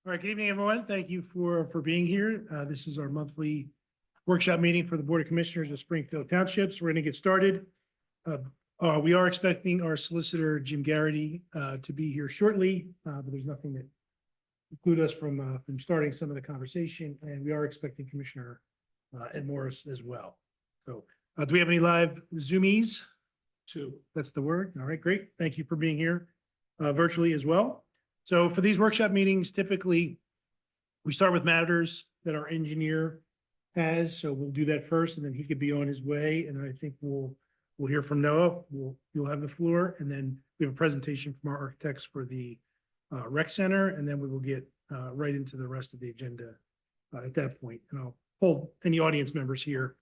All right, good evening, everyone. Thank you for being here. This is our monthly workshop meeting for the Board of Commissioners of Springfield Townships. We're going to get started. We are expecting our solicitor, Jim Garrity, to be here shortly, but there's nothing that preclude us from starting some of the conversation, and we are expecting Commissioner Ed Morris as well. So do we have any live Zoomies? Two. That's the word. All right, great. Thank you for being here virtually as well. So for these workshop meetings, typically we start with matters that our engineer has. So we'll do that first, and then he could be on his way. And I think we'll hear from Noah. You'll have the floor, and then we have a presentation from our architects for the rec center, and then we will get right into the rest of the agenda at that point. And I'll hold any audience members here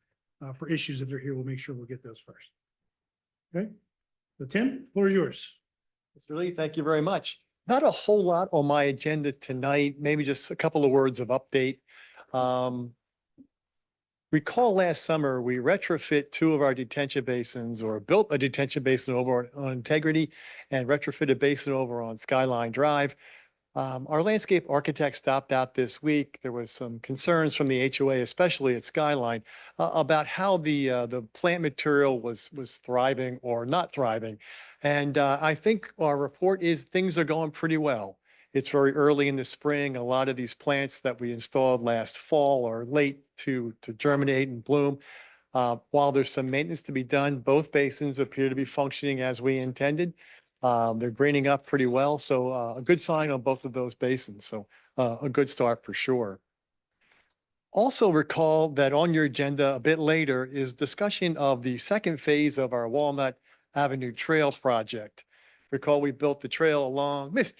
for issues if they're here. We'll make sure we'll get those first. Okay. So Tim, floor is yours. Mr. Lee, thank you very much. Not a whole lot on my agenda tonight, maybe just a couple of words of update. Recall last summer, we retrofit two of our detention basins, or built a detention basin over on Integrity and retrofit a basin over on Skyline Drive. Our landscape architect stopped out this week. There was some concerns from the HOA, especially at Skyline, about how the plant material was thriving or not thriving. And I think our report is things are going pretty well. It's very early in the spring. A lot of these plants that we installed last fall are late to germinate and bloom. While there's some maintenance to be done, both basins appear to be functioning as we intended. They're greening up pretty well. So a good sign on both of those basins. So a good start for sure. Also recall that on your agenda a bit later is discussion of the second phase of our Walnut Avenue Trail project. Recall we built the trail along Mr.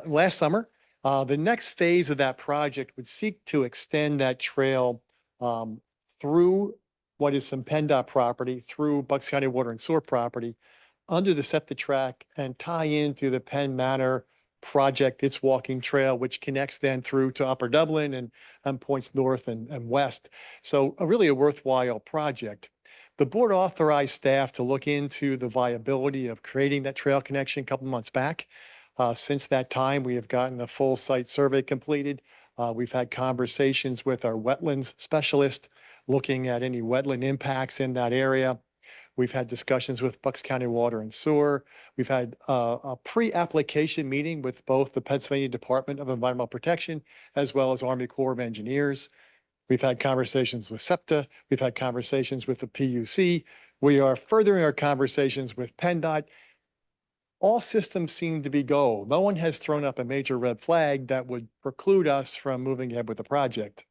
Last summer. The next phase of that project would seek to extend that trail through what is some PennDOT property, through Bucks County Water and Sewer property, under the septic track, and tie into the Penn Manor project, its walking trail, which connects then through to Upper Dublin and points north and west. So really a worthwhile project. The board authorized staff to look into the viability of creating that trail connection a couple months back. Since that time, we have gotten a full site survey completed. We've had conversations with our wetlands specialist looking at any wetland impacts in that area. We've had discussions with Bucks County Water and Sewer. We've had a pre-application meeting with both the Pennsylvania Department of Environmental Protection as well as Army Corps of Engineers. We've had conversations with SEPTA. We've had conversations with the PUC. We are furthering our conversations with PennDOT. All systems seem to be go. No one has thrown up a major red flag that would preclude us from moving ahead with the project.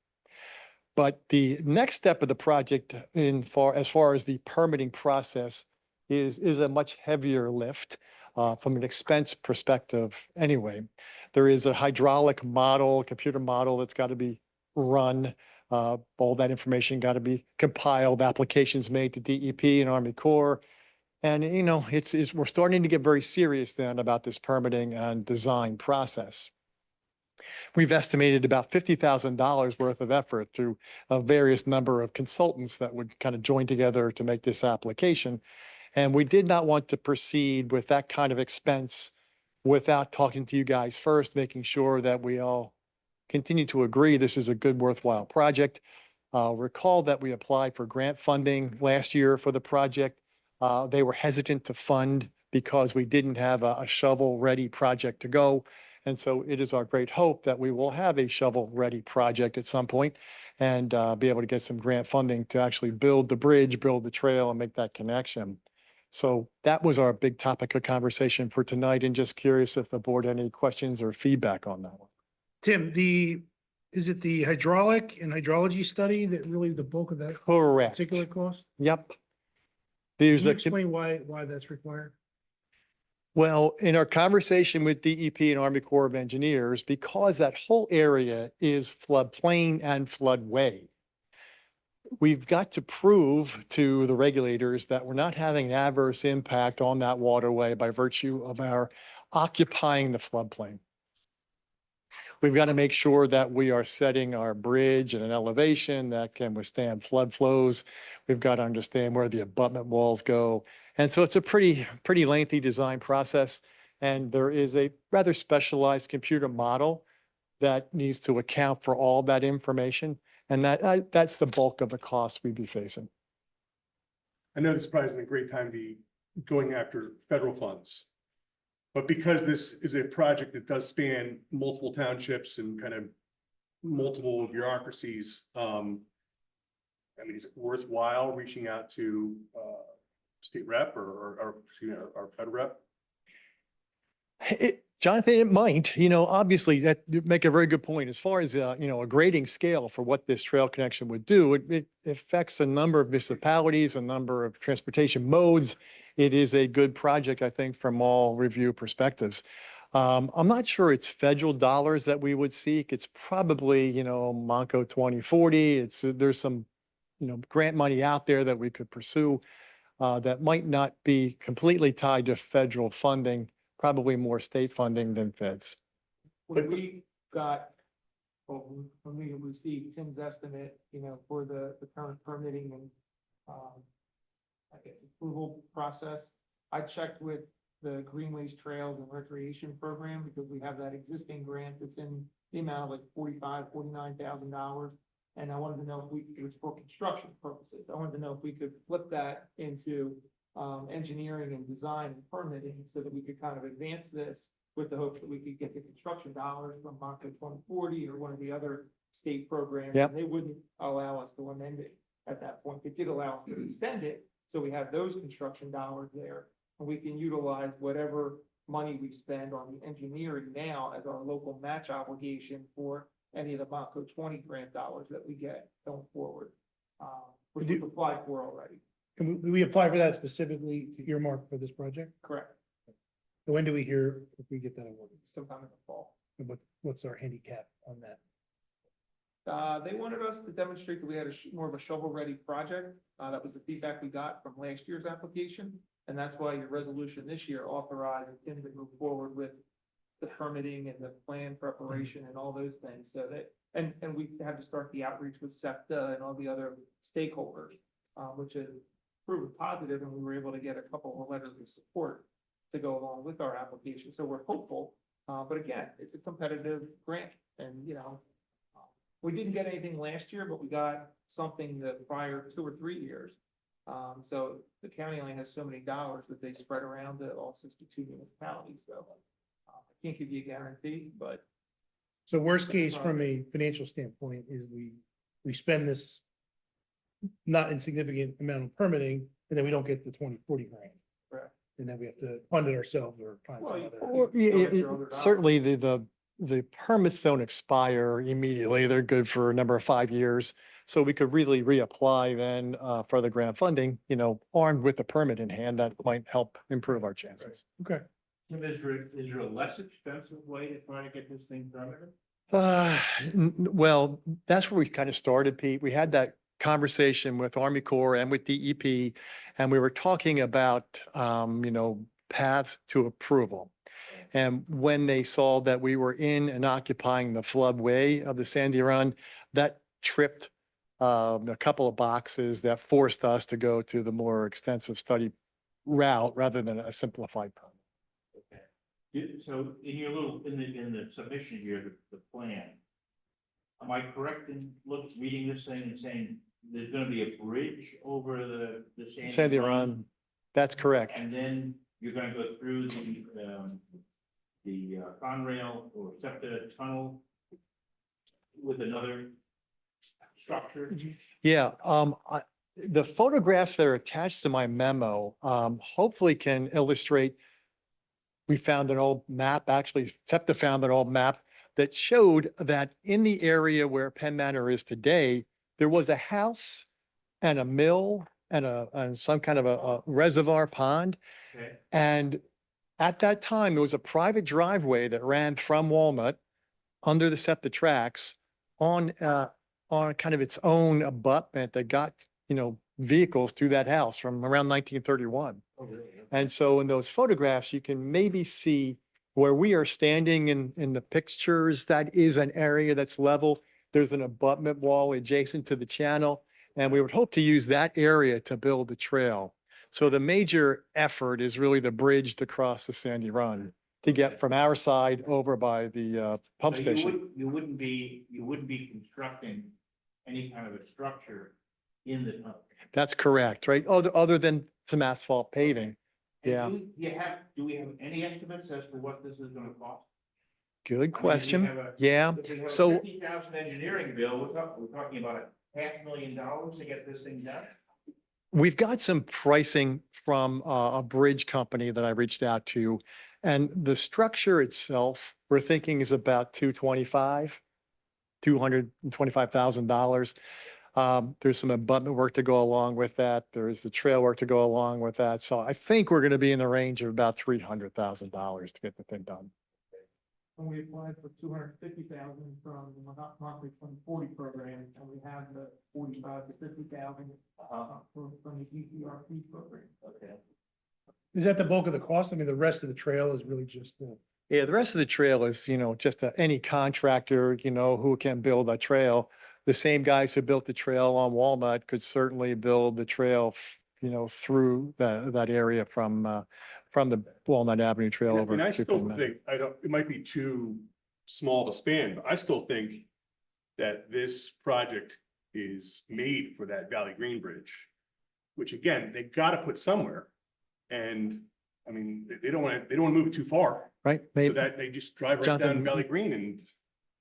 But the next step of the project as far as the permitting process is a much heavier lift from an expense perspective anyway. There is a hydraulic model, computer model that's got to be run. All that information got to be compiled, applications made to DEP and Army Corps. And, you know, we're starting to get very serious then about this permitting and design process. We've estimated about $50,000 worth of effort through a various number of consultants that would kind of join together to make this application. And we did not want to proceed with that kind of expense without talking to you guys first, making sure that we all continue to agree this is a good, worthwhile project. Recall that we applied for grant funding last year for the project. They were hesitant to fund because we didn't have a shovel-ready project to go. And so it is our great hope that we will have a shovel-ready project at some point and be able to get some grant funding to actually build the bridge, build the trail, and make that connection. So that was our big topic of conversation for tonight. And just curious if the board had any questions or feedback on that one. Tim, is it the hydraulic and hydrology study that really the bulk of that Correct. particular cost? Yep. Can you explain why that's required? Well, in our conversation with DEP and Army Corps of Engineers, because that whole area is floodplain and floodway, we've got to prove to the regulators that we're not having an adverse impact on that waterway by virtue of our occupying the floodplain. We've got to make sure that we are setting our bridge at an elevation that can withstand flood flows. We've got to understand where the abutment walls go. And so it's a pretty lengthy design process. And there is a rather specialized computer model that needs to account for all that information. And that's the bulk of the cost we'd be facing. I know this probably isn't a great time to be going after federal funds. But because this is a project that does span multiple townships and kind of multiple bureaucracies, I mean, is it worthwhile reaching out to state rep or excuse me, our fed rep? Jonathan, it might, obviously that you make a very good point. As far as, a grading scale for what this trail connection would do, it affects a number of municipalities, a number of transportation modes. It is a good project, I think, from all review perspectives. I'm not sure it's federal dollars that we would seek. It's probably, Monco 2040. There's some, grant money out there that we could pursue that might not be completely tied to federal funding. Probably more state funding than feds. When we got, well, when we received Tim's estimate, for the current permitting and, I guess approval process, I checked with the Greenways Trails and Recreation Program because we have that existing grant that's in the amount of like $49,000. And I wanted to know if it was for construction purposes. I wanted to know if we could flip that into engineering and design and permitting so that we could kind of advance this with the hope that we could get the construction dollars from Monco 2040 or one of the other state programs. Yep. And they wouldn't allow us to amend it at that point. They did allow us to extend it. So we have those construction dollars there and we can utilize whatever money we spend on the engineering now as our local match obligation for any of the Monco 20 grant dollars that we get going forward. Which we've applied for already. Can we apply for that specifically to earmark for this project? Correct. So when do we hear if we get that award? Sometime in the fall. What's our handicap on that? They wanted us to demonstrate that we had more of a shovel-ready project. That was the feedback we got from last year's application. And that's why your resolution this year authorized him to move forward with the permitting and the plan preparation and all those things. So that, and we had to start the outreach with SEPTA and all the other stakeholders, which is proven positive, and we were able to get a couple of letters of support to go along with our application. So we're hopeful, but again, it's a competitive grant, and we didn't get anything last year, but we got something the prior 2 or 3 years. So the county only has so many dollars that they spread around to all 62 municipalities. So I can't give you a guarantee, but So worst case from a financial standpoint is we spend this not insignificant amount of permitting, and then we don't get the 2040 grant. Correct. And then we have to fund it ourselves or find Well, some other. Or, certainly the permits don't expire immediately. They're good for a number of 5 years. So we could really reapply then for the grant funding, armed with the permit in hand. That might help improve our chances. Okay. Tim, is there a less expensive way to try to get this thing permitted? Well, that's where we kind of started, Pete. We had that conversation with Army Corps and with DEP, and we were talking about, paths to approval. And when they saw that we were in and occupying the floodway of the Sandy Run, that tripped a couple of boxes that forced us to go to the more extensive study route rather than a simplified permit. So in your in the submission here, the plan, am I correct in reading this thing and saying there's gonna be a bridge over the Sandy Run, that's correct. And then you're gonna go through the Conrail or SEPTA tunnel with another structure? Yeah, the photographs that are attached to my memo, hopefully can illustrate. We found an old map, actually, SEPTA found an old map that showed that in the area where Penn Manor is today, there was a house and a mill and some kind of a reservoir pond. Okay. And at that time, there was a private driveway that ran from Walnut under the SEPTA tracks on kind of its own abutment that got, vehicles through that house from around 1931. Oh, really? And so in those photographs, you can maybe see where we are standing in the pictures. That is an area that's level. There's an abutment wall adjacent to the channel, and we would hope to use that area to build the trail. So the major effort is really the bridge to cross the Sandy Run. to get from our side over by the pump So station. you wouldn't be constructing any kind of a structure in the tunnel. That's correct, right? Other than some asphalt paving. And Yeah. do we have any estimates as to what this is gonna cost? Good question. If Yeah. we have a So 50,000 engineering bill, we're talking about $500,000 to get this thing done? we've got some pricing from a bridge company that I reached out to. And the structure itself, we're thinking is about $225,000. There's some abutment work to go along with that. There's the trail work to go along with that. So I think we're going to be in the range of about $300,000 to get the thing done. And we applied for 250,000 from the Montgomery 2040 program, and we have the 45 to 50,000 from the DPRP program. Okay. Is that the bulk of the cost? I mean, the rest of the trail is really just the. Yeah, the rest of the trail is, just any contractor, who can build a trail. The same guys who built the trail on Walnut could certainly build the trail, through that area from the Walnut Avenue Trail over. And I to still Plymouth. think, it might be too small to span, but I still think that this project is made for that Valley Green Bridge, which again, they gotta put somewhere. And I mean, they don't want to move it too far, Right? so Maybe, that they just drive right Jonathan, down Valley Green and.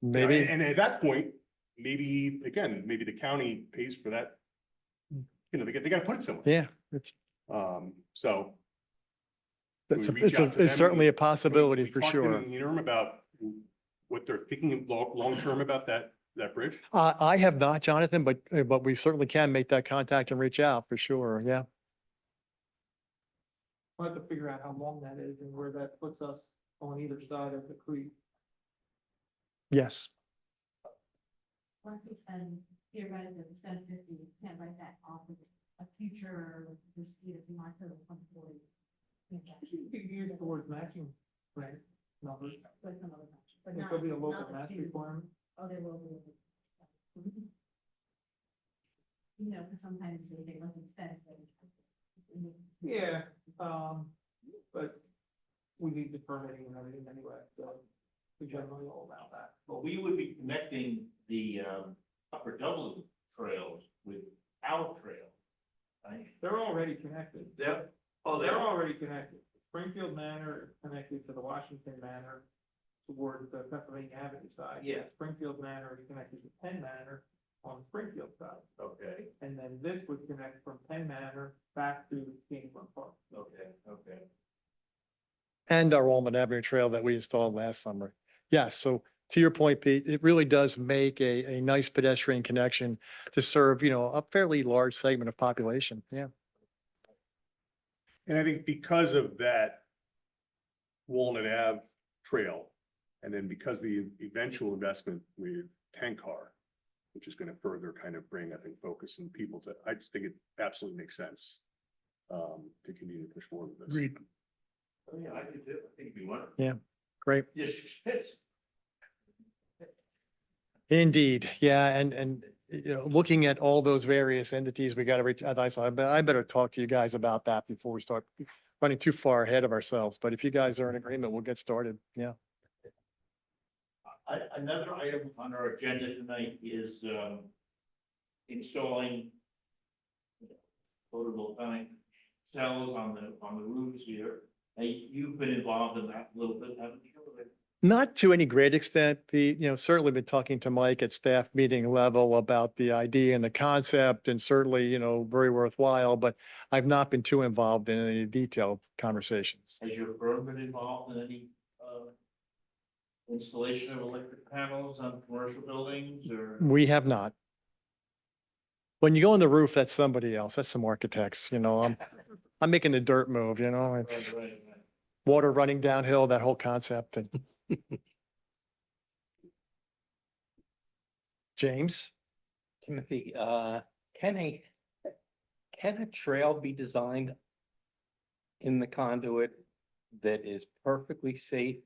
maybe. And at that point, maybe the county pays for that. They gotta put it somewhere. Yeah, it's, So. it's, we reach out to them? it's certainly a We possibility for talk to them sure. in the interim about what they're thinking long-term about that bridge. I have not, Jonathan, but we certainly can make that contact and reach out for sure. Yeah. We'll have to figure out how long that is and where that puts us on either side of the creek. Yes. Once we spend, theoretically, we spend 50, we can't write that off of a future receipt if we want to come forward. You could use towards matching, right? Numbers. But some other match, but There's not. gonna be a local not match huge. requirement. Oh, there will be. Because sometimes they look and spend. Yeah, but we need the permitting and everything anyway, so we generally all allow that. Well, we would be connecting the upper Dublin trails with our trail. Right? They're already connected. They're, They're already connected. Springfield Manor is connected to the Washington Manor toward the Pennsylvania Avenue side. Yeah. Springfield Manor is connected to Penn Manor on the Springfield side. okay, And then this would connect from Penn Manor back to Kingsland Park. okay. And our Walnut Avenue Trail that we installed last summer. Yes. So to your point, Pete, it really does make a nice pedestrian connection to serve, a fairly large segment of population. Yeah. And I think because of that Walnut Ave trail, and then because the eventual investment with Tank Car, which is going to further kind of bring, I think, focus and people to, I just think it absolutely makes sense to continue to push forward with this. Agreed. Oh, yeah, I could do it. I think it'd be wonderful. Yeah. Great. Yes, fits. Indeed. Yeah. And, looking at all those various entities, we got to reach, I better talk to you guys about that before we start running too far ahead of ourselves. But if you guys are in agreement, we'll get started. Yeah. Another item on our agenda tonight is installing photovoltaic cells on the roofs here. Hey, you've been involved in that a little bit, haven't you? Not to any great extent, Pete, certainly been talking to Mike at staff meeting level about the idea and the concept and certainly, very worthwhile, but I've not been too involved in any detailed conversations. Has your firm been involved in any installation of electric panels on commercial buildings or? We have not. When you go on the roof, that's somebody else. That's some architects, I'm making the dirt move, it's Right. water running downhill, that whole concept and. James? Timothy, can a trail be designed in the conduit that is perfectly safe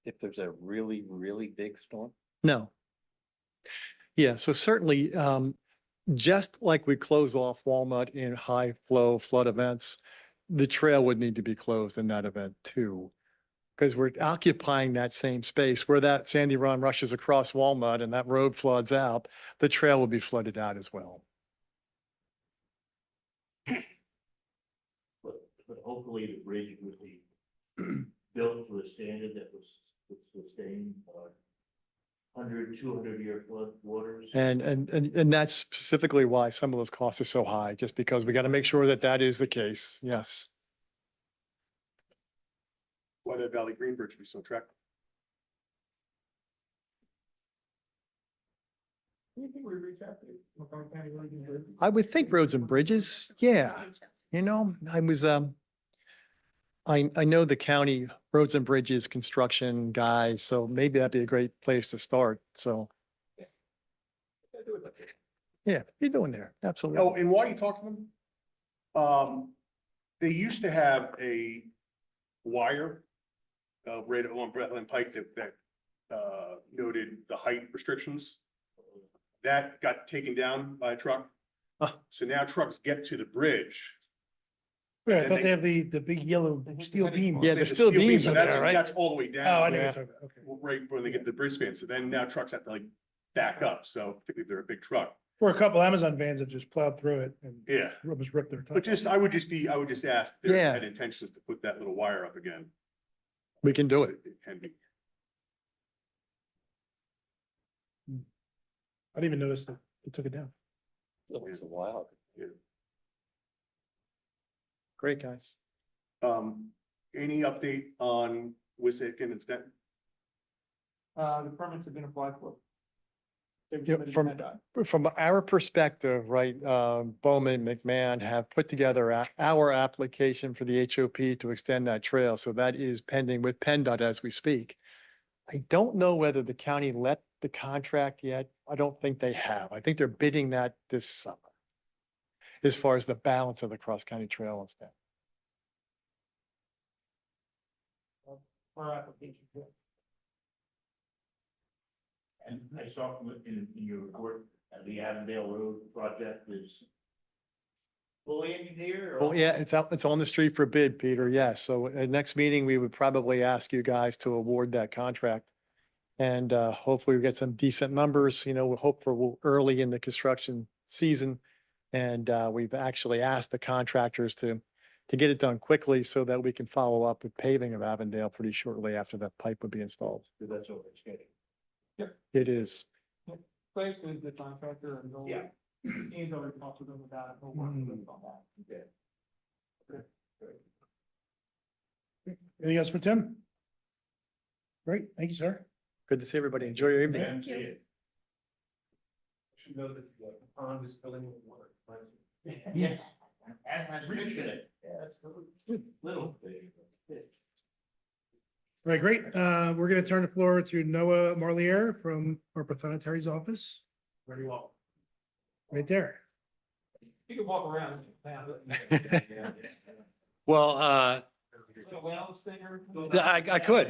if there's a really, really big storm? No. Yeah, so certainly, just like we close off Walnut in high flow flood events, the trail would need to be closed in that event too. because we're occupying that same space where that Sandy Run rushes across Walnut and that road floods out, the trail will be flooded out as well. But hopefully the bridge would be built to a standard that was sustained 100, 200-year flood waters. And that's specifically why some of those costs are so high, just because we got to make sure that that is the case. Yes. Why that Valley Green Bridge be so attractive? Anything we reach out to Montgomery County Roads and Bridges? I would think roads and bridges. Yeah. You know, I was, I know the county roads and bridges construction guy, so maybe that'd be a great place to start. So, yeah, you're doing there. Oh, Absolutely. and while you talk to them, they used to have a wire right along Bretland Pike that noted the height restrictions. That got taken down by a truck. Huh. So now trucks get to the bridge. Yeah, I And thought they- they have the big yellow steel beams. Yeah, Say there's the still steel beam, beams but in that's- there, right? That's all the way Oh, I down, know. Yeah. what you're talking about. Okay. right when they get to the bridge span. So then now trucks have to like back up. So particularly if they're a big truck. Or a couple Amazon vans that just plowed through it and Yeah. almost ripped their. But top off. I would just ask if they Yeah. had intentions to put that little wire up again. We can do it. It can be. I didn't even notice that they took it down. It was a while. Great, guys. Any update on Wissahickon and Stenton? The permits have been applied for. They were Yeah, submitted from- to PennDOT. From our perspective, right, Bowman, McMahon have put together our application for the HOP to extend that trail. So that is pending with PennDOT as we speak. I don't know whether the county let the contract yet. I don't think they have. I think they're bidding that this summer. As far as the balance of the cross-county trail and stuff. Our application. Yeah. And I saw in your report, the Avondale Road project is fully engineered or? Oh, yeah, it's out, it's on the street for bid, Peter. Yes. So at next meeting, we would probably ask you guys to award that contract. And hopefully we get some decent numbers, you know, we'll hope for early in the construction season. And we've actually asked the contractors to get it done quickly so that we can follow up with paving of Avondale pretty shortly after that pipe would be installed. That's over schedule. It is. Place with the contractor and they'll. Yeah. He's already talked to them about it. We'll work with them on that. Okay. Anything else for Tim? Great, thank you, sir. Good to see everybody. Enjoy your evening. Thank you. Should know that the pond is filling with water. Yes. And I appreciate it. Yeah, that's good. Little thing. All right, great. We're gonna turn the floor to Noah Marlier from our Pathonetary's office. Very well. Right there. You can walk around. Well, Little lounge singer. I could,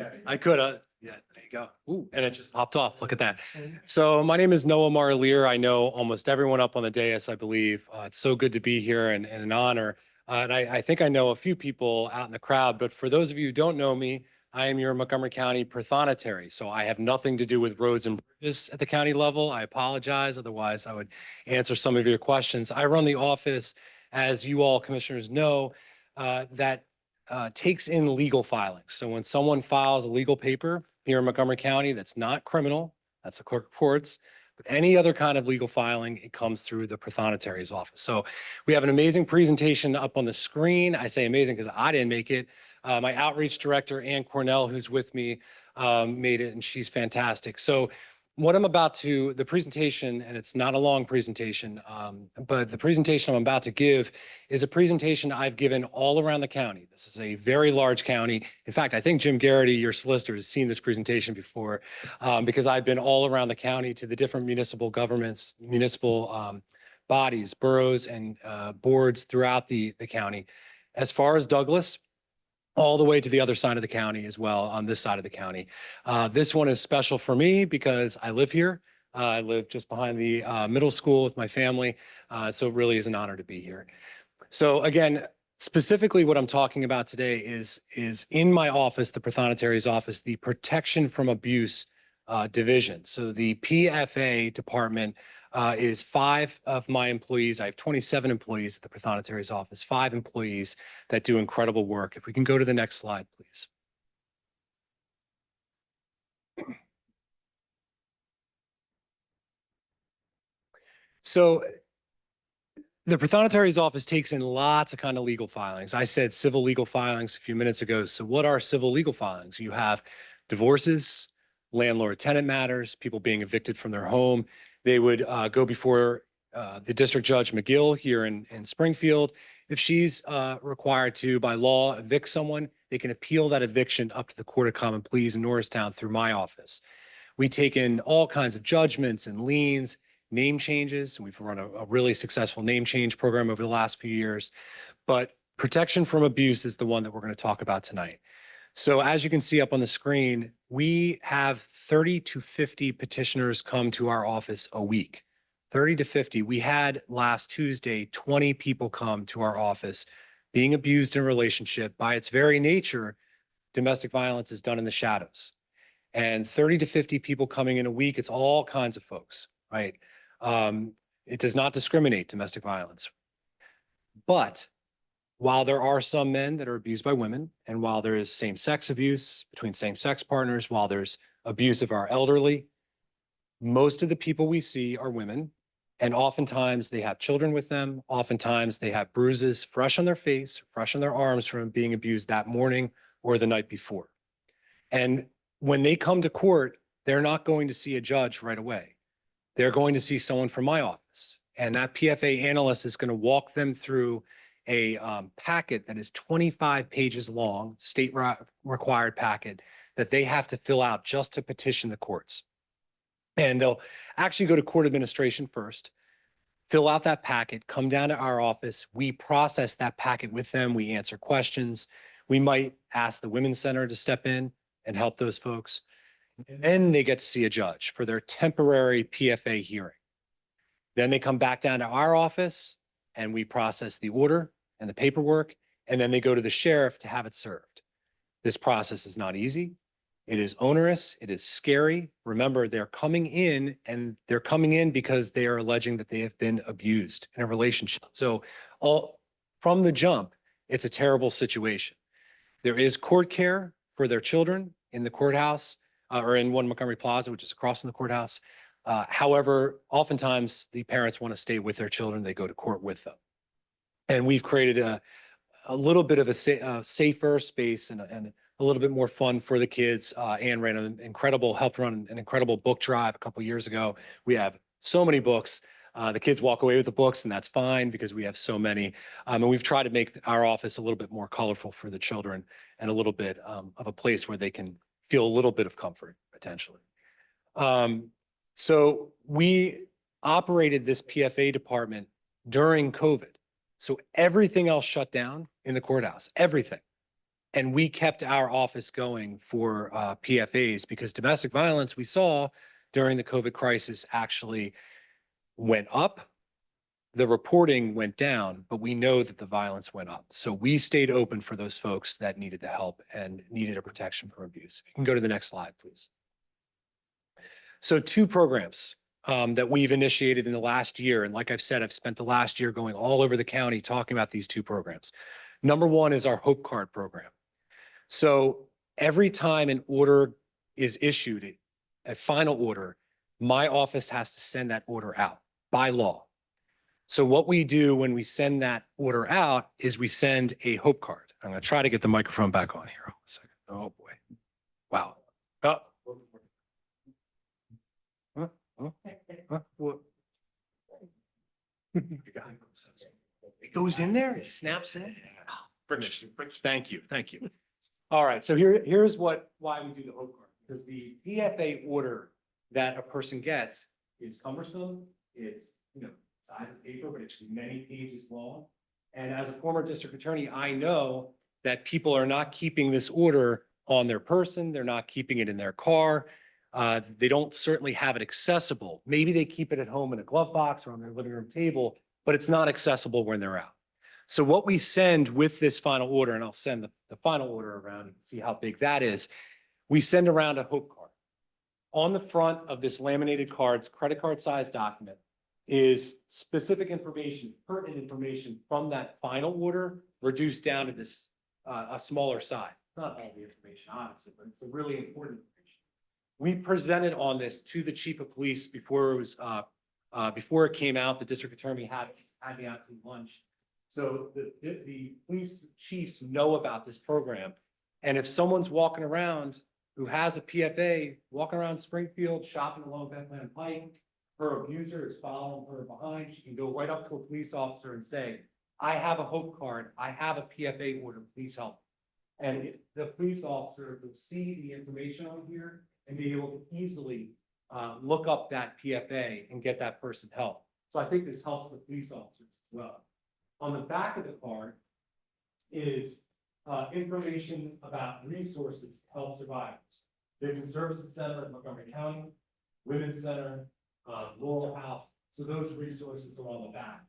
yeah, there you go. Ooh, and it just popped off. Look at that. So my name is Noah Marlier. I know almost everyone up on the dais, I believe. It's so good to be here and an honor. And I think I know a few people out in the crowd, but for those of you who don't know me, I am your Montgomery County Pathonetary. So I have nothing to do with roads and bridges at the county level. I apologize. Otherwise, I would answer some of your questions. I run the office, as you all commissioners know, that takes in legal filings. So when someone files a legal paper here in Montgomery County that's not criminal, that's the clerk of courts, but any other kind of legal filing, it comes through the Pathonetary's office. So we have an amazing presentation up on the screen. I say amazing because I didn't make it. My outreach director, Ann Cornell, who's with me, made it, and she's fantastic. So what I'm about to, the presentation, and it's not a long presentation, but the presentation I'm about to give is a presentation I've given all around the county. This is a very large county. In fact, I think Jim Garrity, your solicitor, has seen this presentation before because I've been all around the county to the different municipal governments, municipal bodies, boroughs, and boards throughout the county. As far as Douglas, all the way to the other side of the county as well, on this side of the county. This one is special for me because I live here. I live just behind the middle school with my family. So it really is an honor to be here. So again, Specifically, what I'm talking about today is in my office, the Prothonotari's office, the Protection from Abuse division. So the PFA department is 5 of my employees. I have 27 employees at the Prothonotari's office, 5 employees that do incredible work. If we can go to the next slide, please. So the Prothonotari's office takes in lots of kind of legal filings. I said civil legal filings a few minutes ago. So what are civil legal filings? You have divorces, landlord-tenant matters, people being evicted from their home. They would go before the District Judge McGill here in Springfield. If she's required to, by law, evict someone, they can appeal that eviction up to the Court of Common Pleas in Norristown through my office. We take in all kinds of judgments and liens, name changes. We've run a really successful name change program over the last few years, but protection from abuse is the one that we're going to talk about tonight. So as you can see up on the screen, we have 30 to 50 petitioners come to our office a week. 30 to 50. We had last Tuesday, 20 people come to our office being abused in a relationship. By its very nature, domestic violence is done in the shadows. And 30 to 50 people coming in a week, it's all kinds of folks, right? It does not discriminate, domestic violence. But while there are some men that are abused by women, and while there is same-sex abuse between same-sex partners, while there's abuse of our elderly, most of the people we see are women, and oftentimes they have children with them. Oftentimes they have bruises fresh on their face, fresh on their arms from being abused that morning or the night before. And when they come to court, they're not going to see a judge right away. They're going to see someone from my office. And that PFA analyst is going to walk them through a packet that is 25 pages long, state required packet that they have to fill out just to petition the courts. And they'll actually go to court administration first, fill out that packet, come down to our office. We process that packet with them. We answer questions. We might ask the Women's Center to step in and help those folks. And then they get to see a judge for their temporary PFA hearing. Then they come back down to our office and we process the order and the paperwork, and then they go to the sheriff to have it served. This process is not easy. It is onerous. It is scary. Remember, they're coming in because they are alleging that they have been abused in a relationship. So all from the jump, it's a terrible situation. There is court care for their children in the courthouse or in One Montgomery Plaza, which is across from the courthouse. However, oftentimes the parents want to stay with their children. They go to court with them. And we've created a little bit of a safer space and a little bit more fun for the kids. Anne helped run an incredible book drive a couple of years ago. We have so many books. The kids walk away with the books, and that's fine because we have so many. And we've tried to make our office a little bit more colorful for the children and a little bit of a place where they can feel a little bit of comfort, potentially. So we operated this PFA department during COVID. So everything else shut down in the courthouse, everything. And we kept our office going for PFAs because domestic violence we saw during the COVID crisis actually went up. The reporting went down, but we know that the violence went up. So we stayed open for those folks that needed the help and needed a protection from abuse. You can go to the next slide, please. So 2 programs that we've initiated in the last year. And like I've said, I've spent the last year going all over the county talking about these 2 programs. Number 1 is our Hope Card program. So every time an order is issued, a final order, my office has to send that order out by law. So what we do when we send that order out is we send a Hope Card. I'm going to try to get the microphone back on here. Hold on a second. Oh boy. Wow. Oh. What? It goes in there, it snaps in. Friction. Thank you. Thank you. All right. So here's why we do the Hope Card, because the PFA order that a person gets is cumbersome. It's, size of paper, but it's many pages long. And as a former district attorney, I know that people are not keeping this order on their person. They're not keeping it in their car. They don't certainly have it accessible. Maybe they keep it at home in a glove box or on their living room table, but it's not accessible when they're out. So what we send with this final order, and I'll send the final order around and see how big that is. We send around a hope card. On the front of this laminated card's credit card size document is specific information, pertinent information from that final order reduced down to this, a smaller size. It's not all the information, honestly, but it's a really important information. We presented on this to the chief of police before it was, before it came out. The district attorney had me out to lunch. So the police chiefs know about this program. And if someone's walking around who has a PFA, walking around Springfield, shopping along Bethlehem Pike, her abuser is following her behind, she can go right up to a police officer and say, I have a hope card, I have a PFA order, please help. And the police officer will see the information on here and be able to easily look up that PFA and get that person help. So I think this helps the police officers as well. On the back of the card is information about resources to help survivors. Victim Services Center in Montgomery County, Women's Center, Laurel House. So those resources are on the back.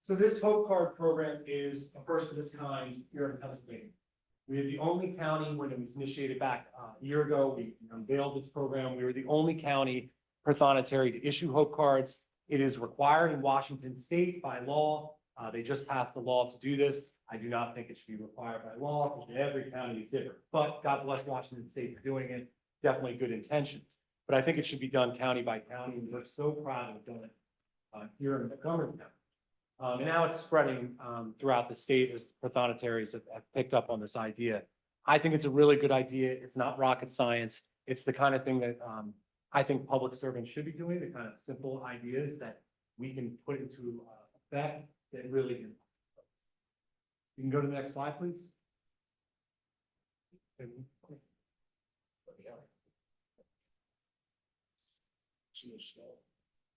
So this Hope Card program is a first of its kind here in Pennsylvania. We are the only county, when it was initiated back a year ago, we unveiled this program. We were the only county per thonotary to issue Hope Cards. It is required in Washington State by law. They just passed the law to do this. I do not think it should be required by law because every county is different, but God bless Washington State for doing it. Definitely good intentions, but I think it should be done county by county. And we're so proud of doing it here in Montgomery County. And now it's spreading throughout the state as prothonotarians have picked up on this idea. I think it's a really good idea. It's not rocket science. It's the kind of thing that I think public servants should be doing, the kind of simple ideas that we can put into effect that really can. You can go to the next slide, please.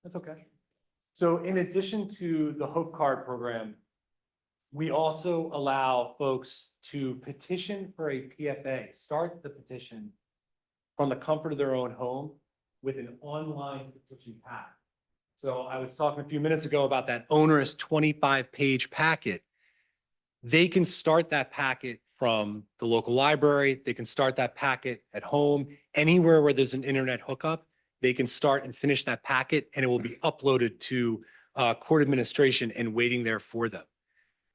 That's okay. So in addition to the Hope Card program, we also allow folks to petition for a PFA, start the petition from the comfort of their own home with an online petition pack. So I was talking a few minutes ago about that onerous 25-page packet. They can start that packet from the local library. They can start that packet at home, anywhere where there's an internet hookup. They can start and finish that packet and it will be uploaded to court administration and waiting there for them.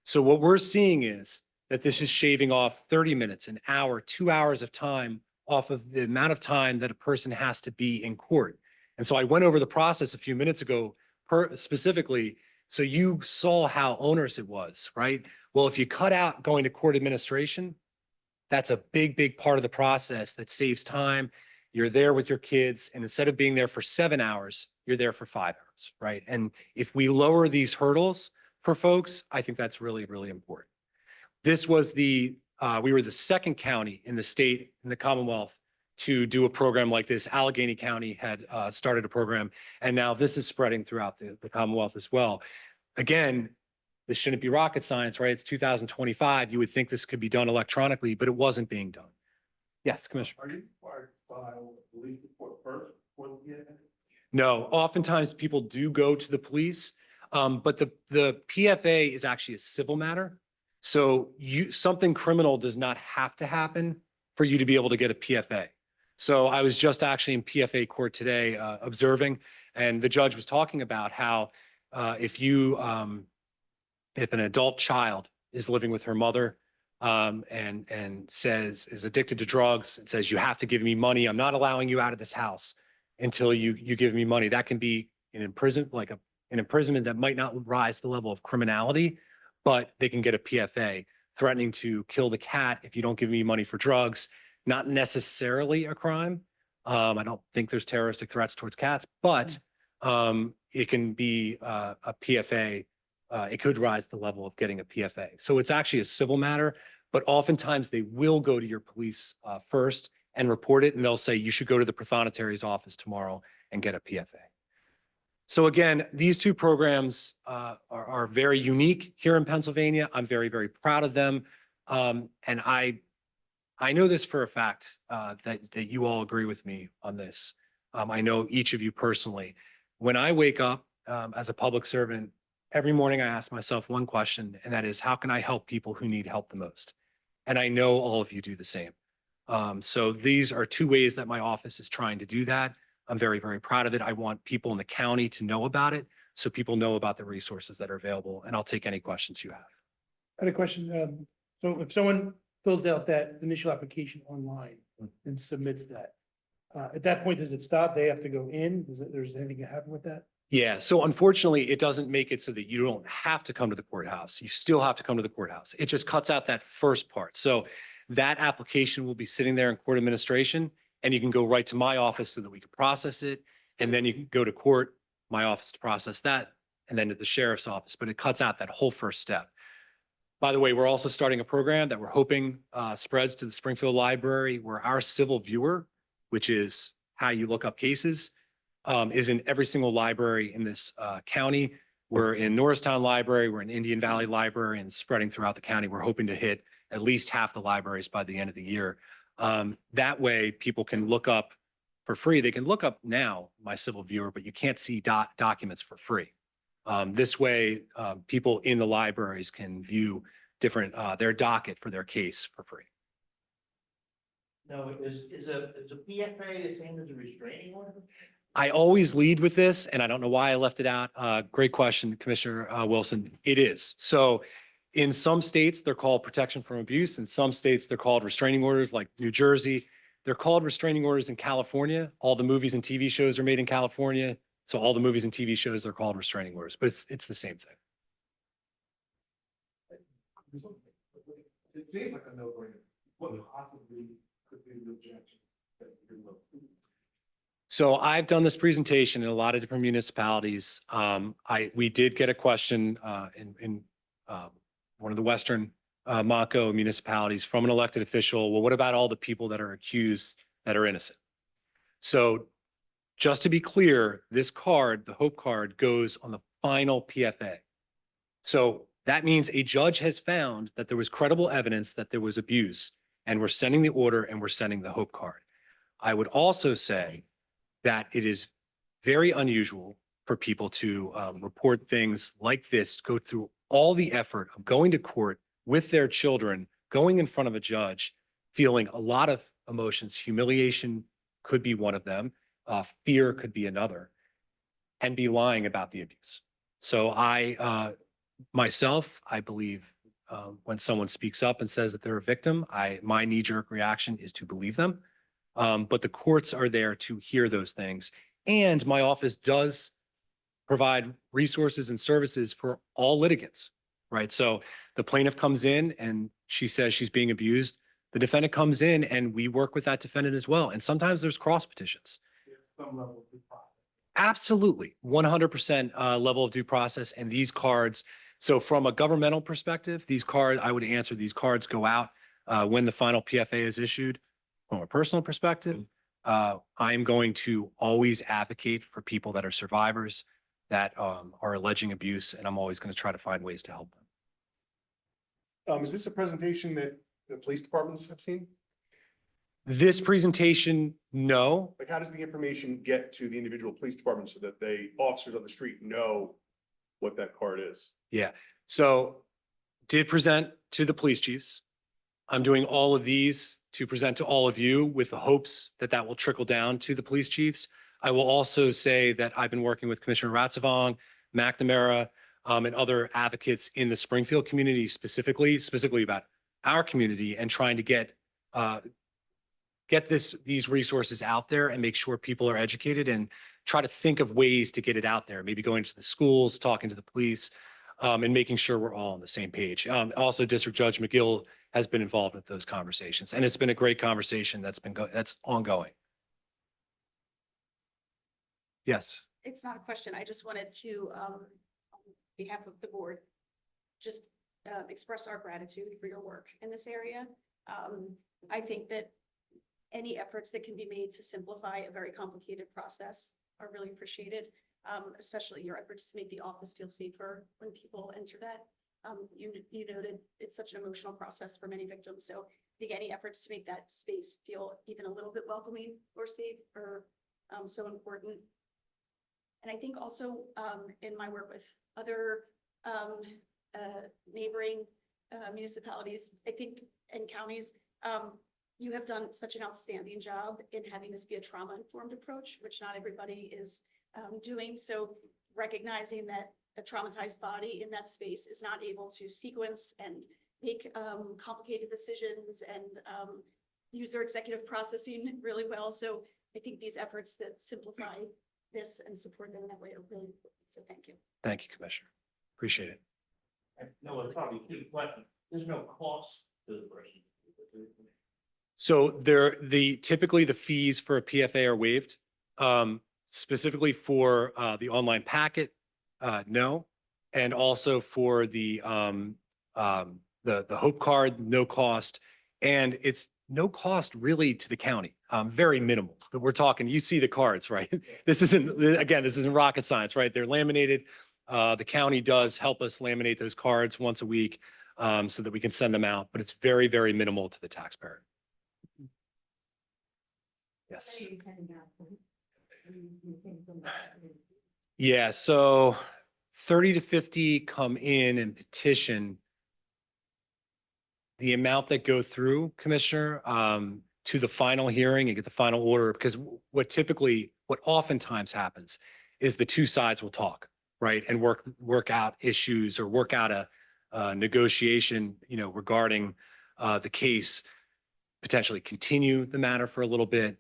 So what we're seeing is that this is shaving off 30 minutes, an hour, 2 hours of time off of the amount of time that a person has to be in court. And so I went over the process a few minutes ago specifically, so you saw how onerous it was, right? Well, if you cut out going to court administration, that's a big, big part of the process that saves time. You're there with your kids, and instead of being there for 7 hours, you're there for 5 hours, right? And if we lower these hurdles for folks, I think that's really, really important. This was we were the second county in the state, in the Commonwealth, to do a program like this. Allegheny County had started a program, and now this is spreading throughout the Commonwealth as well. Again, this shouldn't be rocket science, right? It's 2025. You would think this could be done electronically, but it wasn't being done. Yes, Commissioner. Are you required to file a police report first before the PFA? No, oftentimes people do go to the police, but the PFA is actually a civil matter. So something criminal does not have to happen for you to be able to get a PFA. So I was just actually in PFA court today observing, and the judge was talking about how if an adult child is living with her mother and is addicted to drugs and says, you have to give me money, I'm not allowing you out of this house until you give me money. That can be an imprisonment that might not rise to the level of criminality, but they can get a PFA, threatening to kill the cat if you don't give me money for drugs. Not necessarily a crime. I don't think there's terroristic threats towards cats, but it can be a PFA. It could rise to the level of getting a PFA. So it's actually a civil matter, but oftentimes they will go to your police first and report it, and they'll say, you should go to the prothonotary's office tomorrow and get a PFA. So again, these two programs are very unique here in Pennsylvania. I'm very, very proud of them. And I know this for a fact that you all agree with me on this. I know each of you personally. when I wake up as a public servant, every morning I ask myself one question, and that is, how can I help people who need help the most? And I know all of you do the same. So these are two ways that my office is trying to do that. I'm very, very proud of it. I want people in the county to know about it, so people know about the resources that are available, and I'll take any questions you have. I had a question. So if someone fills out that initial application online and submits that, at that point, does it stop? They have to go in? There's anything to happen with that? Yeah, so unfortunately, it doesn't make it so that you don't have to come to the courthouse. You still have to come to the courthouse. It just cuts out that first part. So that application will be sitting there in court administration, and you can go right to my office so that we can process it. And then you can go to court, my office to process that, and then to the sheriff's office, but it cuts out that whole first step. By the way, we're also starting a program that we're hoping spreads to the Springfield Library, where our civil viewer, which is how you look up cases, is in every single library in this county. We're in Norristown Library, we're in Indian Valley Library, and spreading throughout the county. We're hoping to hit at least half the libraries by the end of the year. That way, people can look up for free. They can look up now, my civil viewer, but you can't see documents for free. This way, people in the libraries can view different their docket for their case for free. No, is a PFA the same as a restraining order? I always lead with this, and I don't know why I left it out. Great question, Commissioner Wilson. It is. So in some states, they're called protection from abuse. In some states, they're called restraining orders, like New Jersey. They're called restraining orders in California. All the movies and TV shows are made in California. So all the movies and TV shows are called restraining orders, but it's the same thing. It seems like a no-brainer. What possibly could be the objection that you're looking? So I've done this presentation in a lot of different municipalities. We did get a question in one of the Western Monco municipalities from an elected official. Well, what about all the people that are accused that are innocent? So just to be clear, this card, the Hope card, goes on the final PFA. So that means a judge has found that there was credible evidence that there was abuse, and we're sending the order and we're sending the Hope card. I would also say that it is very unusual for people to report things like this, go through all the effort of going to court with their children, going in front of a judge, feeling a lot of emotions. Humiliation could be one of them. Fear could be another, and be lying about the abuse. So I believe when someone speaks up and says that they're a victim, my knee-jerk reaction is to believe them. But the courts are there to hear those things. And my office does provide resources and services for all litigants, right? So the plaintiff comes in and she says she's being abused. The defendant comes in and we work with that defendant as well. And sometimes there's cross petitions. Some level of due process. Absolutely, 100% level of due process. And these cards, so from a governmental perspective, I would answer these cards go out when the final PFA is issued. From a personal perspective, I'm going to always advocate for people that are survivors that are alleging abuse, and I'm always going to try to find ways to help them. Is this a presentation that the police departments have seen? This presentation, no. Like, how does the information get to the individual police departments so that officers on the street know what that card is? Yeah, so did present to the police chiefs. I'm doing all of these to present to all of you with the hopes that that will trickle down to the police chiefs. I will also say that I've been working with Commissioner Ratzavong, McNamara, and other advocates in the Springfield community specifically about our community, and trying to get these resources out there and make sure people are educated, and try to think of ways to get it out there. Maybe going to the schools, talking to the police, and making sure we're all on the same page. Also, District Judge McGill has been involved with those conversations, and it's been a great conversation that's ongoing. Yes. It's not a question. I just wanted to, on behalf of the board, just express our gratitude for your work in this area. I think that any efforts that can be made to simplify a very complicated process are really appreciated, especially your efforts to make the office feel safer when people enter that. You noted it's such an emotional process for many victims. So I think any efforts to make that space feel even a little bit welcoming or safe are so important. And I think also in my work with other neighboring municipalities, I think, and counties, you have done such an outstanding job in having this be a trauma-informed approach, which not everybody is doing. So recognizing that a traumatized body in that space is not able to sequence and make complicated decisions and use their executive processing really well. So I think these efforts that simplify this and support them in that way are really important. So thank you. Thank you, Commissioner. Appreciate it. No, it's probably key question. There's no cost to the person. So typically the fees for a PFA are waived. Specifically for the online packet, no. And also for the Hope card, no cost. And it's no cost really to the county, very minimal. But we're talking, you see the cards, right? This isn't rocket science, right? They're laminated. The county does help us laminate those cards once a week so that we can send them out, but it's very, very minimal to the taxpayer. Yes. Yeah, so 30 to 50 come in and petition. The amount that go through, Commissioner, to the final hearing and get the final order, because what oftentimes happens is the two sides will talk, right? And work out issues or work out a negotiation, regarding the case, potentially continue the matter for a little bit.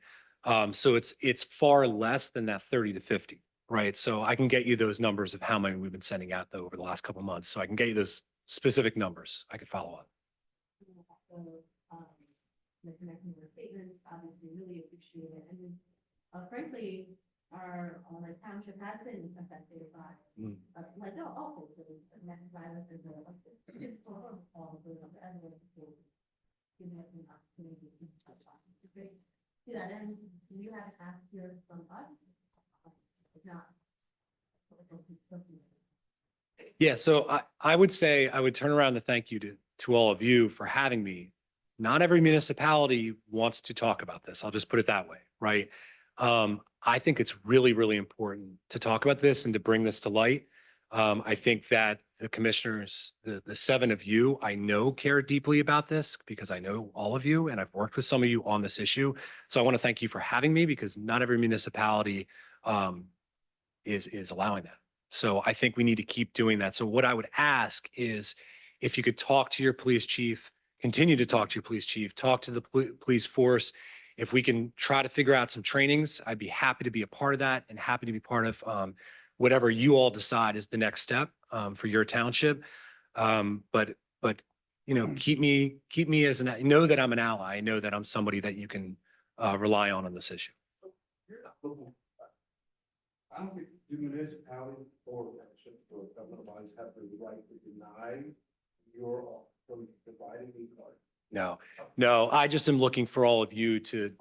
So it's far less than that 30 to 50, right? So I can get you those numbers of how many we've been sending out though over the last couple of months. So I can get you those specific numbers. I could follow up. The connecting the statements, obviously really appreciate it. And frankly, our township has been affected by like all places, domestic violence is all of those evidence. Give us an opportunity to touch on. To that end, do you have an ask here from us? It's not. Yeah, so I would say I would turn around to thank you to all of you for having me. Not every municipality wants to talk about this. I'll just put it that way, right? I think it's really, really important to talk about this and to bring this to light. I think that the commissioners, the 7 of you, I know care deeply about this because I know all of you and I've worked with some of you on this issue. So I want to thank you for having me because not every municipality is allowing that. So I think we need to keep doing that. So what I would ask is if you could talk to your police chief, continue to talk to your police chief, talk to the police force. If we can try to figure out some trainings, I'd be happy to be a part of that and happy to be part of whatever you all decide is the next step for your township. But keep me as know that I'm an ally. I know that I'm somebody that you can rely on this issue. I don't think the municipality or township or government bodies have the right to deny your providing the card. No, I just am looking for all of you to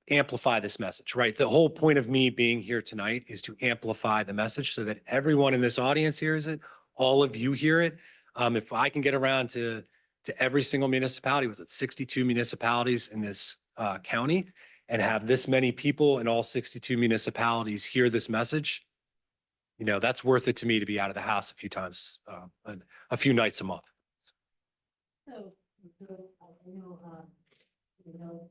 amplify this message, right? The whole point of me being here tonight is to amplify the message so that everyone in this audience hears it, all of you hear it. If I can get around to every single municipality, was it 62 municipalities in this county, and have this many people in all 62 municipalities hear this message, that's worth it to me to be out of the house a few times, a few nights a month. So,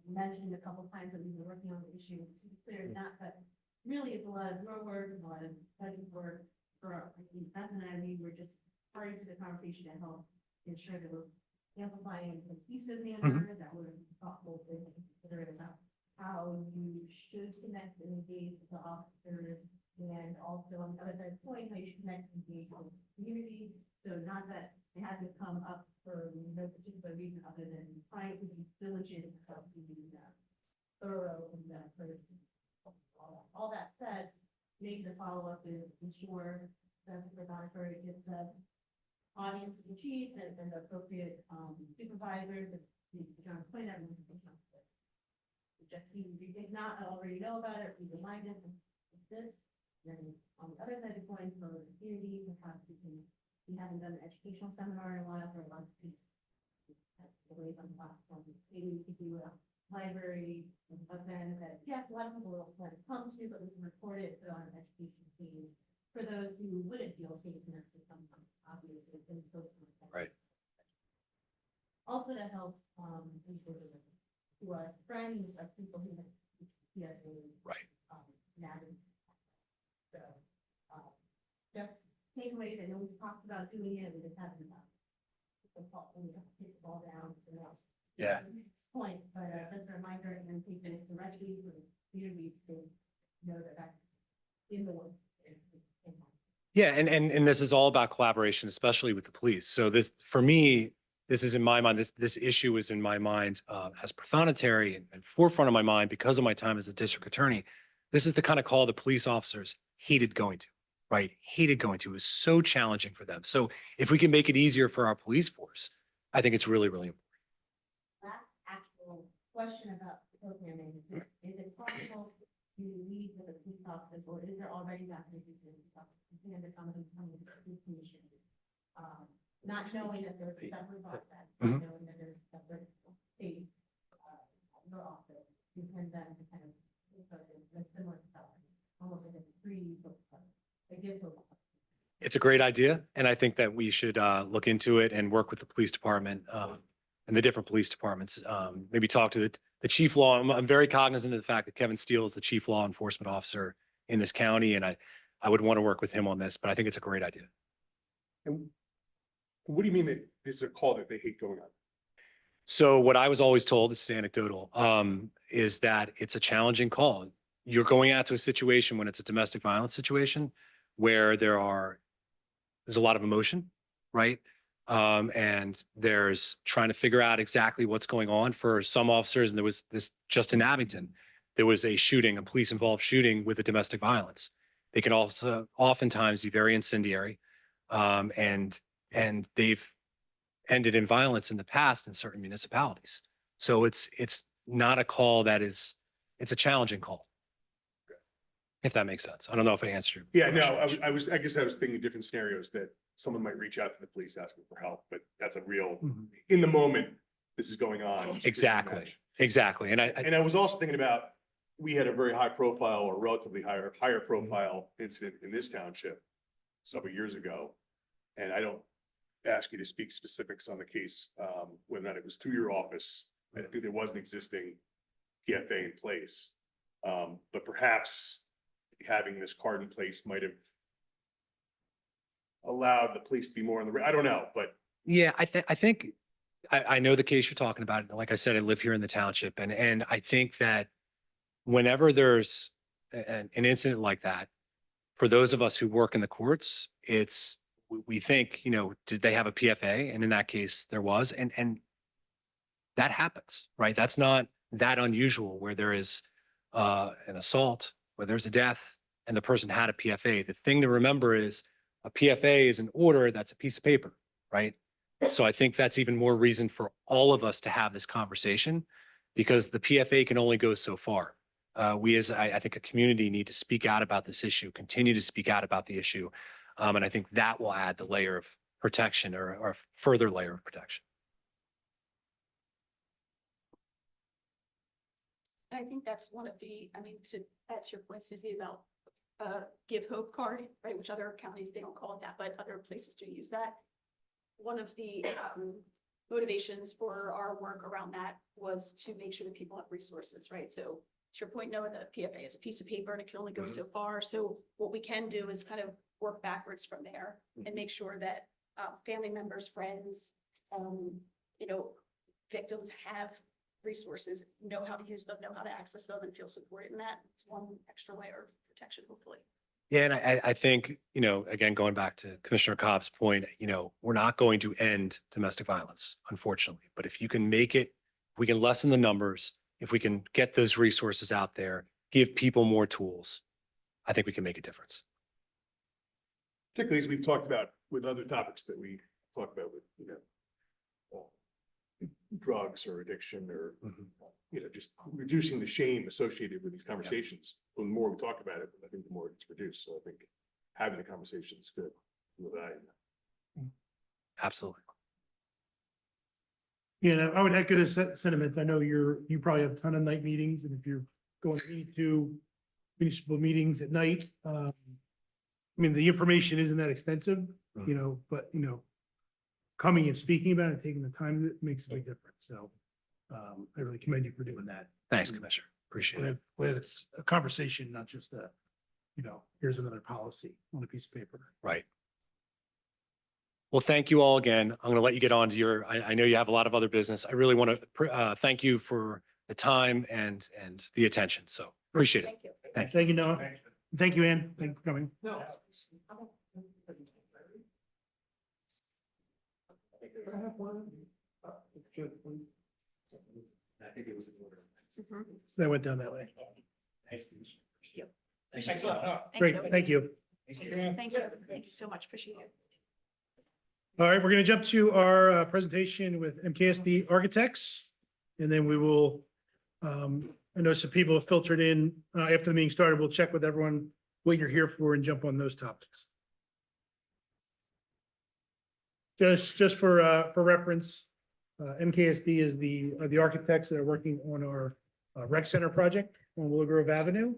mentioned a couple times that we've been working on the issue. To be clear, not that really it's a lot of your work, a lot of study work for Beth and I. We were just part of the conversation to help ensure that we're amplifying in a cohesive manner, that we're thoughtful and considerate about how you should connect and engage with the officers, and also on the other side of the point, how you should connect and engage with the community. So not that it hasn't come up for no particular reason other than trying to be diligent about being thorough and all that said, maybe the follow-up is ensure that the monitor gets an audience to the chief and the appropriate supervisors, and John's point out, just you did not already know about it, be reminded of this. Then on the other side of the coin for the community, perhaps we haven't done an educational seminar in a while for a lot of people. Away from the platform. Maybe we could do a library event that, yeah, a lot of people will want to come to, but we can record it, put on an education page for those who wouldn't feel safe enough to come, obviously, it's in post. Right. Also to help, people who are friends of people who have PSA. Right. Navigate. So, just take away that no one talks about doing it, we just haven't about. The fault, we have to take the ball down, and else. Yeah. Point, but that's a reminder and then taking it directly for the communities to know that that's in the works. Yeah, and this is all about collaboration, especially with the police. So this, for me, this is in my mind, this issue is in my mind as prothonotary and forefront of my mind because of my time as a district attorney. This is the kind of call the police officers hated going to, right? Hated going to. It was so challenging for them. So if we can make it easier for our police force, I think it's really, really important. Last actual question about programming, is it possible to lead with a police officer, or is there already documentation stuff? And the company's coming to the police commission, not knowing that there's a separate process, not knowing that there's a separate phase, your office, you can then kind of, like similar stuff, almost like a free book club. They give book club. It's a great idea, and I think that we should look into it and work with the police department and the different police departments. Maybe talk to the chief law. I'm very cognizant of the fact that Kevin Steele is the chief law enforcement officer in this county, and I would want to work with him on this, but I think it's a great idea. And what do you mean that this is a call that they hate going on? So what I was always told, this is anecdotal, is that it's a challenging call. You're going out to a situation when it's a domestic violence situation where there's a lot of emotion, right? And there's trying to figure out exactly what's going on for some officers. And there was this just in Abington, there was a shooting, a police involved shooting with a domestic violence. They can also oftentimes be very incendiary. And they've ended in violence in the past in certain municipalities. So it's not a call it's a challenging call. If that makes sense. I don't know if I answered. Yeah, your no, question. I guess I was thinking different scenarios that someone might reach out to the police asking for help, but that's a real, in the moment, this is going on. Exactly. Exactly. And I was also thinking about, we had a very high profile or relatively higher profile incident in this township several years ago. And I don't ask you to speak specifics on the case, whether or not it was through your office. I think there was an existing PFA in place. But perhaps having this card in place might have allowed the police to be more on the, I don't know, but. Yeah, I think I know the case you're talking about. Like I said, I live here in the township and I think that whenever there's an incident like that, for those of us who work in the courts, we think, did they have a PFA? And in that case, there was, and that happens, right? That's not that unusual where there is an assault, where there's a death and the person had a PFA. The thing to remember is a PFA is an order that's a piece of paper, right? So I think that's even more reason for all of us to have this conversation because the PFA can only go so far. We as I think a community need to speak out about this issue, continue to speak out about the issue. And I think that will add the layer of protection or a further layer of protection. I think that's one of the, to add to your point, Susie, about Give Hope card, right, which other counties, they don't call it that, but other places do use that. One of the motivations for our work around that was to make sure that people have resources, right? So to your point, Noah, the PFA is a piece of paper and it can only go so far. So what we can do is kind of work backwards from there and make sure that family members, friends, victims have resources, know how to use them, know how to access them and feel supported in that. It's one extra layer of protection, hopefully. Yeah, and I think, again, going back to Commissioner Cobb's point, we're not going to end domestic violence, unfortunately. But if you can make it, if we can lessen the numbers, if we can get those resources out there, give people more tools, I think we can make a difference. Particularly as we've talked about with other topics that we talk about with, drugs or addiction or, just reducing the shame associated with these conversations. The more we talk about it, I think the more it's reduced. So I think having the conversation is good. Absolutely. You know, I would echo the sentiments. I know you probably have a ton of night meetings, and if you're going to municipal meetings at night, I mean, the information isn't that extensive, you know, but, you know, coming and speaking about it, taking the time, it makes a big difference. So I really commend you for doing that. Thanks, Commissioner. Appreciate it. Glad it's a conversation, not just a, you know, here's another policy on a piece of paper. Right. Well, thank you all again. I'm going to let you get on to your, I know you have a lot of other business. I really want to thank you for the time and the attention. So appreciate it. Thank you. Thank you, Noah. Thank you, Ann. Thank you for coming. No. That went down that way. Thanks a lot. Great, thank you. Thank you. Thanks so much. Appreciate it. All right, we're going to jump to our presentation with MKSD Architects. And then we will, I know some people have filtered in after the meeting started. We'll check with everyone what you're here for and jump on those topics. Just for reference, MKSD is the architects that are working on our rec center project on Willow Grove Avenue.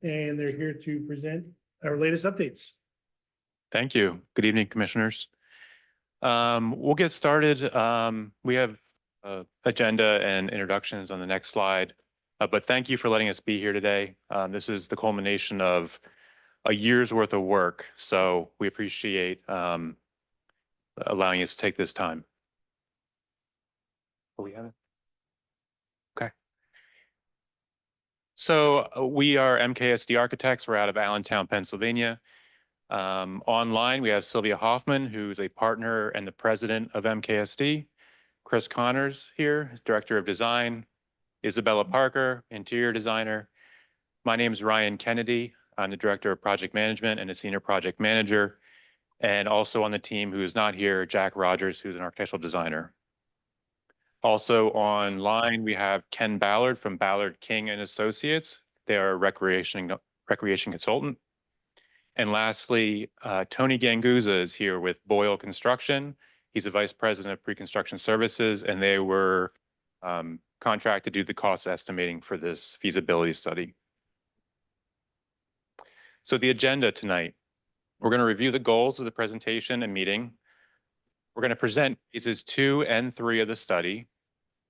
And they're here to present our latest updates. Thank you. Good evening, commissioners. We'll get started. We have agenda and introductions on the next slide, but thank you for letting us be here today. This is the culmination of a year's worth of work, so we appreciate allowing us to take this time. Oh, we have it? Okay. So we are MKSD Architects. We're out of Allentown, Pennsylvania. Online, we have Sylvia Hoffman, who's a partner and the president of MKSD. Chris Connors here, Director of Design. Isabella Parker, Interior Designer. My name is Ryan Kennedy. I'm the Director of Project Management and a Senior Project Manager. And also on the team who is not here, Jack Rogers, who's an architectural designer. Also online, we have Ken Ballard from Ballard King and Associates. They are a recreation consultant. And lastly, Tony Ganguza is here with Boyle Construction. He's a vice president of pre-construction services, and they were contracted to do the cost estimating for this feasibility study. So the agenda tonight, we're going to review the goals of the presentation and meeting. We're going to present phases 2 and 3 of the study,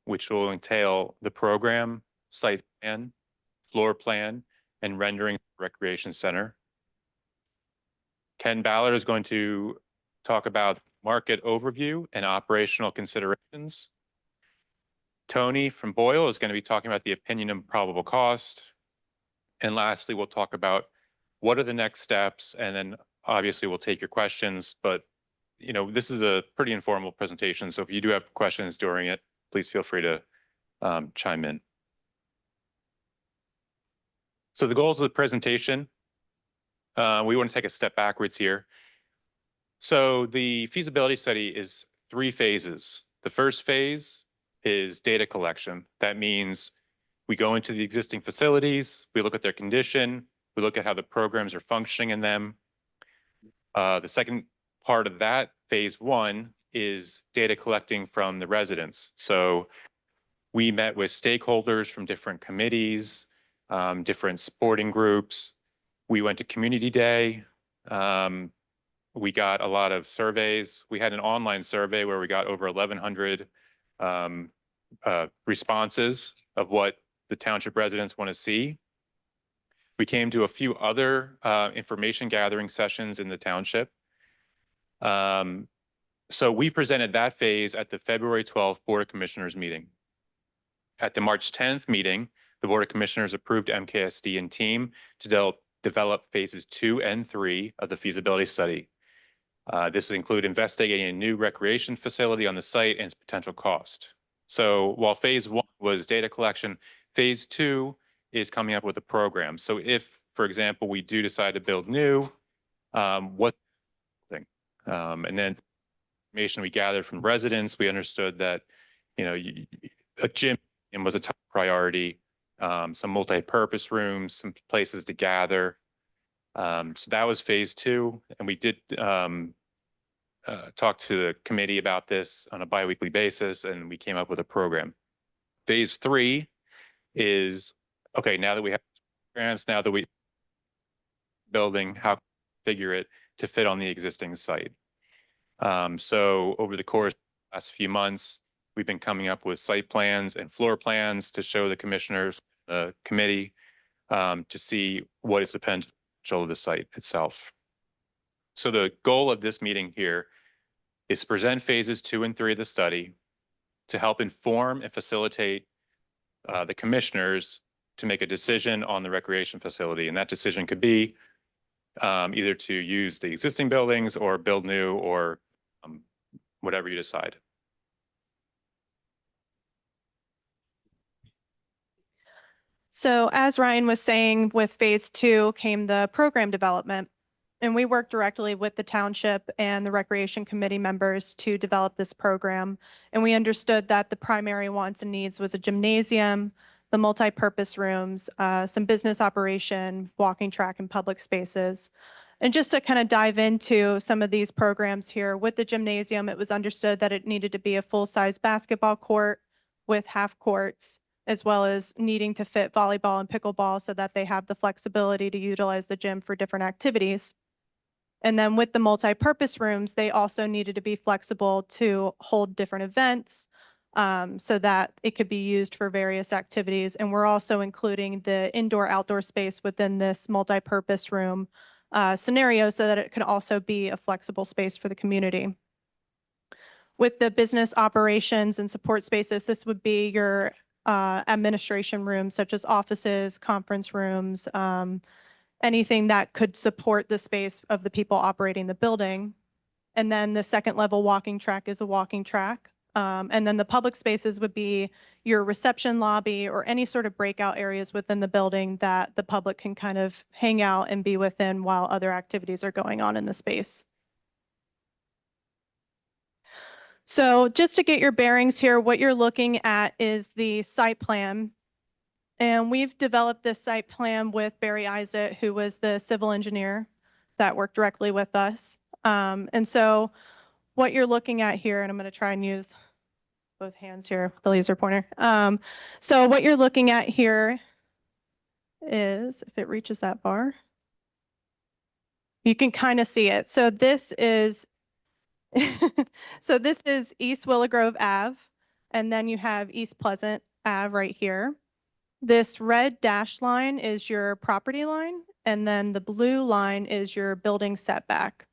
which will entail the program, site plan, floor plan, and rendering recreation center. Ken Ballard is going to talk about market overview and operational considerations. Tony from Boyle is going to be talking about the opinion of probable cost. And lastly, we'll talk about what are the next steps, and then obviously we'll take your questions, but you know, this is a pretty informal presentation, so if you do have questions during it, please feel free to chime in. So the goals of the presentation, we want to take a step backwards here. So the feasibility study is 3 phases. The first phase is data collection. That means we go into the existing facilities, we look at their condition, we look at how the programs are functioning in them. The second part of that, phase 1, is data collecting from the residents. So we met with stakeholders from different committees, different sporting groups. We went to community day. We got a lot of surveys. We had an online survey where we got over 1,100 responses of what the township residents want to see. We came to a few other information gathering sessions in the township. So we presented that phase at the February 12th Board of Commissioners meeting. At the March 10th meeting, the Board of Commissioners approved MKSD and team to develop phases 2 and 3 of the feasibility study. This include investigating a new recreation facility on the site and its potential cost. So while phase 1 was data collection, phase 2 is coming up with a program. So if, for example, we do decide to build new, what thing? And then information we gathered from residents, we understood that, you know, a gym was a top priority, some multi-purpose rooms, some places to gather. So that was phase 2, and we did talked to the committee about this on a biweekly basis, and we came up with a program. Phase 3 is, okay, now that we have programs, now that we building, how to figure it to fit on the existing site. So over the course of the last few months, we've been coming up with site plans and floor plans to show the commissioners, the committee, to see what is the potential of the site itself. So the goal of this meeting here is to present phases 2 and 3 of the study to help inform and facilitate the commissioners to make a decision on the recreation facility. And that decision could be either to use the existing buildings or build new, or whatever you decide. So as Ryan was saying, with phase 2 came the program development. And we worked directly with the township and the recreation committee members to develop this program. And we understood that the primary wants and needs was a gymnasium, the multi-purpose rooms, some business operation, walking track, and public spaces. And just to kind of dive into some of these programs here, with the gymnasium, it was understood that it needed to be a full-size basketball court with half courts, as well as needing to fit volleyball and pickleball so that they have the flexibility to utilize the gym for different activities. And then with the multi-purpose rooms, they also needed to be flexible to hold different events so that it could be used for various activities. And we're also including the indoor-outdoor space within this multi-purpose room scenario so that it could also be a flexible space for the community. With the business operations and support spaces, this would be your administration rooms such as offices, conference rooms, anything that could support the space of the people operating the building. And then the second level walking track is a walking track. And then the public spaces would be your reception lobby or any sort of breakout areas within the building that the public can kind of hang out and be within while other activities are going on in the space. So just to get your bearings here, what you're looking at is the site plan. And we've developed this site plan with Barry Isaac, who was the civil engineer that worked directly with us. And so what you're looking at here, and I'm going to try and use both hands here, the laser pointer. So what you're looking at here is, if it reaches that bar, you can kind of see it. So this is, so this is East Willow Grove Ave, and then you have East Pleasant Ave right here. This red dashed line is your property line, and then the blue line is your building setback.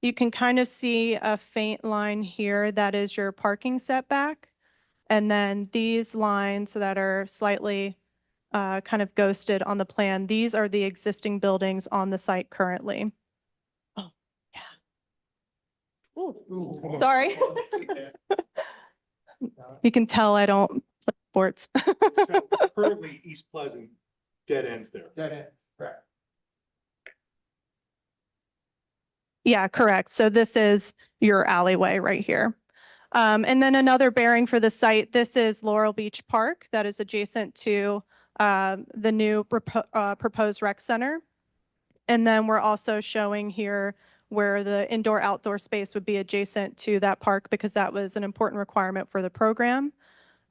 You can kind of see a faint line here that is your parking setback. And then these lines that are slightly kind of ghosted on the plan, these are the existing buildings on the site currently. Oh, yeah. Ooh, sorry. You can tell I don't play sports. So currently, East Pleasant dead ends there. Dead ends, correct. Yeah, correct. So this is your alleyway right here. And then another bearing for the site, this is Laurel Beach Park that is adjacent to the new proposed rec center. And then we're also showing here where the indoor-outdoor space would be adjacent to that park because that was an important requirement for the program.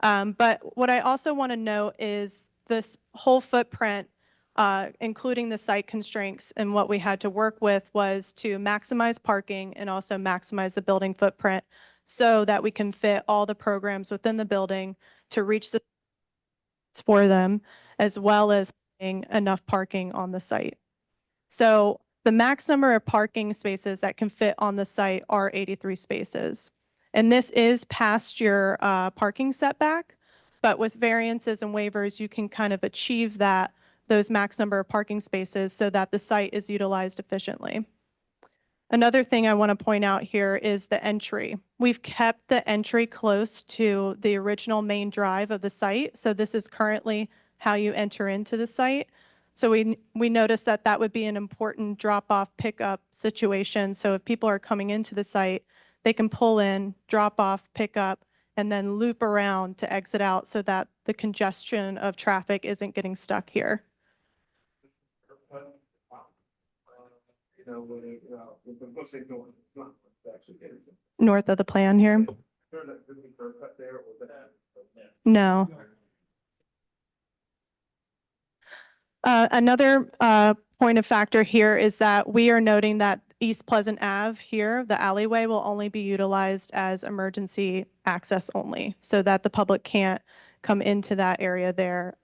But what I also want to note is this whole footprint, including the site constraints, and what we had to work with was to maximize parking and also maximize the building footprint so that we can fit all the programs within the building to reach the for them, as well as having enough parking on the site. So the max number of parking spaces that can fit on the site are 83 spaces. And this is past your parking setback, but with variances and waivers, you can kind of achieve those max number of parking spaces so that the site is utilized efficiently. Another thing I want to point out here is the entry. We've kept the entry close to the original main drive of the site. So this is currently how you enter into the site. So we noticed that that would be an important drop-off pickup situation. So if people are coming into the site, they can pull in, drop off, pick up, and then loop around to exit out so that the congestion of traffic isn't getting stuck here. You know, when it, when say no, it's not actually north of the plan here. No. Another point of factor here is that we are noting that East Pleasant Ave here, the alleyway will only be utilized as emergency access only, so that the public can't come into that area there.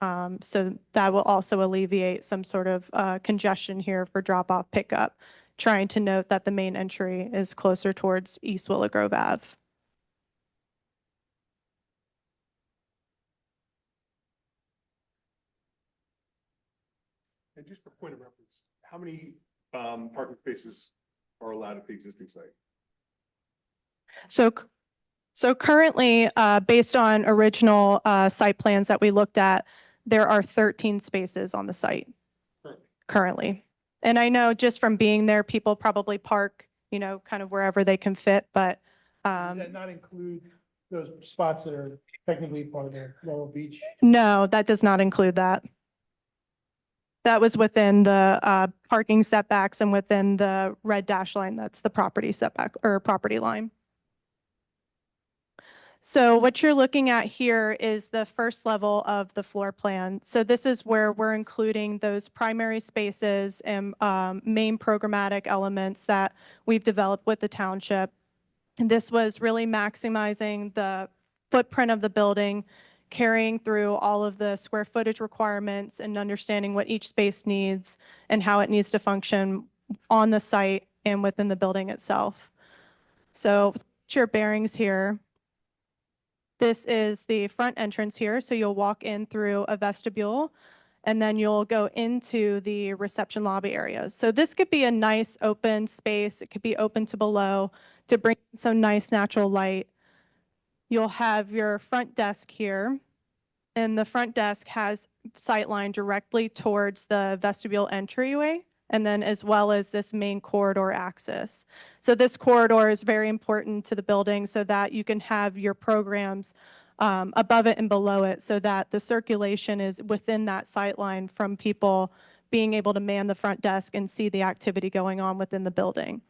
So that will also alleviate some sort of congestion here for drop-off pickup, trying to note that the main entry is closer towards East Willow Grove Ave. And just for point of reference, how many parking spaces are allowed at the existing site? So currently, based on original site plans that we looked at, there are 13 spaces on the site currently. And I know just from being there, people probably park, you know, kind of wherever they can fit, but Does that not include those spots that are technically part of the Laurel Beach? no, that does not include that. That was within the parking setbacks and within the red dash line. That's the property setback or property line. So what you're looking at here is the first level of the floor plan. So this is where we're including those primary spaces and main programmatic elements that we've developed with the township. And this was really maximizing the footprint of the building, carrying through all of the square footage requirements and understanding what each space needs and how it needs to function on the site and within the building itself. So your bearings here. This is the front entrance here. So you'll walk in through a vestibule and then you'll go into the reception lobby areas. So this could be a nice open space. It could be open to below to bring some nice natural light. You'll have your front desk here, and the front desk has sightline directly towards the vestibule entryway, and then as well as this main corridor access. So this corridor is very important to the building so that you can have your programs above it and below it so that the circulation is within that sightline from people being able to man the front desk and see the activity going on within the building.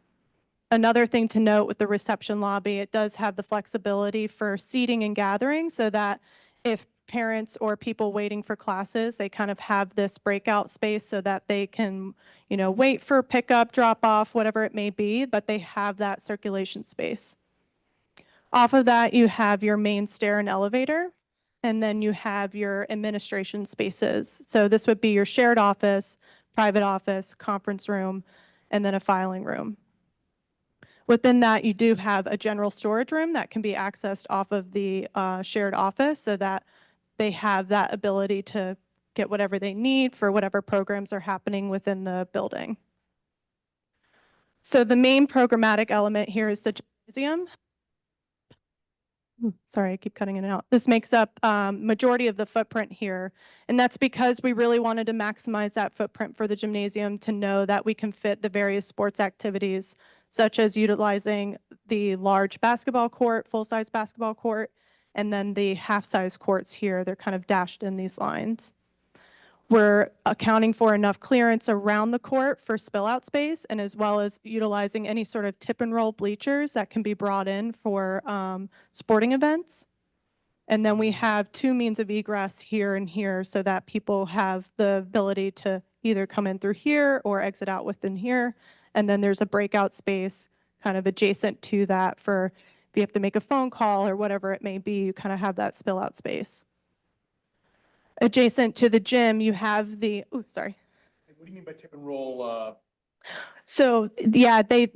Another thing to note with the reception lobby, it does have the flexibility for seating and gathering so that if parents or people waiting for classes, they kind of have this breakout space so that they can, you know, wait for pickup, drop off, whatever it may be, but they have that circulation space. Off of that, you have your main stair and elevator, and then you have your administration spaces. So this would be your shared office, private office, conference room, and then a filing room. Within that, you do have a general storage room that can be accessed off of the shared office so that they have that ability to get whatever they need for whatever programs are happening within the building. So the main programmatic element here is the gymnasium. Sorry, I keep cutting in and out. This makes up majority of the footprint here. And that's because we really wanted to maximize that footprint for the gymnasium to know that we can fit the various sports activities, such as utilizing the large basketball court, full-size basketball court, and then the half-size courts here. They're kind of dashed in these lines. We're accounting for enough clearance around the court for spill-out space, and as well as utilizing any sort of tip and roll bleachers that can be brought in for sporting events. And then we have two means of egress here and here so that people have the ability to either come in through here or exit out within here. And then there's a breakout space kind of adjacent to that for if you have to make a phone call or whatever it may be, you kind of have that spill out space. Adjacent to the gym, you have the, oh, sorry. What do you mean by tip and roll? So yeah, they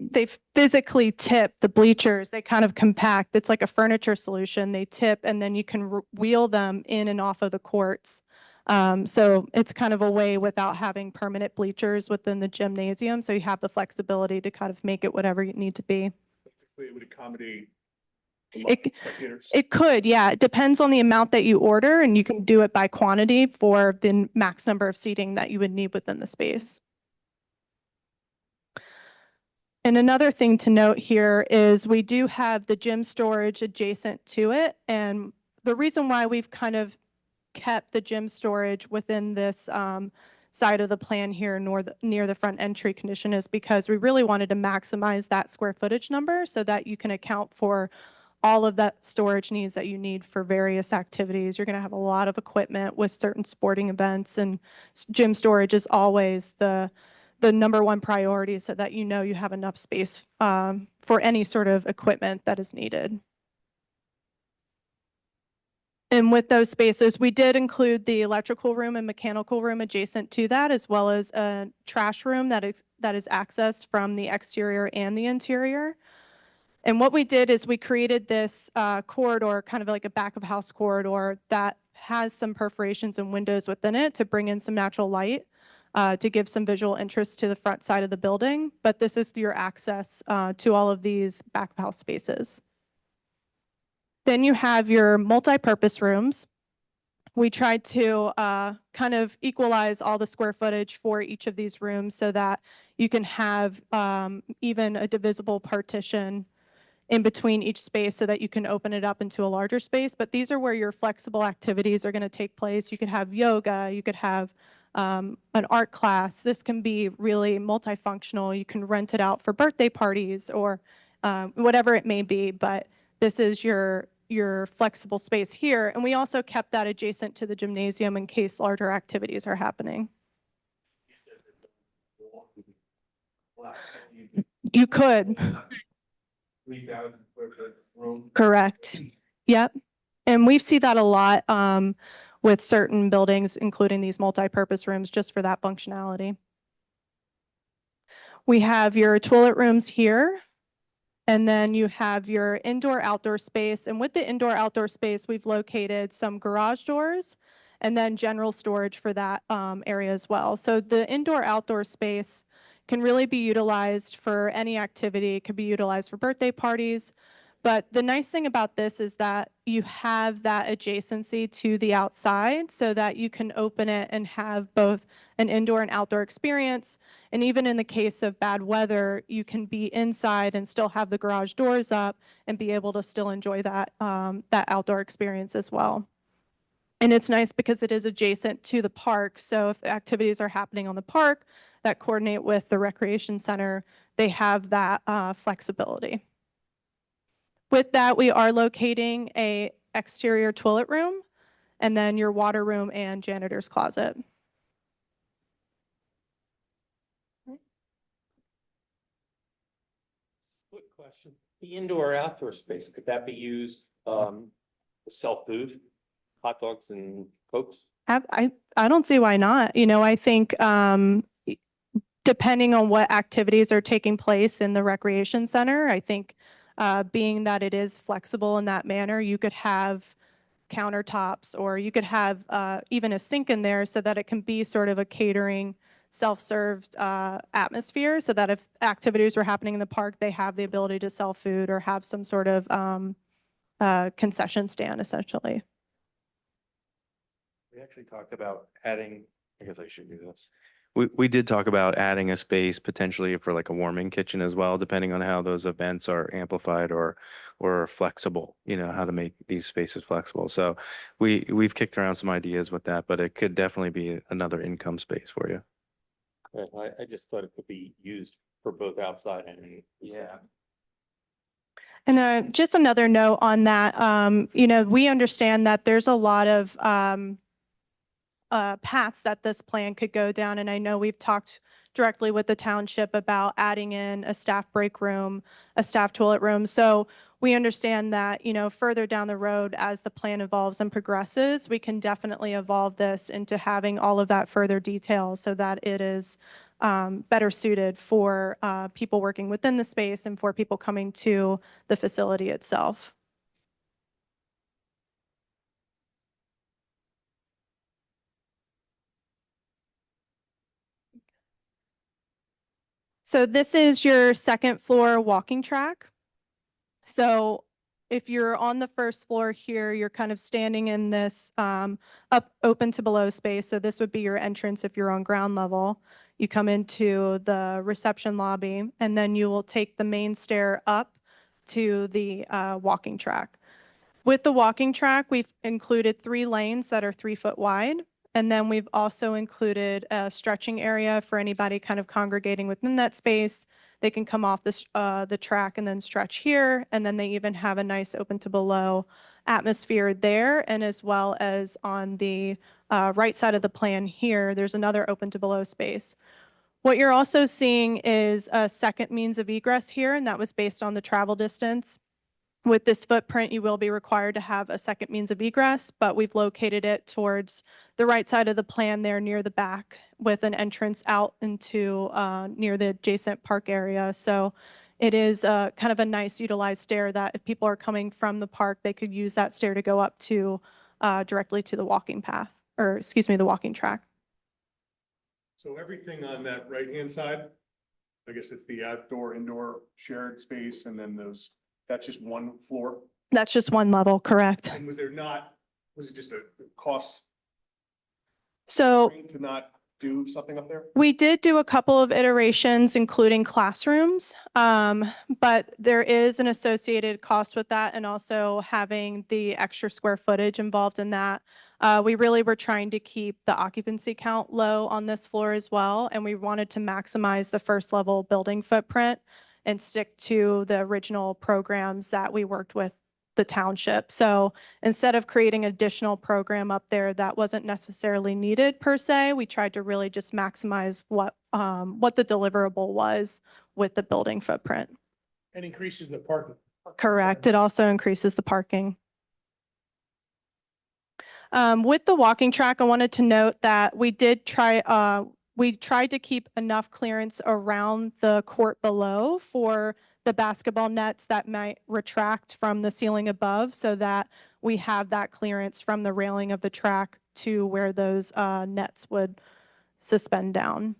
physically tip the bleachers. They kind of compact. It's like a furniture solution. They tip and then you can wheel them in and off of the courts. So it's kind of a way without having permanent bleachers within the gymnasium. So you have the flexibility to kind of make it whatever you need to be. Basically, it would accommodate spectators. It could, yeah. It depends on the amount that you order and you can do it by quantity for the max number of seating that you would need within the space. And another thing to note here is we do have the gym storage adjacent to it. And the reason why we've kind of kept the gym storage within this side of the plan here near the front entry condition is because we really wanted to maximize that square footage number so that you can account for all of that storage needs that you need for various activities. You're going to have a lot of equipment with certain sporting events, and gym storage is always the number one priority so that you know you have enough space for any sort of equipment that is needed. And with those spaces, we did include the electrical room and mechanical room adjacent to that, as well as a trash room that is accessed from the exterior and the interior. And what we did is we created this corridor, kind of like a back of house corridor that has some perforations and windows within it to bring in some natural light to give some visual interest to the front side of the building. But this is your access to all of these back of house spaces. Then you have your multi-purpose rooms. We tried to kind of equalize all the square footage for each of these rooms so that you can have even a divisible partition in between each space so that you can open it up into a larger space. But these are where your flexible activities are going to take place. You could have yoga, you could have an art class. This can be really multifunctional. You can rent it out for birthday parties or whatever it may be, but this is your flexible space here. And we also kept that adjacent to the gymnasium in case larger activities are happening. You could. 3,000 square foot room. Correct. Yep. And we see that a lot with certain buildings, including these multi-purpose rooms, just for that functionality. We have your toilet rooms here. And then you have your indoor-outdoor space. And with the indoor-outdoor space, we've located some garage doors and then general storage for that area as well. So the indoor-outdoor space can really be utilized for any activity. It could be utilized for birthday parties. But the nice thing about this is that you have that adjacency to the outside so that you can open it and have both an indoor and outdoor experience. And even in the case of bad weather, you can be inside and still have the garage doors up and be able to still enjoy that, that outdoor experience as well. And it's nice because it is adjacent to the park. So if activities are happening on the park that coordinate with the recreation center, they have that flexibility. With that, we are locating a exterior toilet room and then your water room and janitor's closet. Quick question. The indoor outdoor space, could that be used to sell food, hot dogs and Cokes? I don't see why not. You know, I think depending on what activities are taking place in the recreation center, I think being that it is flexible in that manner, you could have countertops or you could have even a sink in there so that it can be sort of a catering, self-served atmosphere so that if activities were happening in the park, they have the ability to sell food or have some sort of concession stand essentially. We actually talked about adding, I guess I should do this. We did talk about adding a space potentially for like a warming kitchen as well, depending on how those events are amplified or flexible, you know, how to make these spaces flexible. So we've kicked around some ideas with that, but it could definitely be another income space for you. I just thought it could be used for both outside and Yeah. And just another note on that, you know, we understand that there's a lot of paths that this plan could go down. And I know we've talked directly with the township about adding in a staff break room, a staff toilet room. So we understand that, you know, further down the road as the plan evolves and progresses, we can definitely evolve this into having all of that further detail so that it is better suited for people working within the space and for people coming to the facility itself. So this is your second floor walking track. So if you're on the first floor here, you're kind of standing in this up open to below space. So this would be your entrance if you're on ground level. You come into the reception lobby and then you will take the main stair up to the walking track. With the walking track, we've included 3 lanes that are 3 foot wide. And then we've also included a stretching area for anybody kind of congregating within that space. They can come off the track and then stretch here. And then they even have a nice open to below atmosphere there. And as well as on the right side of the plan here, there's another open to below space. What you're also seeing is a second means of egress here, and that was based on the travel distance. With this footprint, you will be required to have a second means of egress, but we've located it towards the right side of the plan there near the back with an entrance out into near the adjacent park area. So it is kind of a nice utilized stair that if people are coming from the park, they could use that stair to go up to directly to the walking path, or excuse me, the walking track. So everything on that right-hand side, I guess it's the outdoor, indoor shared space, and then that's just one floor. That's just one level, correct? And was it just a cost So to not do something up there? we did do a couple of iterations, including classrooms, but there is an associated cost with that, and also having the extra square footage involved in that. We really were trying to keep the occupancy count low on this floor as well, and we wanted to maximize the first level building footprint and stick to the original programs that we worked with the township. So instead of creating additional program up there that wasn't necessarily needed per se, we tried to really just maximize what the deliverable was with the building footprint. And increases the parking. Correct. It also increases the parking. With the walking track, I wanted to note that we tried to keep enough clearance around the court below for the basketball nets that might retract from the ceiling above, so that we have that clearance from the railing of the track to where those nets would suspend down.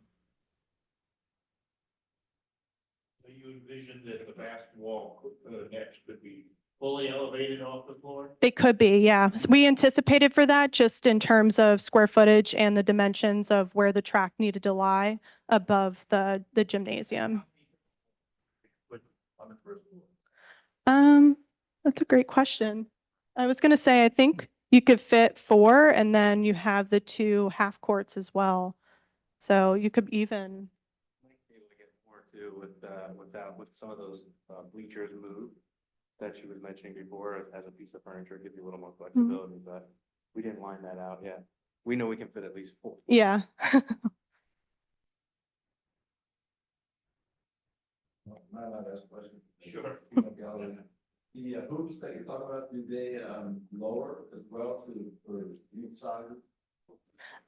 So you envision that the basketball nets could be fully elevated off the floor? They could be, yeah. So we anticipated for that just in terms of square footage and the dimensions of where the track needed to lie above the gymnasium. On the first floor. That's a great question. I was gonna say, I think you could fit 4, and then you have the 2 half courts as well. So you could even, Might be able to get more too with some of those bleachers moved that she was mentioning before as a piece of furniture, give you a little more flexibility, but we didn't line that out yet. We know we can fit at least 4. yeah. My last question. Sure. The hoops that you're talking about, do they lower as well for youth sizes?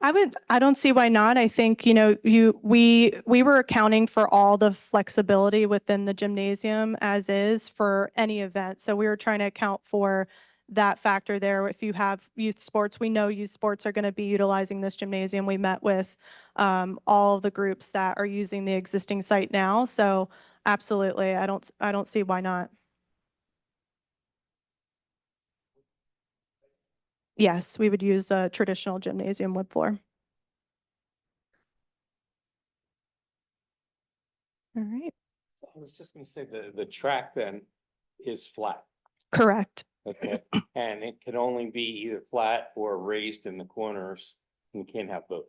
I don't see why not. I think, we were accounting for all the flexibility within the gymnasium as is for any event. So we were trying to account for that factor there. If you have youth sports, we know youth sports are going to be utilizing this gymnasium. We met with all the groups that are using the existing site now. So absolutely, I don't see why not. Yes, we would use a traditional gymnasium wood floor. All right, I was just gonna say the track then is flat, correct. okay? And it can only be either flat or raised in the corners, and you can't have both.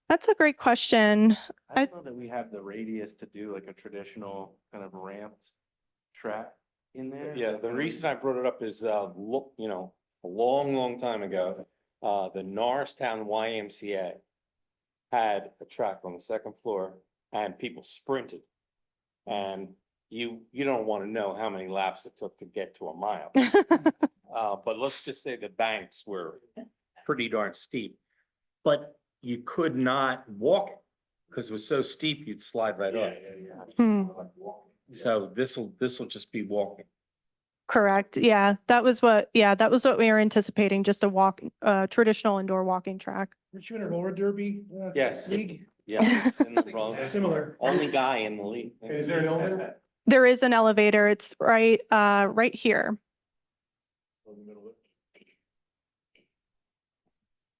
That's a great question. I don't know that we have the radius to do like a traditional kind of ramped track in there. Yeah, the reason I brought it up is, a long time ago, the Norristown YMCA had a track on the second floor and people sprinted. And you don't want to know how many laps it took to get to a mile. But let's just say the banks were pretty darn steep, but you could not walk it because it was so steep, you'd slide right off. So this will just be walking. Correct. Yeah, that was what we were anticipating, just a traditional indoor walking track. Were you in a roller derby? Yes. League? Yes. in the front. Similar. Only guy in the league. And is there an elevator? There is an elevator. It's right here.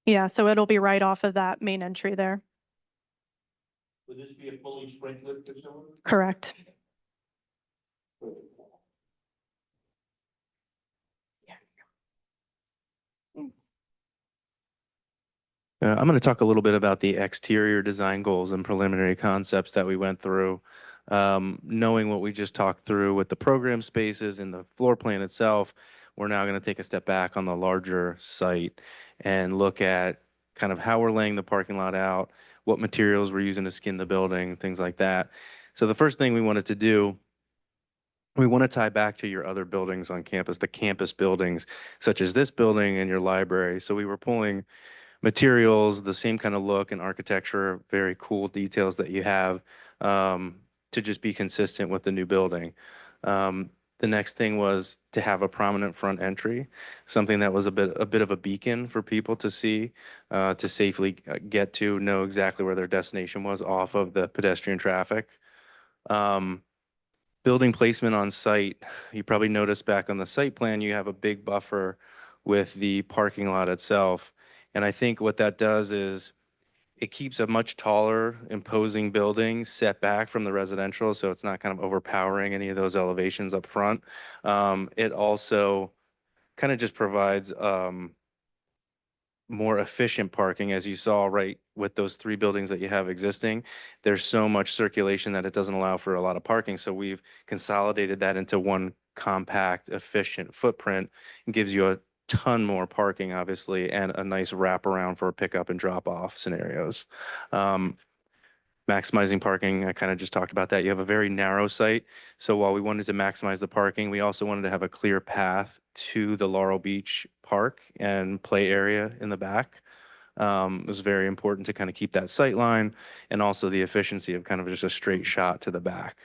Yeah, so it'll be right off of that main entry there. Would this be a fully sprinkled facility? Correct. I'm going to talk a little bit about the exterior design goals and preliminary concepts that we went through. Knowing what we just talked through with the program spaces and the floor plan itself, we're now going to take a step back on the larger site and look at kind of how we're laying the parking lot out, what materials we're using to skin the building, things like that. So the first thing we wanted to do, we want to tie back to your other buildings on campus, the campus buildings, such as this building and your library. So we were pulling materials, the same kind of look and architecture, very cool details that you have, to just be consistent with the new building. The next thing was to have a prominent front entry, something that was a bit of a beacon for people to see, to safely get to, know exactly where their destination was off of the pedestrian traffic. Building placement on site, you probably noticed back on the site plan, you have a big buffer with the parking lot itself. And I think what that does is it keeps a much taller, imposing building set back from the residential, so it's not kind of overpowering any of those elevations up front. It also kind of just provides more efficient parking, as you saw right with those 3 buildings that you have existing. There's so much circulation that it doesn't allow for a lot of parking, so we've consolidated that into one compact, efficient footprint. It gives you a ton more parking, obviously, and a nice wraparound for pickup and drop off scenarios. Maximizing parking, I kind of just talked about that. You have a very narrow site. So while we wanted to maximize the parking, we also wanted to have a clear path to the Laurel Beach Park and play area in the back. It was very important to kind of keep that sight line and also the efficiency of kind of just a straight shot to the back.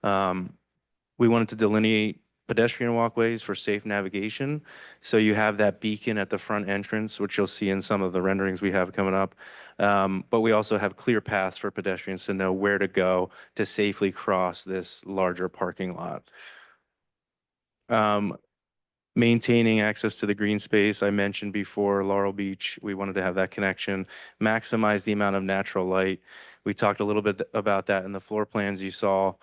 We wanted to delineate pedestrian walkways for safe navigation. So you have that beacon at the front entrance, which you'll see in some of the renderings we have coming up. But we also have clear paths for pedestrians to know where to go to safely cross this larger parking lot. Maintaining access to the green space, I mentioned before, Laurel Beach, we wanted to have that connection, maximize the amount of natural light. We talked a little bit about that in the floor plans you saw.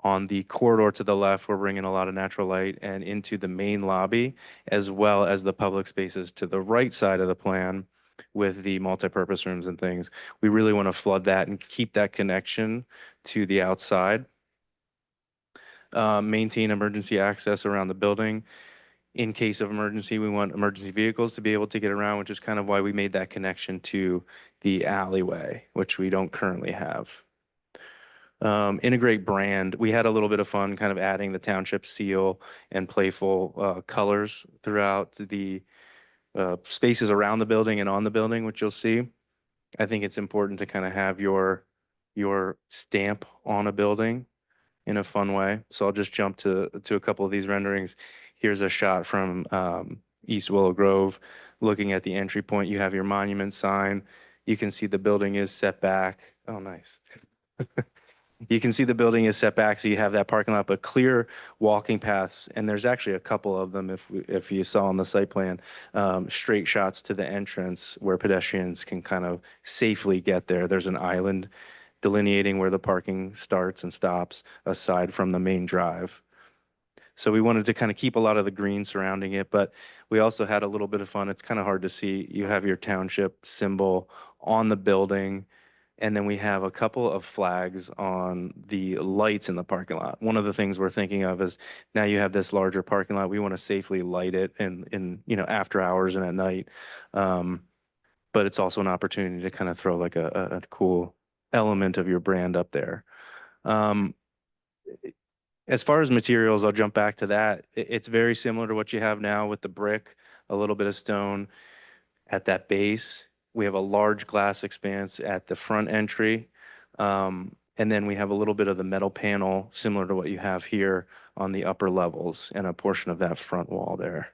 On the corridor to the left, we're bringing a lot of natural light and into the main lobby, as well as the public spaces to the right side of the plan with the multipurpose rooms and things. We really want to flood that and keep that connection to the outside. Maintain emergency access around the building. In case of emergency, we want emergency vehicles to be able to get around, which is kind of why we made that connection to the alleyway, which we don't currently have. Integrate brand. We had a little bit of fun kind of adding the township seal and playful colors throughout the spaces around the building and on the building, which you'll see. I think it's important to kind of have your stamp on a building in a fun way. So I'll just jump to a couple of these renderings. Here's a shot from East Willow Grove. Looking at the entry point, you have your monument sign. You can see the building is set back. Oh, nice. You can see the building is set back, so you have that parking lot, but clear walking paths. And there's actually a couple of them, if you saw on the site plan, straight shots to the entrance where pedestrians can kind of safely get there. There's an island delineating where the parking starts and stops aside from the main drive. So we wanted to kind of keep a lot of the green surrounding it, but we also had a little bit of fun. It's kind of hard to see. You have your township symbol on the building, and then we have a couple of flags on the lights in the parking lot. One of the things we're thinking of is now you have this larger parking lot. We want to safely light it in after hours and at night. But it's also an opportunity to kind of throw like a cool element of your brand up there. As far as materials, I'll jump back to that. It's very similar to what you have now with the brick, a little bit of stone at that base. We have a large glass expanse at the front entry. And then we have a little bit of the metal panel similar to what you have here on the upper levels and a portion of that front wall there.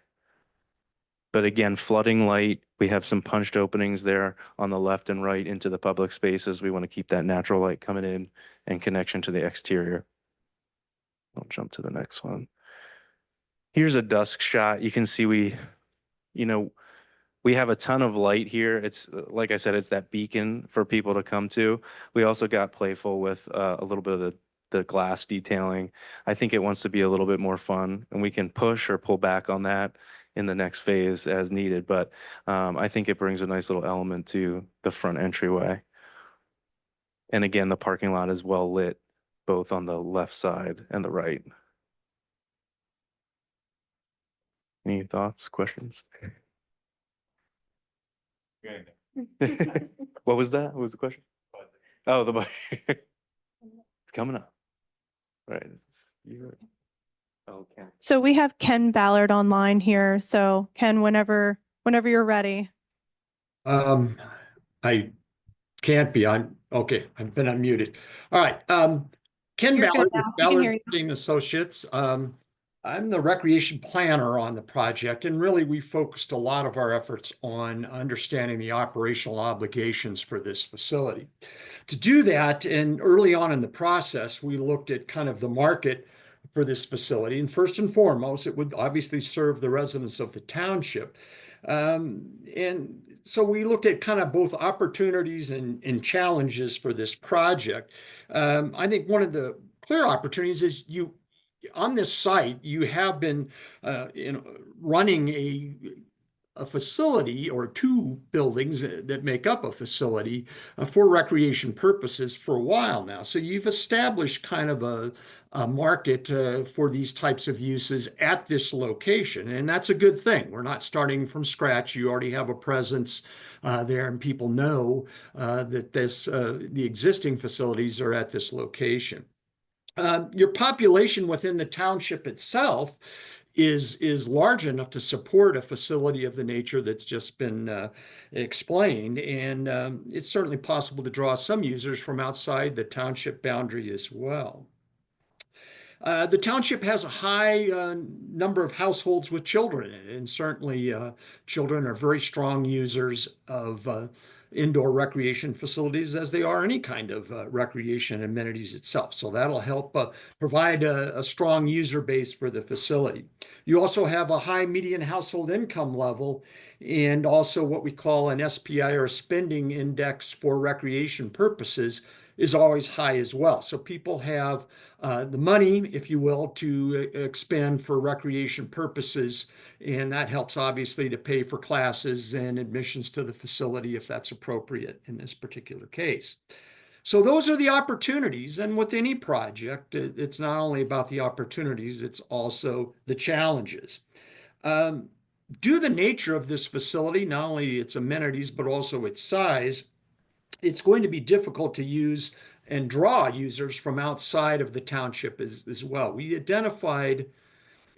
But again, flooding light, we have some punched openings there on the left and right into the public spaces. We want to keep that natural light coming in and connection to the exterior. I'll jump to the next one. Here's a dusk shot. You can see we have a ton of light here. It's like I said, it's that beacon for people to come to. We also got playful with a little bit of the glass detailing. I think it wants to be a little bit more fun, and we can push or pull back on that in the next phase as needed. But I think it brings a nice little element to the front entryway. And again, the parking lot is well lit, both on the left side and the right. Any thoughts, questions? What was that? What was the question? Oh, the budget. It's coming up. Right. Okay. So we have Ken Ballard online here. So Ken, whenever you're ready. I can't be on, okay, I've been unmuted. All right, Ken You're good Ballard, now. with We can hear Ballard you. Team Associates. I'm the recreation planner on the project, and really we focused a lot of our efforts on understanding the operational obligations for this facility. To do that, and early on in the process, we looked at kind of the market for this facility. And first and foremost, it would obviously serve the residents of the township. And so we looked at kind of both opportunities and challenges for this project. I think one of the clear opportunities is on this site, you have been running a facility or two buildings that make up a facility for recreation purposes for a while now. So you've established kind of a market for these types of uses at this location. And that's a good thing. We're not starting from scratch. You already have a presence there, and people know that the existing facilities are at this location. Your population within the township itself is large enough to support a facility of the nature that's just been explained. And it's certainly possible to draw some users from outside the township boundary as well. The township has a high number of households with children in it, and certainly children are very strong users of indoor recreation facilities, as they are any kind of recreation amenities itself. So that'll help provide a strong user base for the facility. You also have a high median household income level, and also what we call an SPI, or spending index for recreation purposes, is always high as well. So people have the money, if you will, to expend for recreation purposes, and that helps obviously to pay for classes and admissions to the facility if that's appropriate in this particular case. So those are the opportunities, and with any project, it's not only about the opportunities, it's also the challenges. Due to the nature of this facility, not only its amenities, but also its size, it's going to be difficult to use and draw users from outside of the township as well. We identified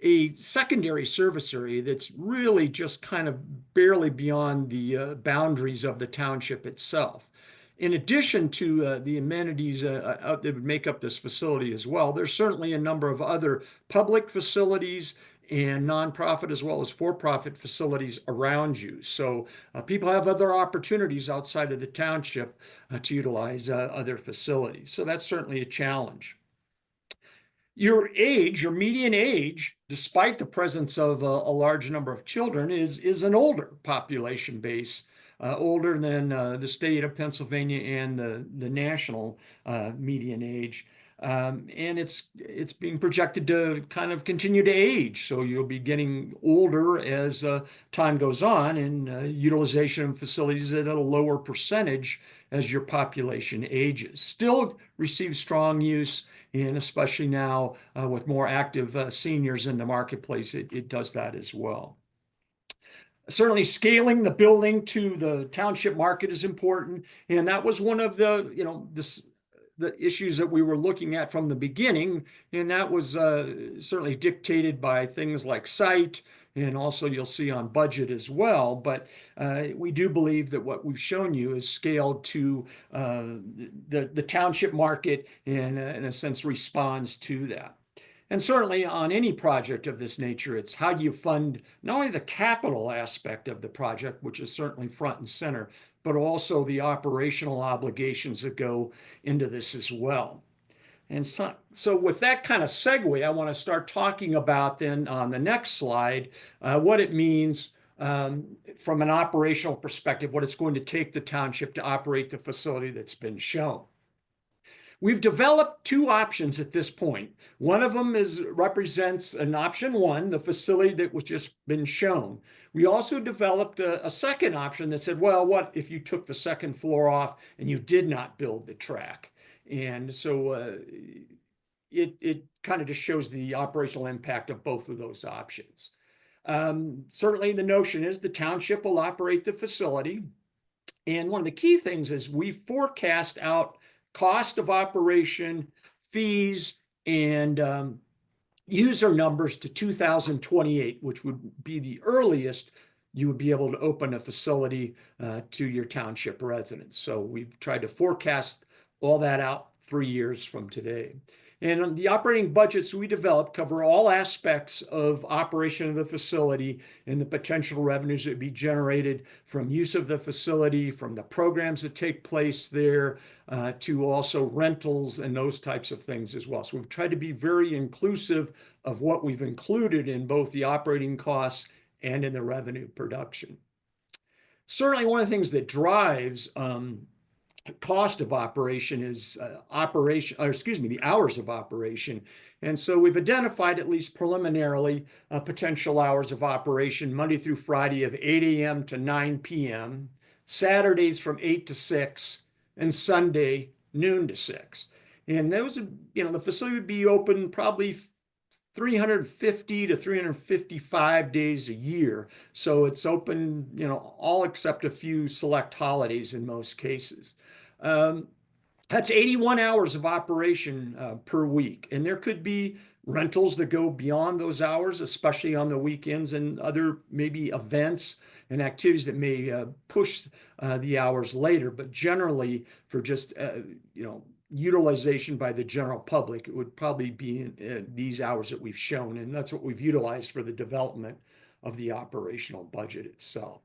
a secondary service area that's really just kind of barely beyond the boundaries of the township itself. In addition to the amenities that would make up this facility as well, there's certainly a number of other public facilities and nonprofit as well as for-profit facilities around you. So people have other opportunities outside of the township to utilize other facilities. So that's certainly a challenge. Your age, your median age, despite the presence of a large number of children, is an older population base, older than the state of Pennsylvania and the national median age. And it's being projected to kind of continue to age. So you'll be getting older as time goes on, and utilization of facilities at a lower percentage as your population ages. Still receives strong use, and especially now with more active seniors in the marketplace, it does that as well. Certainly scaling the building to the township market is important. And that was one of the, the issues that we were looking at from the beginning. And that was certainly dictated by things like site, and also you'll see on budget as well. But we do believe that what we've shown you is scaled to the township market, and in a sense responds to that. And certainly on any project of this nature, it's how do you fund not only the capital aspect of the project, which is certainly front and center, but also the operational obligations that go into this as well. And so with that kind of segue, I want to start talking about then on the next slide, what it means from an operational perspective, what it's going to take the township to operate the facility that's been shown. We've developed two options at this point. One of them represents an option one, the facility that was just been shown. We also developed a second option that said, well, what if you took the second floor off and you did not build the track? And so it kind of just shows the operational impact of both of those options. Certainly the notion is the township will operate the facility. And one of the key things is we forecast out cost of operation, fees, and user numbers to 2028, which would be the earliest you would be able to open a facility to your township residents. So we've tried to forecast all that out 3 years from today. And the operating budgets we developed cover all aspects of operation of the facility and the potential revenues that would be generated from use of the facility, from the programs that take place there, to also rentals and those types of things as well. So we've tried to be very inclusive of what we've included in both the operating costs and in the revenue production. Certainly one of the things that drives cost of operation is the hours of operation. And so we've identified, at least preliminarily, potential hours of operation Monday through Friday of 8 a.m. to 9 p.m., Saturdays from 8 to 6, and Sunday noon to 6. And those, the facility would be open probably 350 to 355 days a year. So it's open, all except a few select holidays in most cases. That's 81 hours of operation per week. And there could be rentals that go beyond those hours, especially on the weekends and other maybe events and activities that may push the hours later. But generally, for just, utilization by the general public, it would probably be these hours that we've shown. And that's what we've utilized for the development of the operational budget itself.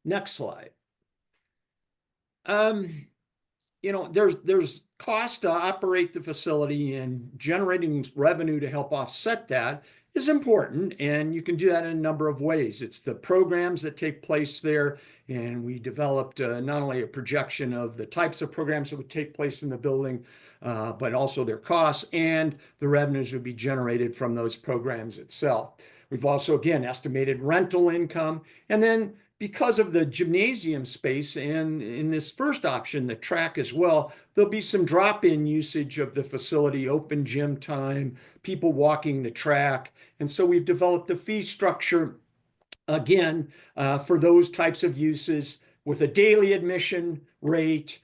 Next slide. There's cost to operate the facility, and generating revenue to help offset that is important. And you can do that in a number of ways. It's the programs that take place there. And we developed not only a projection of the types of programs that would take place in the building, but also their costs and the revenues would be generated from those programs itself. We've also, again, estimated rental income. And then because of the gymnasium space and in this first option, the track as well, there'll be some drop-in usage of the facility, open gym time, people walking the track. And so we've developed a fee structure, again, for those types of uses with a daily admission rate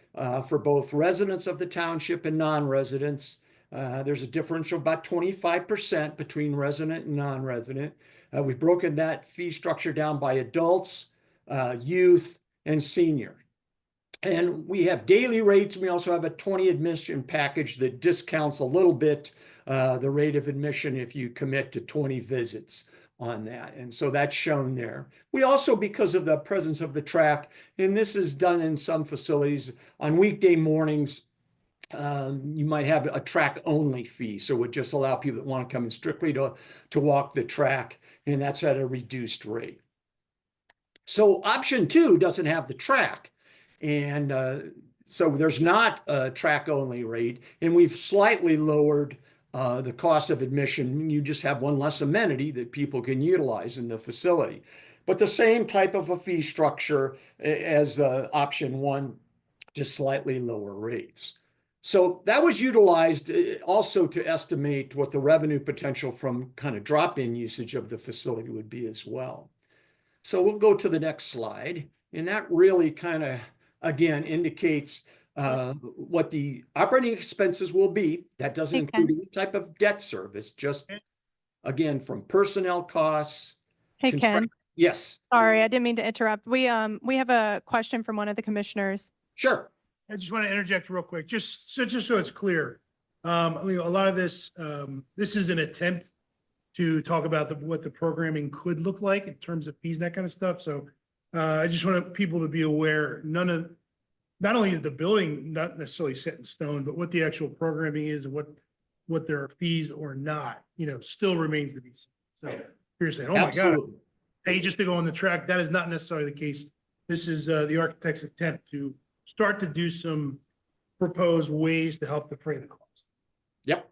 for both residents of the township and non-residents. There's a differential of about 25% between resident and non-resident. We've broken that fee structure down by adults, youth, and senior. And we have daily rates. We also have a 20 admission package that discounts a little bit the rate of admission if you commit to 20 visits on that. And so that's shown there. We also, because of the presence of the track, and this is done in some facilities, on weekday mornings, you might have a track only fee. So it would just allow people that want to come in strictly to walk the track, and that's at a reduced rate. So option 2 doesn't have the track. And so there's not a track only rate, and we've slightly lowered the cost of admission. You just have one less amenity that people can utilize in the facility. But the same type of a fee structure as option 1, just slightly lower rates. So that was utilized also to estimate what the revenue potential from kind of drop-in usage of the facility would be as well. So we'll go to the next slide. And that really kind of, again, indicates what the operating expenses will be. That doesn't include any type of debt service, just, again, from personnel costs. Hey, Ken. Yes. Sorry, I didn't mean to interrupt. We have a question from one of the commissioners. Sure. I just want to interject real quick, just so it's clear. A lot of this, this is an attempt to talk about what the programming could look like in terms of fees and that kind of stuff. So I just want people to be aware, not only is the building not necessarily set in stone, but what the actual programming is and what there are fees or not, still remains to be seen. So you're saying, oh my God, hey, just to go on the track, that is not necessarily the case. This is the architect's attempt to start to do some propose ways to help defray the cost. Yep.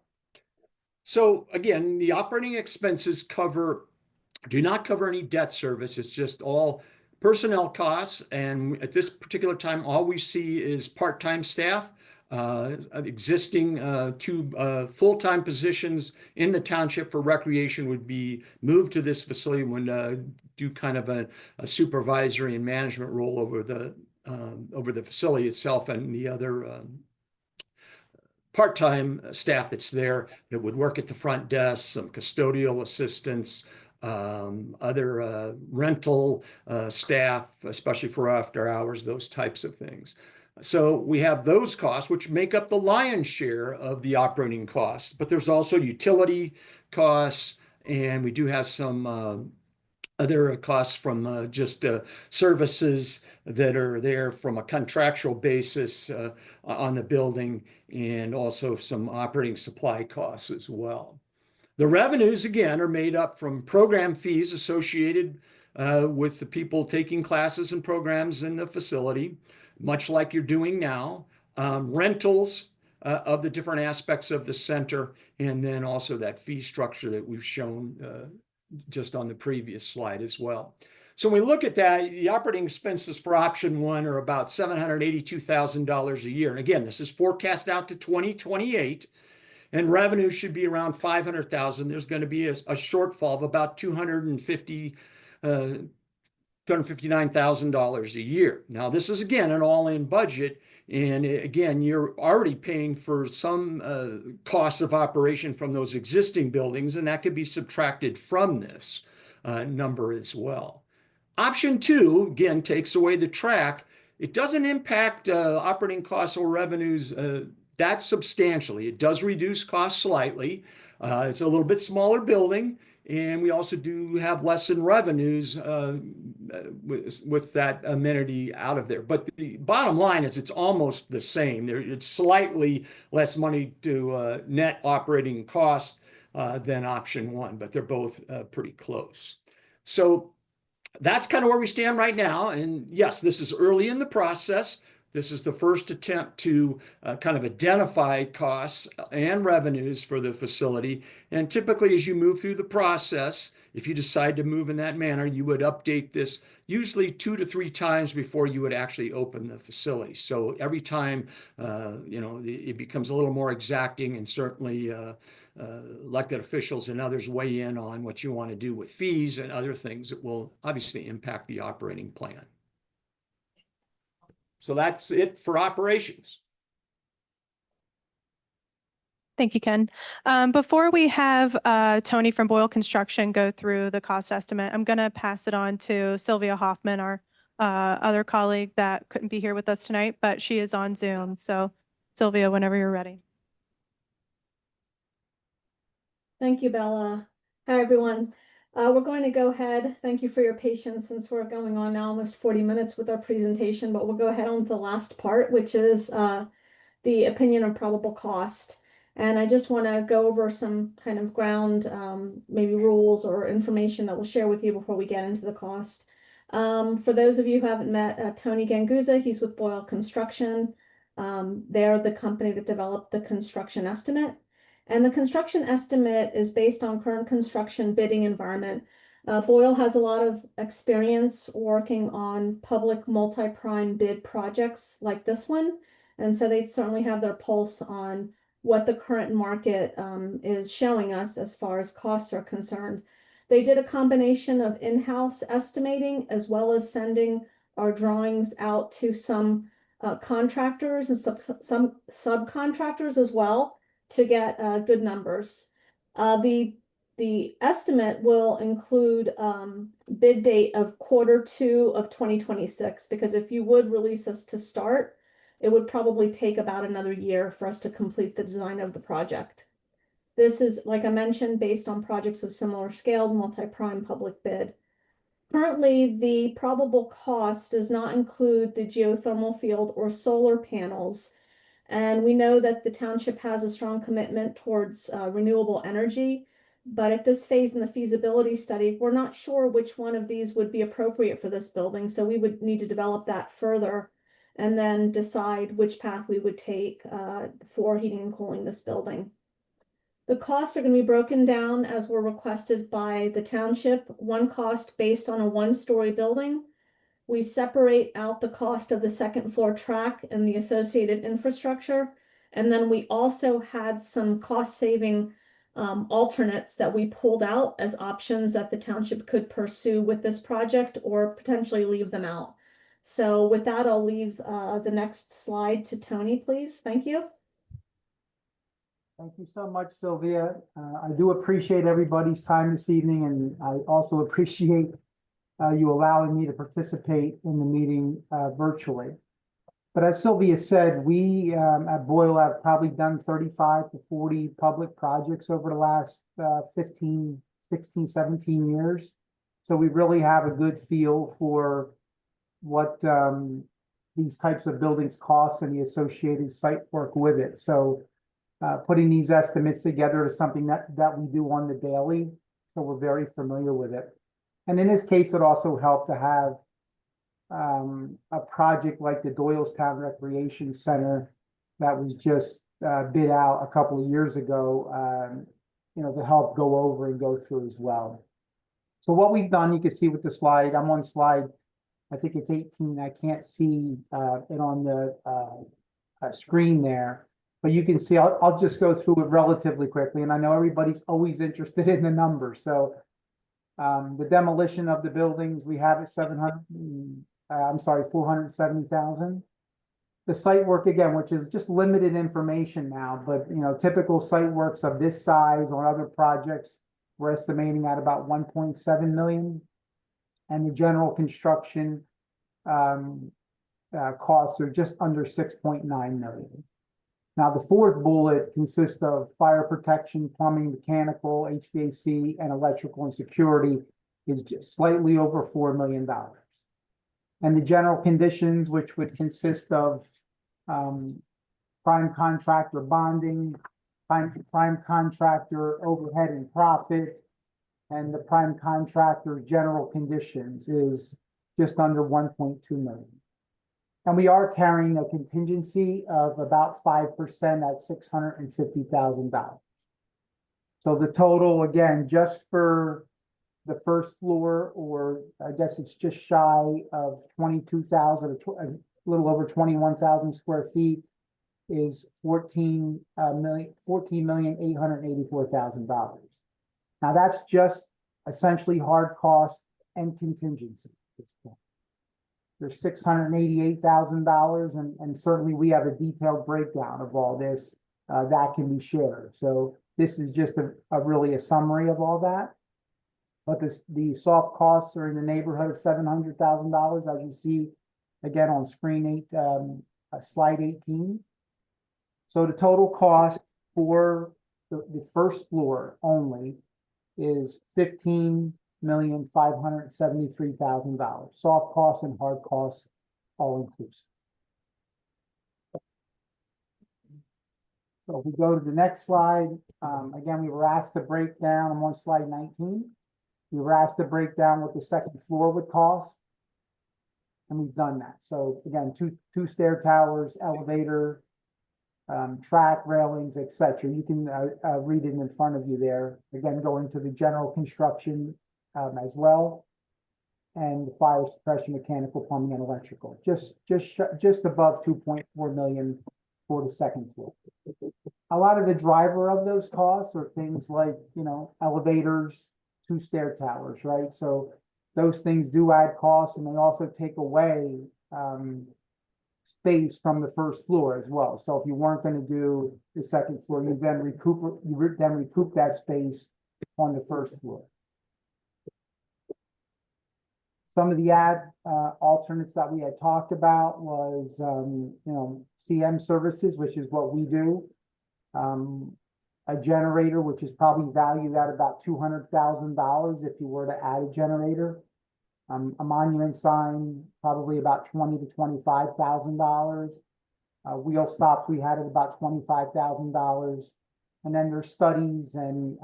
So again, the operating expenses do not cover any debt service. It's just all personnel costs. And at this particular time, all we see is part-time staff, existing two full-time positions in the township for recreation would be moved to this facility when do kind of a supervisory and management role over the facility itself and the other part-time staff that's there that would work at the front desk, some custodial assistants, other rental staff, especially for after hours, those types of things. So we have those costs, which make up the lion's share of the operating costs, but there's also utility costs, and we do have some other costs from just services that are there from a contractual basis on the building, and also some operating supply costs as well. The revenues, again, are made up from program fees associated with the people taking classes and programs in the facility, much like you're doing now, rentals of the different aspects of the center, and then also that fee structure that we've shown just on the previous slide as well. So when we look at that, the operating expenses for option one are about $782,000 a year. And again, this is forecast out to 2028. And revenue should be around $500,000. There's going to be a shortfall of about $259,000 a year. Now, this is, again, an all-in budget. And again, you're already paying for some costs of operation from those existing buildings, and that could be subtracted from this number as well. Option two, again, takes away the track. It doesn't impact operating costs or revenues that substantially. It does reduce costs slightly. It's a little bit smaller building, and we also do have less in revenues with that amenity out of there. But the bottom line is it's almost the same. It's slightly less money to net operating costs than option one, but they're both pretty close. So that's kind of where we stand right now. And yes, this is early in the process. This is the first attempt to kind of identify costs and revenues for the facility. And typically, as you move through the process, if you decide to move in that manner, you would update this usually 2 to 3 times before you would actually open the facility. So every time, it becomes a little more exacting, and certainly elected officials and others weigh in on what you want to do with fees and other things that will obviously impact the operating plan. So that's it for operations. Thank you, Ken. Before we have Tony from Boyle Construction go through the cost estimate, I'm going to pass it on to Sylvia Hoffman, our other colleague that couldn't be here with us tonight, but she is on Zoom. So Sylvia, whenever you're ready. Thank you, Bella. Hi, everyone. We're going to go ahead. Thank you for your patience since we're going on now almost 40 minutes with our presentation, but we'll go ahead on to the last part, which is the opinion of probable cost. And I just want to go over some kind of ground, maybe rules or information that we'll share with you before we get into the cost. For those of you who haven't met Tony Ganguza, he's with Boyle Construction. They're the company that developed the construction estimate. And the construction estimate is based on current construction bidding environment. Boyle has a lot of experience working on public multi-prime bid projects like this one. And so they certainly have their pulse on what the current market is showing us as far as costs are concerned. They did a combination of in-house estimating as well as sending our drawings out to some contractors and some subcontractors as well to get good numbers. The estimate will include bid date of Q2 of 2026, because if you would release us to start, it would probably take about another year for us to complete the design of the project. This is, like I mentioned, based on projects of similar scale, multi-prime public bid. Currently, the probable cost does not include the geothermal field or solar panels. And we know that the township has a strong commitment towards renewable energy, but at this phase in the feasibility study, we're not sure which one of these would be appropriate for this building. So we would need to develop that further and then decide which path we would take for heating and cooling this building. The costs are going to be broken down as were requested by the township. One cost based on a one-story building. We separate out the cost of the second floor track and the associated infrastructure. And then we also had some cost saving alternates that we pulled out as options that the township could pursue with this project or potentially leave them out. So with that, I'll leave the next slide to Tony, please. Thank you. Thank you so much, Sylvia. I do appreciate everybody's time this evening, and I also appreciate you allowing me to participate in the meeting virtually. But as Sylvia said, we at Boyle have probably done 35 to 40 public projects over the last 15, 16, 17 years. So we really have a good feel for what these types of buildings cost and the associated site work with it. So putting these estimates together is something that we do on the daily, so we're very familiar with it. And in this case, it also helped to have a project like the Doylestown Recreation Center that was just bid out a couple of years ago, to help go over and go through as well. So what we've done, you can see with the slide, I'm on slide, I think it's 18. I can't see it on the screen there. But you can see, I'll just go through it relatively quickly. And I know everybody's always interested in the numbers. So the demolition of the buildings, we have at 470,000. The site work again, which is just limited information now, but typical site works of this size on other projects, we're estimating at about 1.7 million. And the general construction costs are just under 6.9 million. Now, the fourth bullet consists of fire protection, plumbing, mechanical, HVAC, and electrical and security is just slightly over $4 million. And the general conditions, which would consist of prime contractor bonding, prime contractor overhead and profit, and the prime contractor general conditions is just under 1.2 million. And we are carrying a contingency of about 5% at $650,000. So the total, again, just for the first floor, or I guess it's just shy of 22,000, a little over 21,000 square feet, is $14,884,000. Now that's just essentially hard cost and contingency at this point. There's $688,000, and certainly we have a detailed breakdown of all this that can be shared. So this is just really a summary of all that. But the soft costs are in the neighborhood of $700,000, as you see again on screen slide 18. So the total cost for the first floor only is $15,573,000. Soft costs and hard costs all inclusive. So if we go to the next slide, again, we were asked to break down, I'm on slide 19. We were asked to break down what the second floor would cost. And we've done that. So again, two stair towers, elevator, track railings, etc. You can read it in front of you there. Again, going to the general construction as well, and the fire suppression, mechanical, plumbing, and electrical. Just above 2.4 million for the second floor. A lot of the driver of those costs are things like elevators, two stair towers, right? So those things do add costs, and they also take away space from the first floor as well. So if you weren't going to do the second floor, you then recoup that space on the first floor. Some of the alternates that we had talked about was CM services, which is what we do. A generator, which is probably valued at about $200,000 if you were to add a generator. A monument sign, probably about $20,000 to $25,000. Wheel stops, we had at about $25,000. And then there's studies, and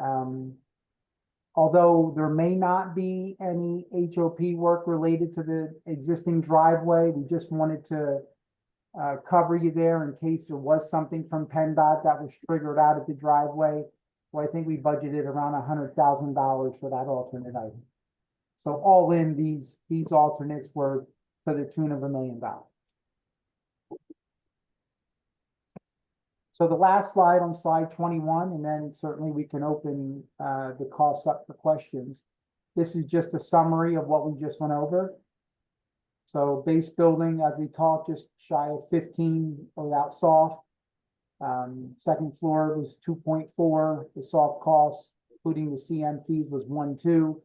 although there may not be any HOP work related to the existing driveway, we just wanted to cover you there in case there was something from PennDOT that was triggered out of the driveway. So I think we budgeted around $100,000 for that alternate item. So all in, these alternates were to the tune of $1 million. So the last slide on slide 21, and then certainly we can open the costs up for questions. This is just a summary of what we just went over. So base building, as we talked, just shy of 15 without soft. Second floor was 2.4. The soft costs, including the CM fees, was 1.2,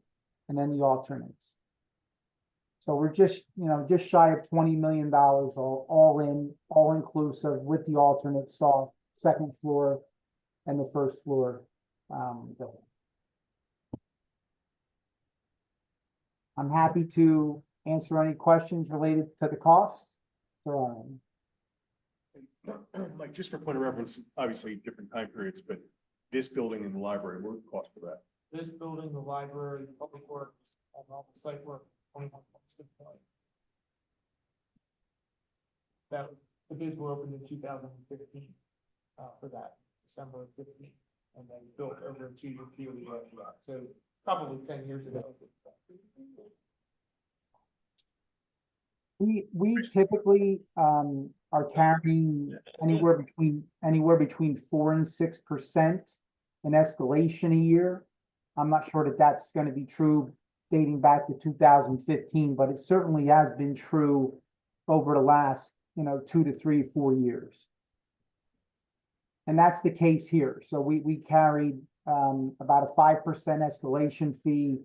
and then the alternates. So we're just, just shy of $20 million all in, all inclusive with the alternate soft, second floor and the first floor building. I'm happy to answer any questions related to the costs. Mike, just for point of reference, obviously different time periods, but this building and the library, what would the cost for that? This building, the library, public works, and all the site work, 21.6 million. That, the bids were opened in 2015, for that, December of 15, and then built over a 2-year period after that, so probably 10 years ago. We typically are carrying anywhere between 4 and 6% in escalation a year. I'm not sure that that's going to be true dating back to 2015, but it certainly has been true over the last 2 to 3, 4 years. And that's the case here. So we carried about a 5% escalation fee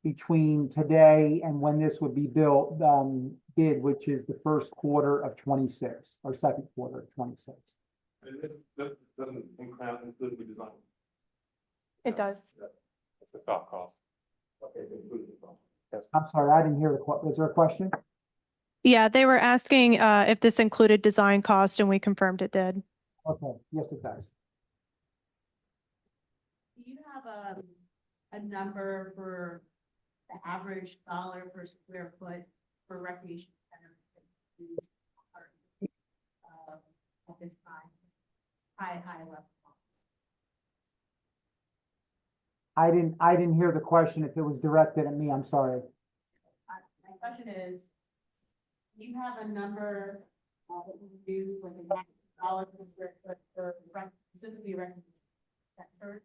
between today and when this would be built, which is the first quarter of 26 or second quarter of 26. And that doesn't include the design. It does. That's the top cost. Okay, I'm sorry, I didn't hear was there a question? Yeah, they were asking if this included design cost, and we confirmed it did. Okay, yes, it does. Do you have a number for the average dollar per square foot for recreation center? At this time, high level. I didn't hear the question. If it was directed at me, I'm sorry. My question is, do you have a number that you use, like a dollar per square foot for specifically recreation center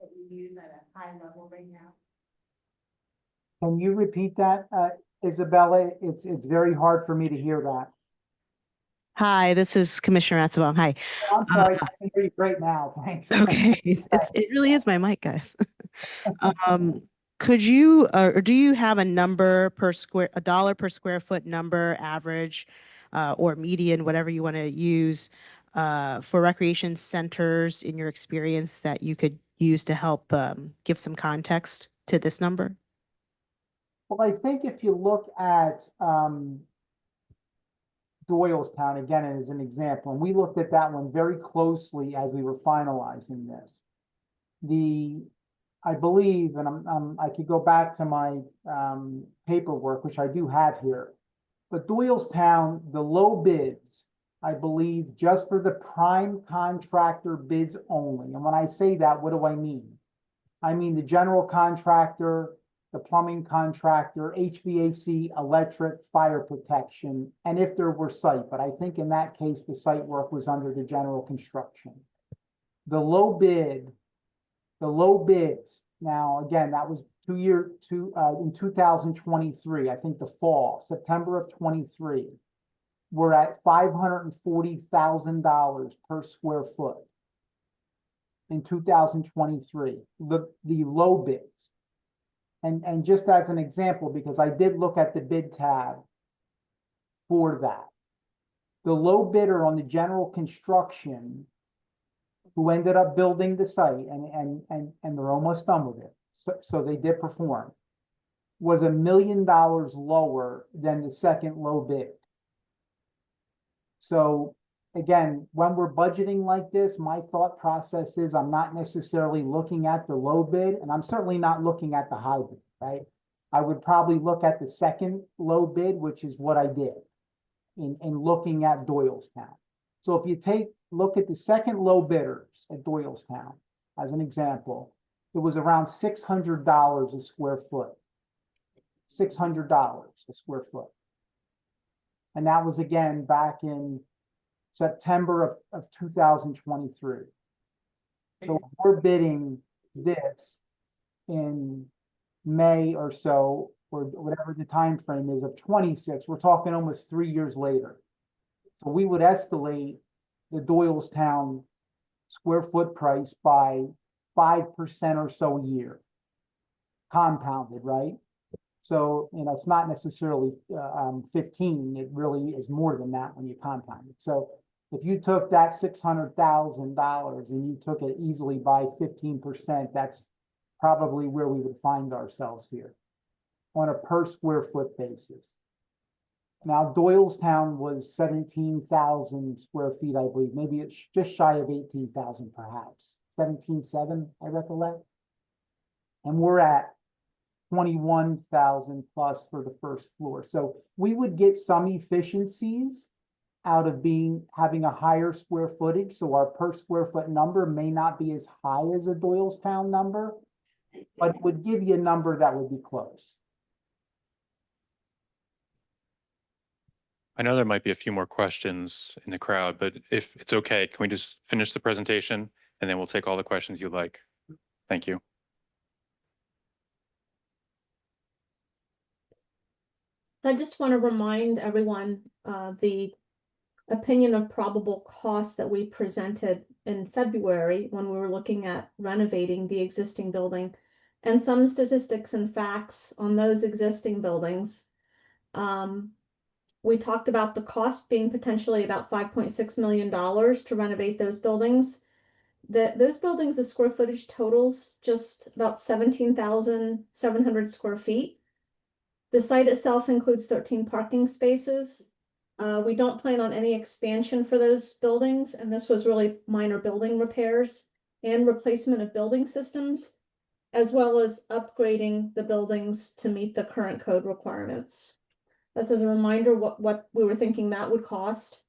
that you use at a high level right now? Can you repeat that, Isabella? It's very hard for me to hear that. Hi, this is Commissioner Matzabal. Hi. I'm sorry, I can hear you great now. Thanks. Okay, it really is my mic, guys. Could you, or do you have a number per a dollar per square foot number average, or median, whatever you want to use, for recreation centers in your experience that you could use to help give some context to this number? Well, I think if you look at Doylestown, again, as an example, and we looked at that one very closely as we were finalizing this. I believe, and I could go back to my paperwork, which I do have here, but Doylestown, the low bids, I believe, just for the prime contractor bids only. And when I say that, what do I mean? I mean the general contractor, the plumbing contractor, HVAC, electric, fire protection, and if there were site, but I think in that case, the site work was under the general construction. The low bids, now again, that was in 2023, I think the fall, September of 23, we're at $540,000 per square foot in 2023, the low bids. And just as an example, because I did look at the bid tab for that, the low bidder on the general construction who ended up building the site, and they're almost done with it, so they did perform, was $1 million lower than the second low bid. So again, when we're budgeting like this, my thought process is I'm not necessarily looking at the low bid, and I'm certainly not looking at the high bid, right? I would probably look at the second low bid, which is what I did. in looking at Doylestown. So if you look at the second low bidders at Doylestown, as an example, it was around $600 a square foot. $600 a square foot. And that was again back in September of 2023. So we're bidding this in May or so, or whatever the time frame is of 26. We're talking almost 3 years later. So we would escalate the Doylestown square foot price by 5% or so a year, compounded, right? So, it's not necessarily 15, it really is more than that when you compound it. So if you took that $600,000 and you took it easily by 15%, that's probably where we would find ourselves here on a per square foot basis. Now, Doylestown was 17,000 square feet, I believe. Maybe it's just shy of 18,000 perhaps. 17,700, I recollect. And we're at 21,000 plus for the first floor. So we would get some efficiencies out of having a higher square footage. So our per square foot number may not be as high as a Doylestown number, but it would give you a number that would be close. I know there might be a few more questions in the crowd, but if it's okay, can we just finish the presentation and then we'll take all the questions you'd like? Thank you. I just want to remind everyone the opinion of probable cost that we presented in February when we were looking at renovating the existing building, and some statistics and facts on those existing buildings. We talked about the cost being potentially about $5.6 million to renovate those buildings. Those buildings, the square footage totals just about 17,700 square feet. The site itself includes 13 parking spaces. We don't plan on any expansion for those buildings, and this was really minor building repairs and replacement of building systems, as well as upgrading the buildings to meet the current code requirements. This is a reminder what we were thinking that would cost.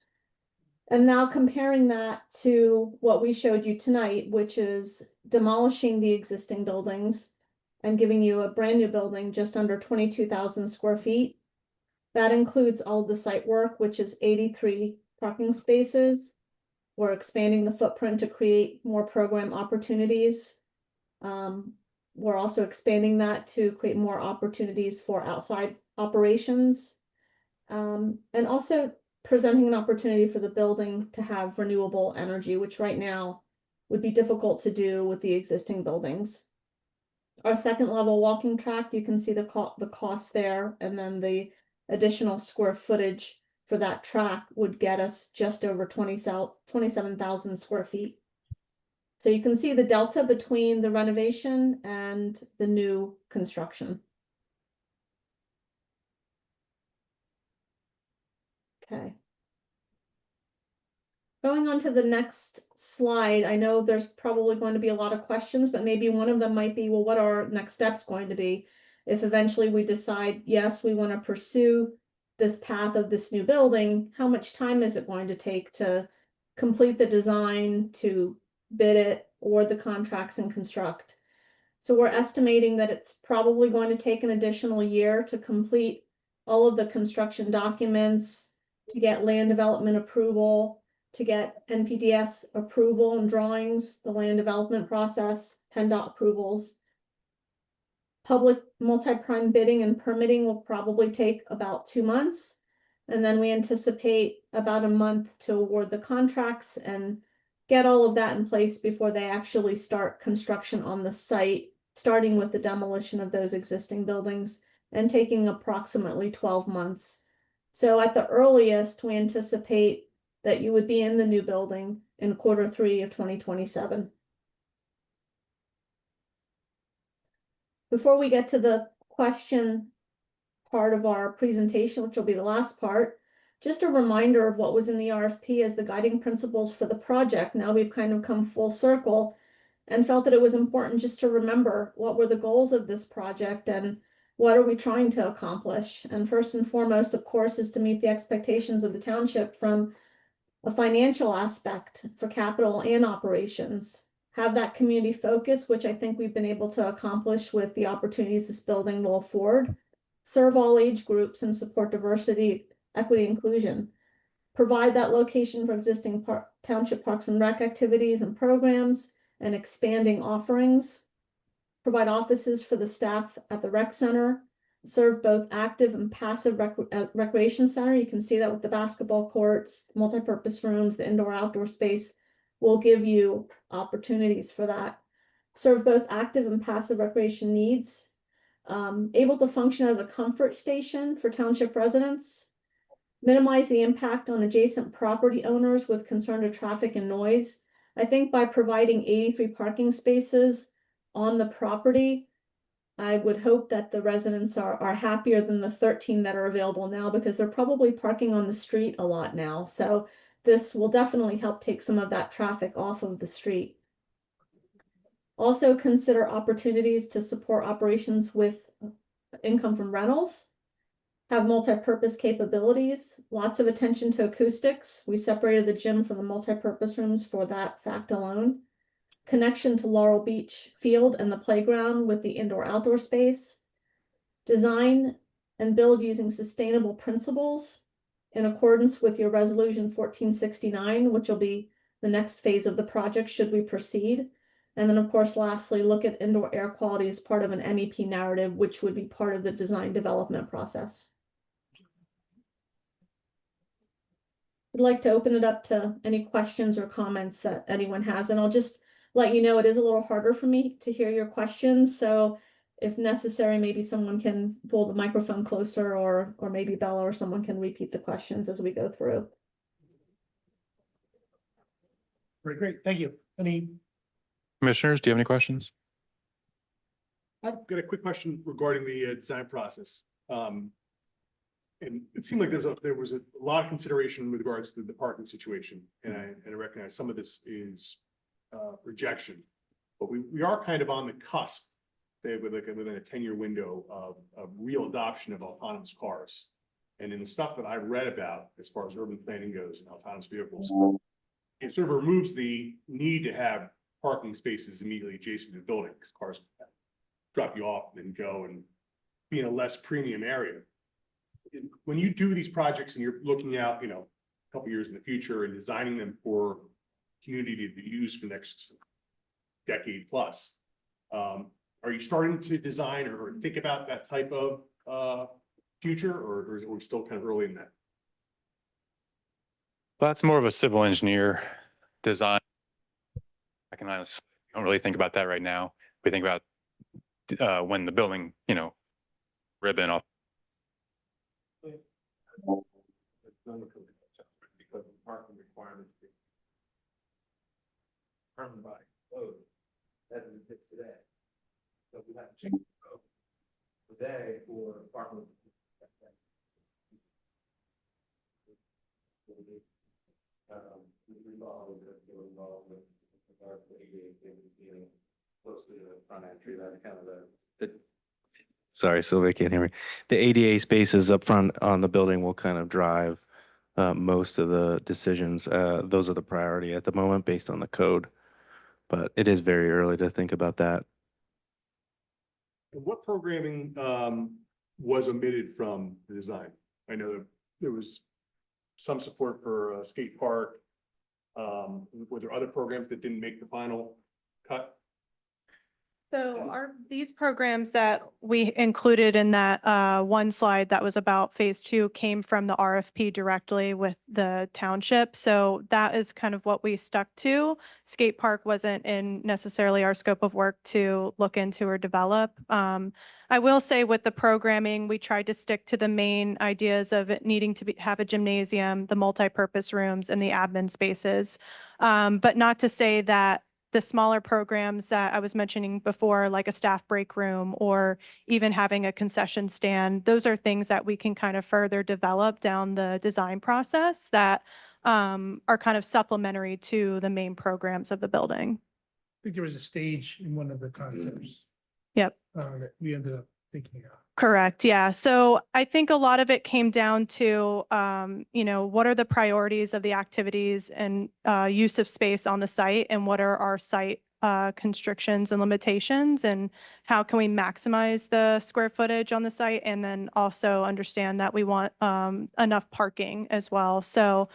And now comparing that to what we showed you tonight, which is demolishing the existing buildings and giving you a brand new building just under 22,000 square feet. That includes all the site work, which is 83 parking spaces. We're expanding the footprint to create more program opportunities. We're also expanding that to create more opportunities for outside operations. And also presenting an opportunity for the building to have renewable energy, which right now would be difficult to do with the existing buildings. Our second level walking track, you can see the cost there, and then the additional square footage for that track would get us just over 27,000 square feet. So you can see the delta between the renovation and the new construction. Okay. Going on to the next slide, I know there's probably going to be a lot of questions, but maybe one of them might be, well, what are our next steps going to be if eventually we decide, yes, we want to pursue this path of this new building? How much time is it going to take to complete the design, to bid it, or the contracts and construct? So we're estimating that it's probably going to take an additional year to complete all of the construction documents, to get land development approval, to get NPDS approval and drawings, the land development process, PennDOT approvals. Public multi-prime bidding and permitting will probably take about 2 months. And then we anticipate about a month to award the contracts and get all of that in place before they actually start construction on the site, starting with the demolition of those existing buildings and taking approximately 12 months. So at the earliest, we anticipate that you would be in the new building in Q3 of 2027. Before we get to the question part of our presentation, which will be the last part, just a reminder of what was in the RFP as the guiding principles for the project. Now we've kind of come full circle and felt that it was important just to remember what were the goals of this project and What are we trying to accomplish? And first and foremost, of course, is to meet the expectations of the township from a financial aspect for capital and operations. Have that community focus, which I think we've been able to accomplish with the opportunities this building will afford. Serve all age groups and support diversity, equity, inclusion. Provide that location for existing township parks and rec activities and programs and expanding offerings. Provide offices for the staff at the rec center. Serve both active and passive recreation center. You can see that with the basketball courts, multi-purpose rooms, the indoor-outdoor space will give you opportunities for that. Serve both active and passive recreation needs. Able to function as a comfort station for township residents. Minimize the impact on adjacent property owners with concern to traffic and noise. I think by providing 83 parking spaces on the property, I would hope that the residents are happier than the 13 that are available now, because they're probably parking on the street a lot now. So this will definitely help take some of that traffic off of the street. Also consider opportunities to support operations with income from rentals. Have multi-purpose capabilities, lots of attention to acoustics. We separated the gym from the multi-purpose rooms for that fact alone. Connection to Laurel Beach Field and the playground with the indoor-outdoor space. Design and build using sustainable principles in accordance with your resolution 1469, which will be the next phase of the project should we proceed. And then, of course, lastly, look at indoor air quality as part of an MEP narrative, which would be part of the design development process. I'd like to open it up to any questions or comments that anyone has, and I'll just let you know it is a little harder for me to hear your questions. So if necessary, maybe someone can pull the microphone closer, or maybe Bella or someone can repeat the questions as we go through. Very great. Thank you. Any? Commissioners, do you have any questions? I've got a quick question regarding the design process. And it seemed like there was a lot of consideration with regards to the parking situation, and I recognize some of this is projection, but we are kind of on the cusp, say, within a 10-year window of real adoption of autonomous cars. And in the stuff that I've read about as far as urban planning goes and autonomous vehicles, it sort of removes the need to have parking spaces immediately adjacent to the building, because cars drop you off and then go and be in a less premium area. When you do these projects and you're looking out, a couple years in the future and designing them for community to be used for the next decade plus, are you starting to design or think about that type of future, or is we still kind of early in that? That's more of a civil engineer design. I can honestly don't really think about that right now. We think about when the building, ribbon off. Because of parking requirements. Determined by code, as it exists today. So we have to change the code today for apartment. Close to the front entry, that's kind of the Sorry, Sylvia can't hear me. The ADA spaces up front on the building will kind of drive most of the decisions. Those are the priority at the moment based on the code, but it is very early to think about that. And what programming was omitted from the design? I know that there was some support for a skate park. Were there other programs that didn't make the final cut? So these programs that we included in that one slide that was about phase 2 came from the RFP directly with the township. So that is kind of what we stuck to. Skate park wasn't in necessarily our scope of work to look into or develop. I will say with the programming, we tried to stick to the main ideas of it needing to have a gymnasium, the multi-purpose rooms, and the admin spaces. But not to say that the smaller programs that I was mentioning before, like a staff break room or even having a concession stand, those are things that we can kind of further develop down the design process that are kind of supplementary to the main programs of the building. I think there was a stage in one of the concepts. Yep. That we ended up thinking of. Correct, yeah. So I think a lot of it came down to, what are the priorities of the activities and use of space on the site, and what are our site constrictions and limitations, and how can we maximize the square footage on the site, and then also understand that we want enough parking as well. So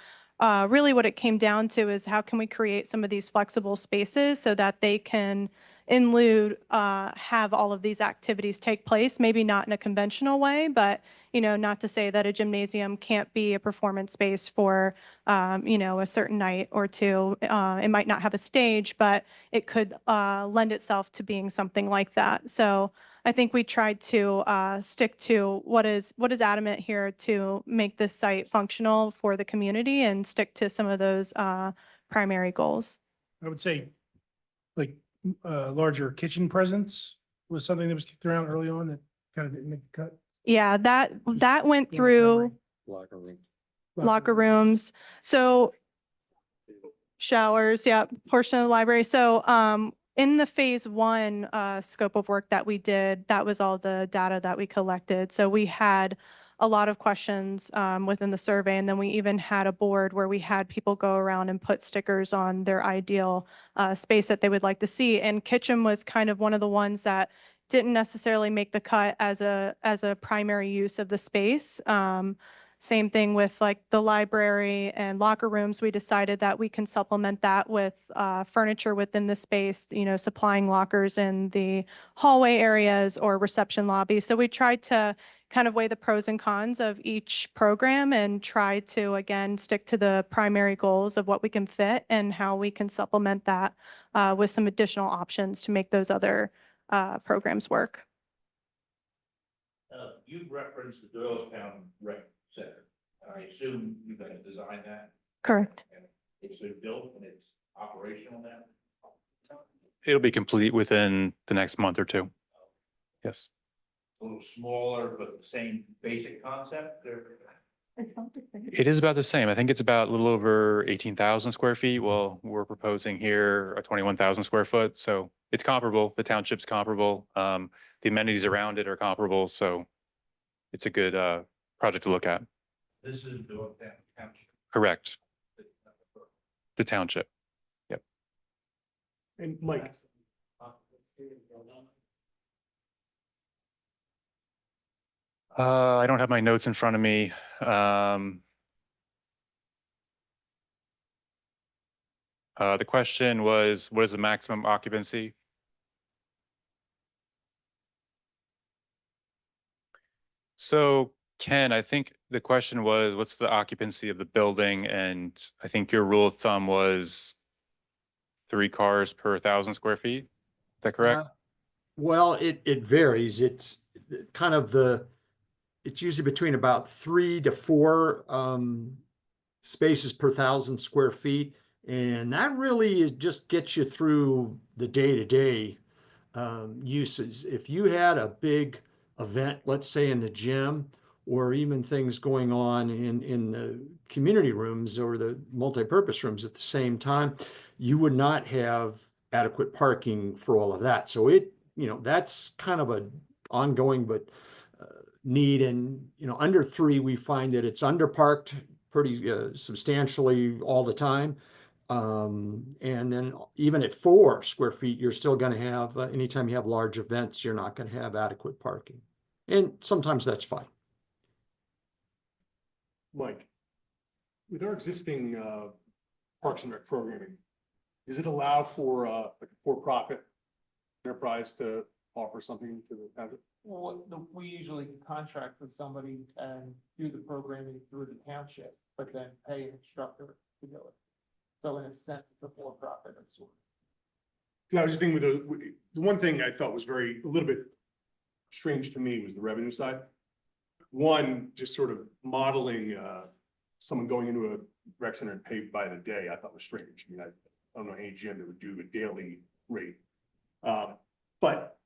really what it came down to is how can we create some of these flexible spaces so that they can in lieu, have all of these activities take place, maybe not in a conventional way, but, not to say that a gymnasium can't be a performance space for, a certain night or two. It might not have a stage, but it could lend itself to being something like that. So I think we tried to stick to what is adamant here to make this site functional for the community and stick to some of those primary goals. I would say like larger kitchen presence was something that was kicked around early on that kind of didn't make the cut. Yeah, that went Yeah, through Locker room. locker rooms. So showers, yeah, portion of the library. So in the phase one scope of work that we did, that was all the data that we collected. So we had a lot of questions within the survey. And then we even had a board where we had people go around and put stickers on their ideal space that they would like to see. And kitchen was kind of one of the ones that didn't necessarily make the cut as a primary use of the space. Same thing with like the library and locker rooms. We decided that we can supplement that with furniture within the space, supplying lockers in the hallway areas or reception lobby. So we tried to kind of weigh the pros and cons of each program and try to, again, stick to the primary goals of what we can fit and how we can supplement that with some additional options to make those other programs work. You referenced the Doylestown Rec Center. I assume you're going to design that? Correct. And it's been built and it's operational now? It'll be complete within the next month or two. Yes. A little smaller, but the same basic concept or? It is about the same. I think it's about a little over 18,000 square feet. Well, we're proposing here a 21,000 square foot. So it's comparable. The township's comparable. The amenities around it are comparable. So it's a good project to look at. This is Doylestown Township. Correct. The township. Yep. And Mike, I don't have my notes in front of me. The question was, what is the maximum occupancy? So Ken, I think the question was, what's the occupancy of the building? And I think your rule of thumb was 3 cars per 1,000 square feet. Is that correct? Well, it varies. It's kind of it's usually between about 3 to 4 spaces per 1,000 square feet. And that really just gets you through the day-to-day uses. If you had a big event, let's say in the gym, or even things going on in the community rooms or the multi-purpose rooms at the same time, you would not have adequate parking for all of that. So that's kind of an ongoing but need. And under 3, we find that it's underparked pretty substantially all the time. And then even at 4 square feet, you're still going to have, anytime you have large events, you're not going to have adequate parking. And sometimes that's fine. Mike, with our existing Parks and Rec programming, does it allow for like a for-profit enterprise to offer something to the town? Well, we usually contract with somebody and do the programming through the township, but then pay an instructor to do it. So in a sense, it's a for-profit of sorts. Yeah, I was just thinking with the one thing I thought was a little bit strange to me was the revenue side. One, just sort of modeling someone going into a rec center and paid by the day, I thought was strange. I mean, I don't know any gym that would do a daily rate. But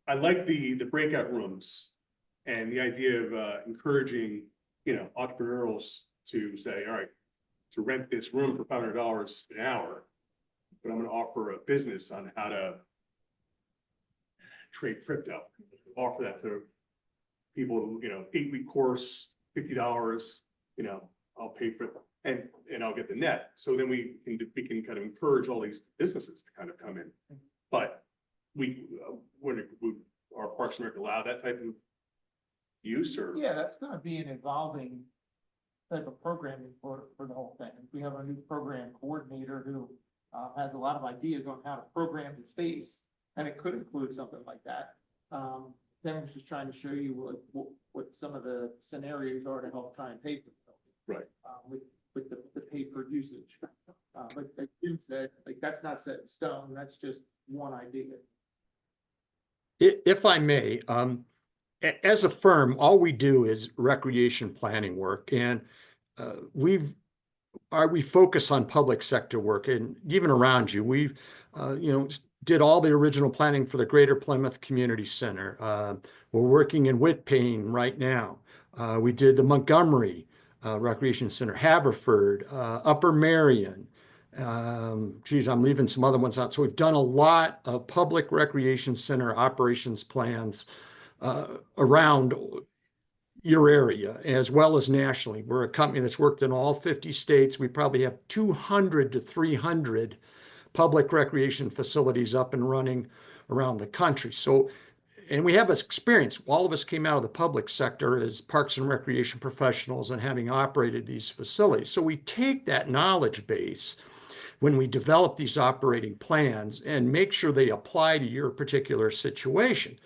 I like the breakout rooms and the idea of encouraging, entrepreneurs to say, all right, to rent this room for $500 an hour, but I'm going to offer a business on how to trade crypto, offer that to people, 8-week course, $50, I'll pay for it and I'll get the net. So then we can kind of encourage all these businesses to kind of come in. But would our Parks and Rec allow that type of use or? Yeah, that's gonna be an evolving type of programming for the whole thing. We have a new program coordinator who has a lot of ideas on how to program the space, and it could include something like that. Then was just trying to show you what some of the scenarios are to help try and pay for the building. Right. With the pay per usage. Like Jim said, like that's not set in stone, that's just one idea. If I may, as a firm, all we do is recreation planning work, and we focus on public sector work, and even around you, we've did all the original planning for the Greater Plymouth Community Center. We're working in Whitpain right now. We did the Montgomery Recreation Center, Haverford, Upper Marion. I'm leaving some other ones out. So we've done a lot of public recreation center operations plans around your area as well as nationally. We're a company that's worked in all 50 states. We probably have 200 to 300 public recreation facilities up and running around the country. So, and we have experience. All of us came out of the public sector as parks and recreation professionals and having operated these facilities. So we take that knowledge base when we develop these operating plans and make sure they apply to your particular situation.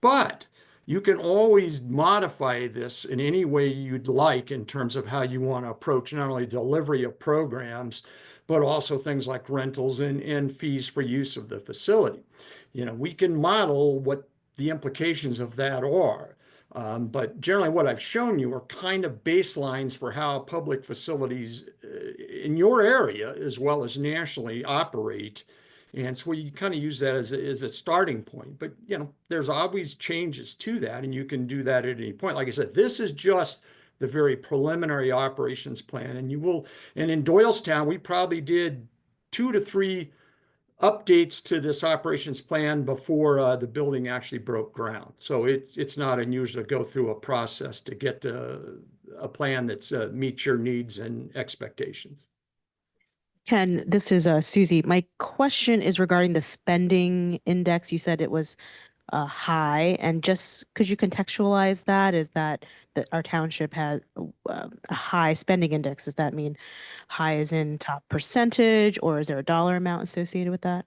But you can always modify this in any way you'd like in terms of how you want to approach not only delivery of programs, but also things like rentals and fees for use of the facility. We can model what the implications of that are. But generally what I've shown you are kind of baselines for how public facilities in your area as well as nationally operate. And so you kind of use that as a starting point. But, there's always changes to that, and you can do that at any point. Like I said, this is just the very preliminary operations plan. And in Doylestown, we probably did 2 to 3 updates to this operations plan before the building actually broke ground. So it's not unusual to go through a process to get a plan that's meets your needs and expectations. Ken, this is Susie. My question is regarding the spending index. You said it was high, and just could you contextualize that? Is that our township has a high spending index? Does that mean high as in top percentage, or is there a dollar amount associated with that?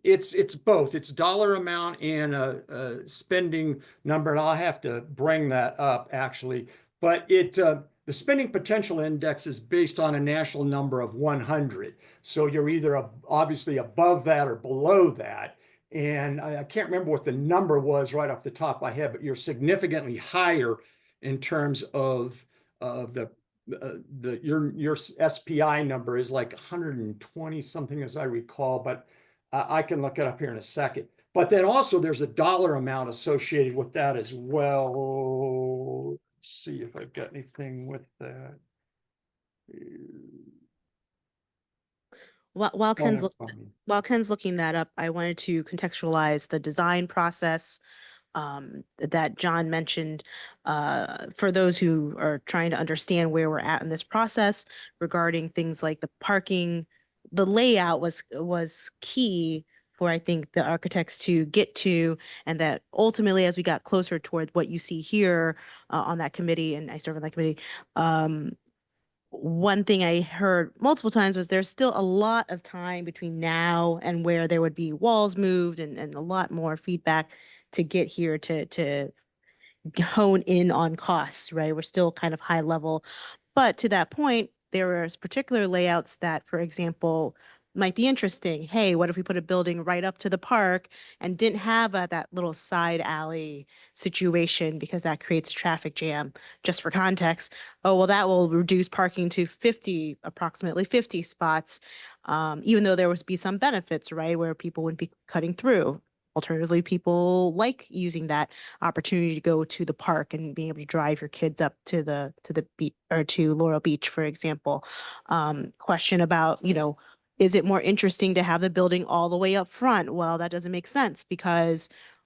It's both. It's dollar amount and a spending number, and I'll have to bring that up actually. But the spending potential index is based on a national number of 100. So you're either obviously above that or below that. And I can't remember what the number was right off the top of my head, but you're significantly higher in terms of your SPI number is like 120 something as I recall, but I can look it up here in a second. But then also there's a dollar amount associated with that as well. Let's see if I've got anything with that. While Ken's looking that up, I wanted to contextualize the design process that John mentioned for those who are trying to understand where we're at in this process regarding things like the parking. The layout was key for, I think, the architects to get to, and that ultimately, as we got closer toward what you see here on that committee, and I serve on that committee, one thing I heard multiple times was there's still a lot of time between now and where there would be walls moved and a lot more feedback to get here to hone in on costs, right? We're still kind of high level. But to that point, there were particular layouts that, for example, might be interesting. Hey, what if we put a building right up to the park and didn't have that little side alley situation because that creates a traffic jam? Just for context, oh, well, that will reduce parking to approximately 50 spots, even though there would be some benefits, right, where people wouldn't be cutting through. Alternatively, people like using that opportunity to go to the park and being able to drive your kids up to the beach or to Laurel Beach, for example. Question about, is it more interesting to have the building all the way up front? Well, that doesn't make sense because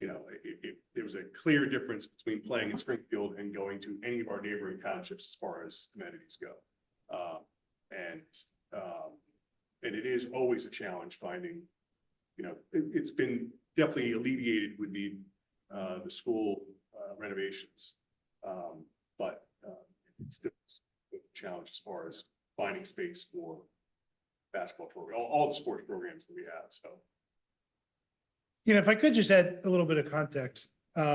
there was a clear difference between playing in Springfield and going to any of our neighboring townships as far as amenities go. And it is always a challenge finding, it's been definitely alleviated with the school renovations. But it's still a challenge as far as finding space for basketball program, all the sports programs that we have, so. If I could just add a little bit of context,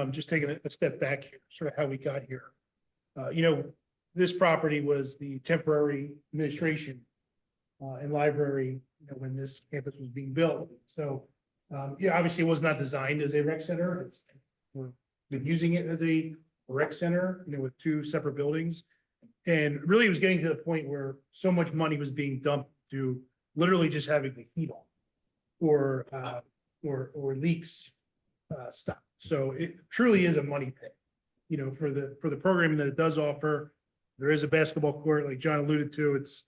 just taking a step back here, sort of how we got here. This property was the temporary administration and library, when this campus was being built. So, obviously it was not designed as a rec center. We've been using it as a rec center, with two separate buildings. And really it was getting to the point where so much money was being dumped to literally just having the heat on or leaks stop. So it truly is a money pit, for the programming that it does offer. There is a basketball court, like John alluded to. It's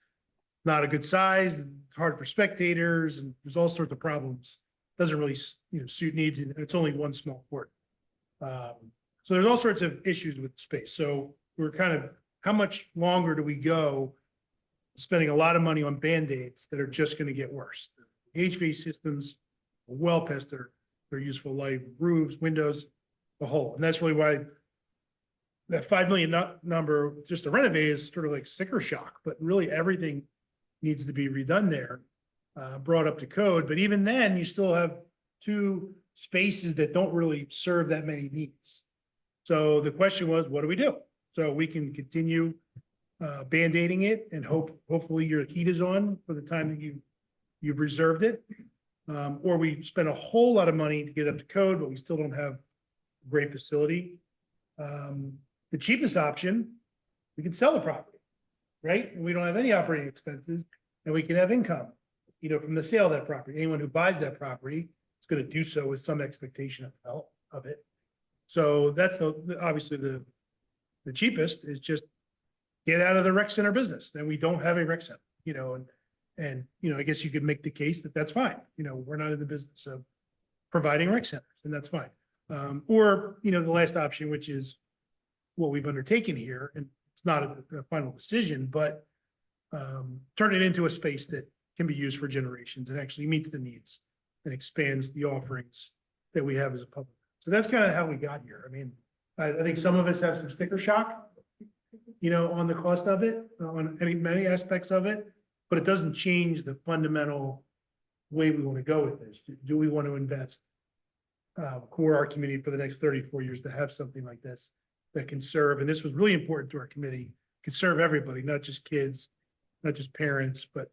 not a good size, it's hard for spectators, and there's all sorts of problems. Doesn't really, suit needs, and it's only one small court. So there's all sorts of issues with the space. So we're kind of, how much longer do we go spending a lot of money on Band-Aids that are just going to get worse? The HVAC systems are well past their useful life, roofs, windows, the whole. And that's really why that 5 million number just to renovate is sort of like sticker shock, but really everything needs to be redone there, brought up to code. But even then, you still have two spaces that don't really serve that many needs. So the question was, what do we do? So we can continue Band-Aiding it and hopefully your heat is on for the time that you've reserved it. Or we spend a whole lot of money to get up to code, but we still don't have a great facility. The cheapest option, we can sell the property, right? And we don't have any operating expenses, and we can have income, from the sale of that property. Anyone who buys that property is going to do so with some expectation of it. So that's obviously the cheapest is just get out of the rec center business. Then we don't have a rec center, and I guess you could make the case that that's fine. We're not in the business of providing rec centers, and that's fine. Or, the last option, which is what we've undertaken here, and it's not a final decision, but turn it into a space that can be used for generations and actually meets the needs and expands the offerings that we have as a public. So that's kind of how we got here. I mean, I think some of us have some sticker shock, on the cost of it, on many aspects of it, but it doesn't change the fundamental way we want to go with this. Do we want to invest core our community for the next 34 years to have something like this that can serve? And this was really important to our committee, can serve everybody, not just kids, not just parents, but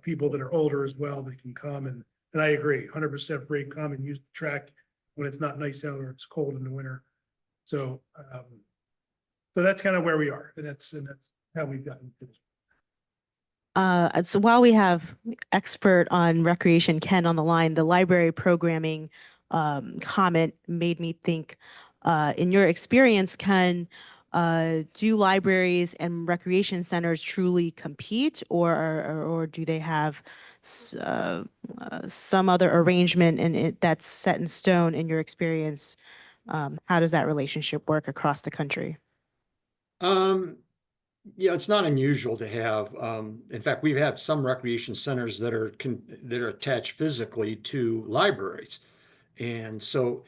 people that are older as well that can come. And I agree, 100% free, come and use the track when it's not nice out or it's cold in the winter. So, so that's kind of where we are, and that's how we've gotten to this. So while we have expert on recreation Ken on the line, the library programming comment made me think, in your experience, Ken, do libraries and recreation centers truly compete, or do they have some other arrangement and that's set in stone in your experience? How does that relationship work across the country? Yeah, it's not unusual to have. In fact, we've had some recreation centers that are attached physically to libraries, and so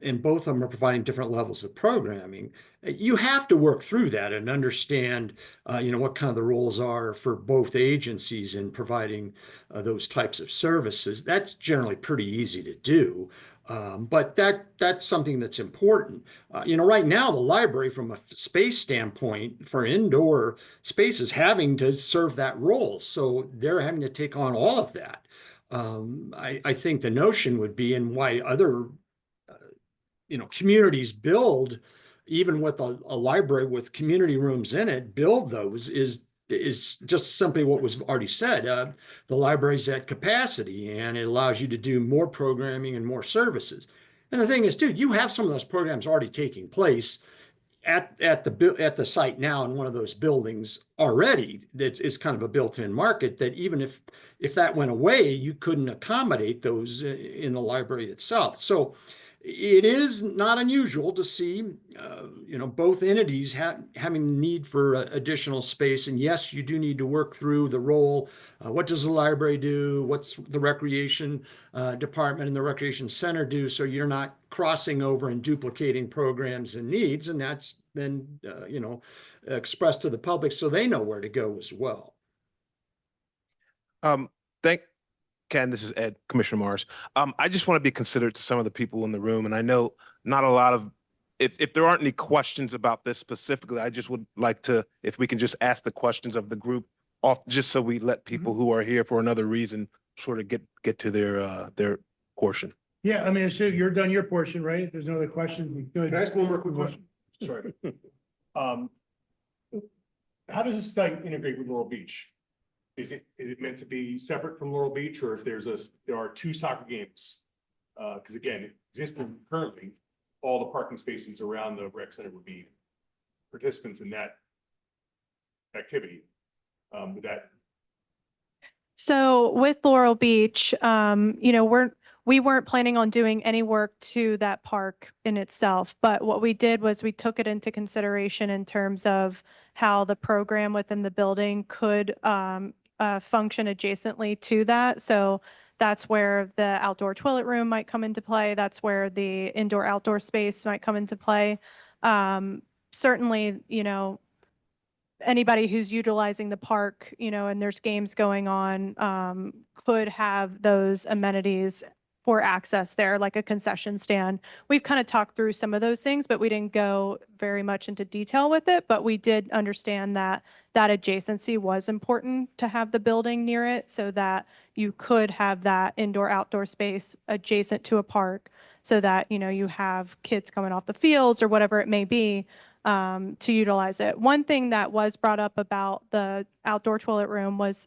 and both of them are providing different levels of programming. You have to work through that and understand, what kind of the roles are for both agencies in providing those types of services. That's generally pretty easy to do. But that's something that's important. Right now, the library, from a space standpoint, for indoor space, is having to serve that role. So they're having to take on all of that. I think the notion would be, and why other communities build, even with a library with community rooms in it, build those is just simply what was already said. The library's at capacity, and it allows you to do more programming and more services. And the thing is, too, you have some of those programs already taking place at the site now in one of those buildings already. It's kind of a built-in market that even if that went away, you couldn't accommodate those in the library itself. So it is not unusual to see, both entities having need for additional space. And yes, you do need to work through the role. What does the library do? What's the recreation department and the recreation center do? So you're not crossing over and duplicating programs and needs. And that's been, expressed to the public so they know where to go as well. Thank Ken, this is Ed, Commissioner Morris. I just want to be considerate to some of the people in the room, and I know not a lot of, if there aren't any questions about this specifically, I just would like to, if we can just ask the questions of the group off, just so we let people who are here for another reason sort of get to their portion. Yeah, I mean, so you're done your portion, right? If there's no other questions, we could. Can I ask one more quick question? Sorry. How does this site integrate with Laurel Beach? Is it meant to be separate from Laurel Beach, or if there are two soccer games? Because again, existing currently, all the parking spaces around the rec center would be participants in that activity. With that, So with Laurel Beach, we weren't planning on doing any work to that park in itself, but what we did was we took it into consideration in terms of how the program within the building could function adjacently to that. So that's where the outdoor toilet room might come into play. That's where the indoor-outdoor space might come into play. Certainly, anybody who's utilizing the park, and there's games going on, could have those amenities for access there, like a concession stand. We've kind of talked through some of those things, but we didn't go very much into detail with it. But we did understand that that adjacency was important to have the building near it so that you could have that indoor-outdoor space adjacent to a park so that, you have kids coming off the fields or whatever it may be, to utilize it. One thing that was brought up about the outdoor toilet room was,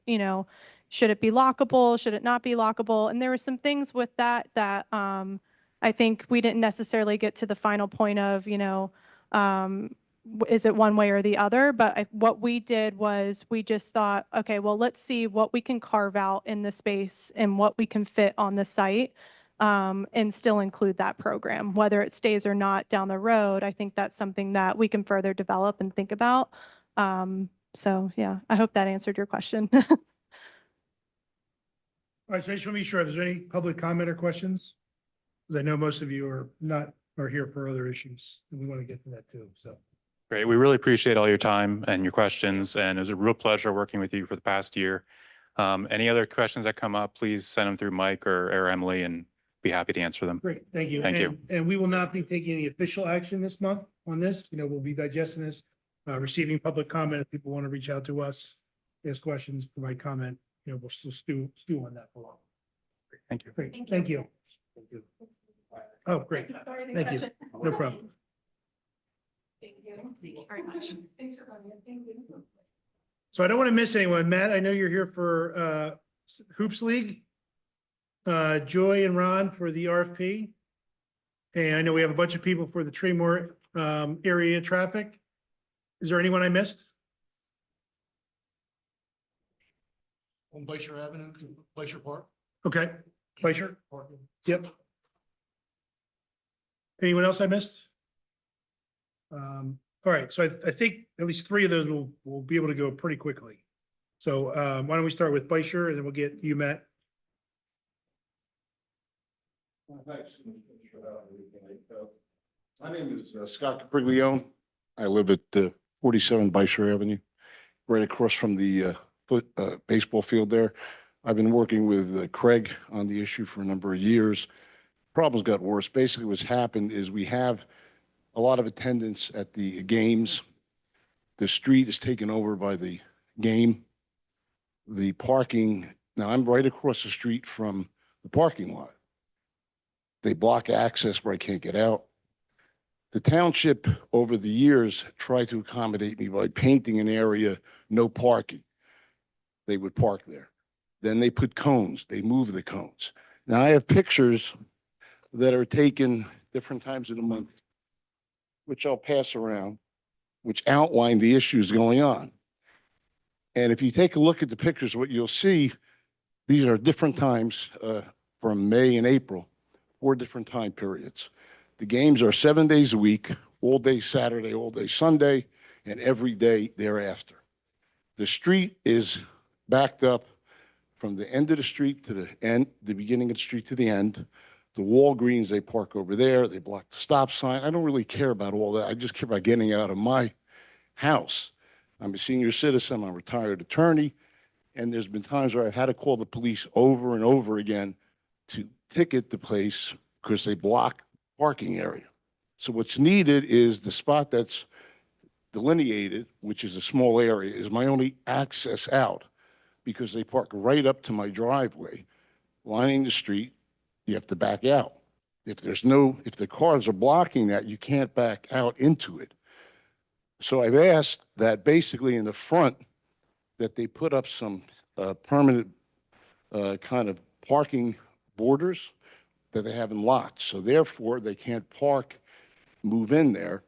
should it be lockable? Should it not be lockable? And there were some things with that I think we didn't necessarily get to the final point of, is it one way or the other? But what we did was we just thought, okay, well, let's see what we can carve out in the space and what we can fit on the site. And still include that program, whether it stays or not down the road. I think that's something that we can further develop and think about. So yeah, I hope that answered your question. All right, so I just want to be sure, if there's any public comment or questions? Because I know most of you are here for other issues, and we want to get to that too, so. Great. We really appreciate all your time and your questions, and it was a real pleasure working with you for the past year. Any other questions that come up, please send them through Mike or Emily, and be happy to answer them. Great, thank you. Thank you. And we will not be taking any official action this month on this. We'll be digesting this, receiving public comment. If people want to reach out to us, ask questions, provide comment, we'll still stew on that for a while. Thank you. Great, thank you. Oh, great. Thank you. No problem. Thank you very much. Thanks for coming. Thank you. So I don't want to miss anyone. Matt, I know you're here for Hoops League. Joy and Ron for the RFP. And I know we have a bunch of people for the Tremor area traffic. Is there anyone I missed? on Glacier Avenue to Glacier Park. Okay, Glacier? Yep. Anyone else I missed? All right, so I think at least three of those will be able to go pretty quickly. So why don't we start with Glacier and then we'll get you, Matt. Thanks. My name is Scott Capriglione. I live at 47 Glacier Avenue, right across from the baseball field there. I've been working with Craig on the issue for a number of years. Problems got worse. Basically what's happened is we have a lot of attendance at the games. The street is taken over by the game. The parking, now I'm right across the street from the parking lot. They block access where I can't get out. The township over the years tried to accommodate me by painting an area, no parking. They would park there. Then they put cones, they move the cones. Now I have pictures that are taken different times of the month, which I'll pass around, which outline the issues going on. And if you take a look at the pictures, what you'll see, these are different times from May and April, 4 different time periods. The games are 7 days a week, all day Saturday, all day Sunday, and every day thereafter. The street is backed up from the end of the street to the end, the beginning of the street to the end. The Walgreens, they park over there, they block the stop sign. I don't really care about all that. I just care about getting out of my house. I'm a senior citizen, I'm a retired attorney, and there's been times where I've had to call the police over and over again to ticket the place because they block parking area. So what's needed is the spot that's delineated, which is a small area, is my only access out because they park right up to my driveway, lining the street. You have to back out. If the cars are blocking that, you can't back out into it. So I've asked that basically in the front that they put up some permanent kind of parking borders that they have in lots. So therefore, they can't park, move in there.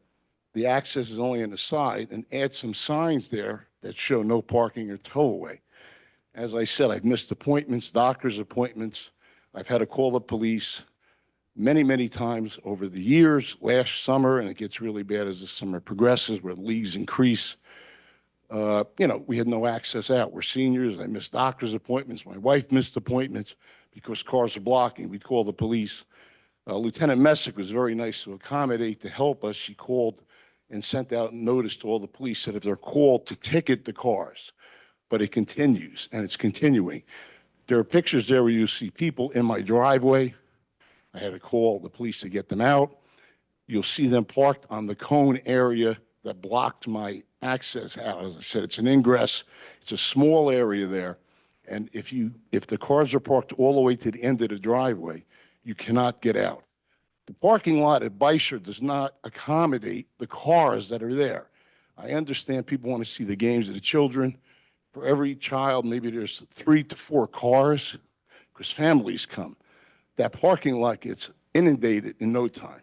The access is only on the side, and add some signs there that show no parking or tow away. As I said, I've missed appointments, doctor's appointments. I've had to call the police many, many times over the years, last summer, and it gets really bad as the summer progresses, where leagues increase. We had no access out. We're seniors. I missed doctor's appointments. My wife missed appointments because cars are blocking. We'd call the police. Lieutenant Messick was very nice to accommodate, to help us. She called and sent out a notice to all the police that if they're called to ticket the cars. But it continues, and it's continuing. There are pictures there where you see people in my driveway. I had to call the police to get them out. You'll see them parked on the cone area that blocked my access out. As I said, it's an ingress. It's a small area there. And if the cars are parked all the way to the end of the driveway, you cannot get out. The parking lot at Beischer does not accommodate the cars that are there. I understand people want to see the games of the children. For every child, maybe there's 3 to 4 cars because families come. That parking lot gets inundated in no time.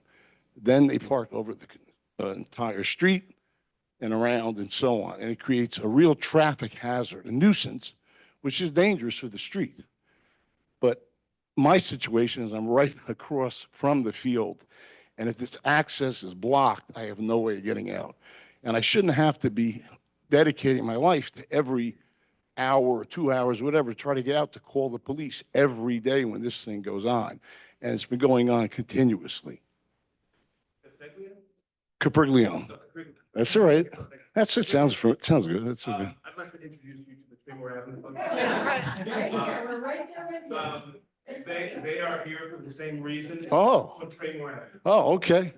Then they park over the entire street and around and so on. And it creates a real traffic hazard, a nuisance, which is dangerous for the street. But my situation is I'm right across from the field. And if this access is blocked, I have no way of getting out. And I shouldn't have to be dedicating my life to every hour or 2 hours, whatever, try to get out to call the police every day when this thing goes on. And it's been going on continuously. Capriglione. That's all right. It sounds good. That's okay. I'd like to introduce you to the Springfield Avenue. They are here for the same reason. Oh. Oh, okay.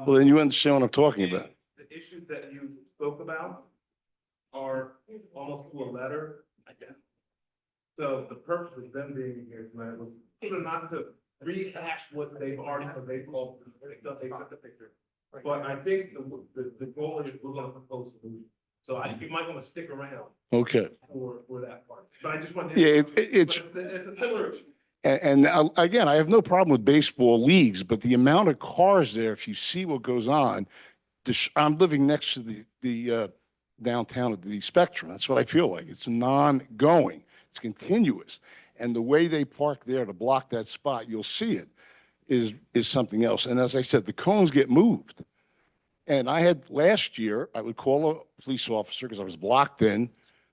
Well, then you understand what I'm talking about. The issues that you spoke about are almost to a letter. So the purpose of them being here tonight was not to rehash what they've already, called, they took the picture. But I think the goal is we're gonna propose a solution. So you might want to stick around. Okay. For that part. But I just want. Yeah, it's a similar issue. And again, I have no problem with baseball leagues, but the amount of cars there, if you see what goes on, I'm living next to the downtown of the Spectrum. That's what I feel like. It's non-going. It's continuous. And the way they park there to block that spot, you'll see it, is something else. And as I said, the cones get moved. And I had last year, I would call a police officer because I was blocked in.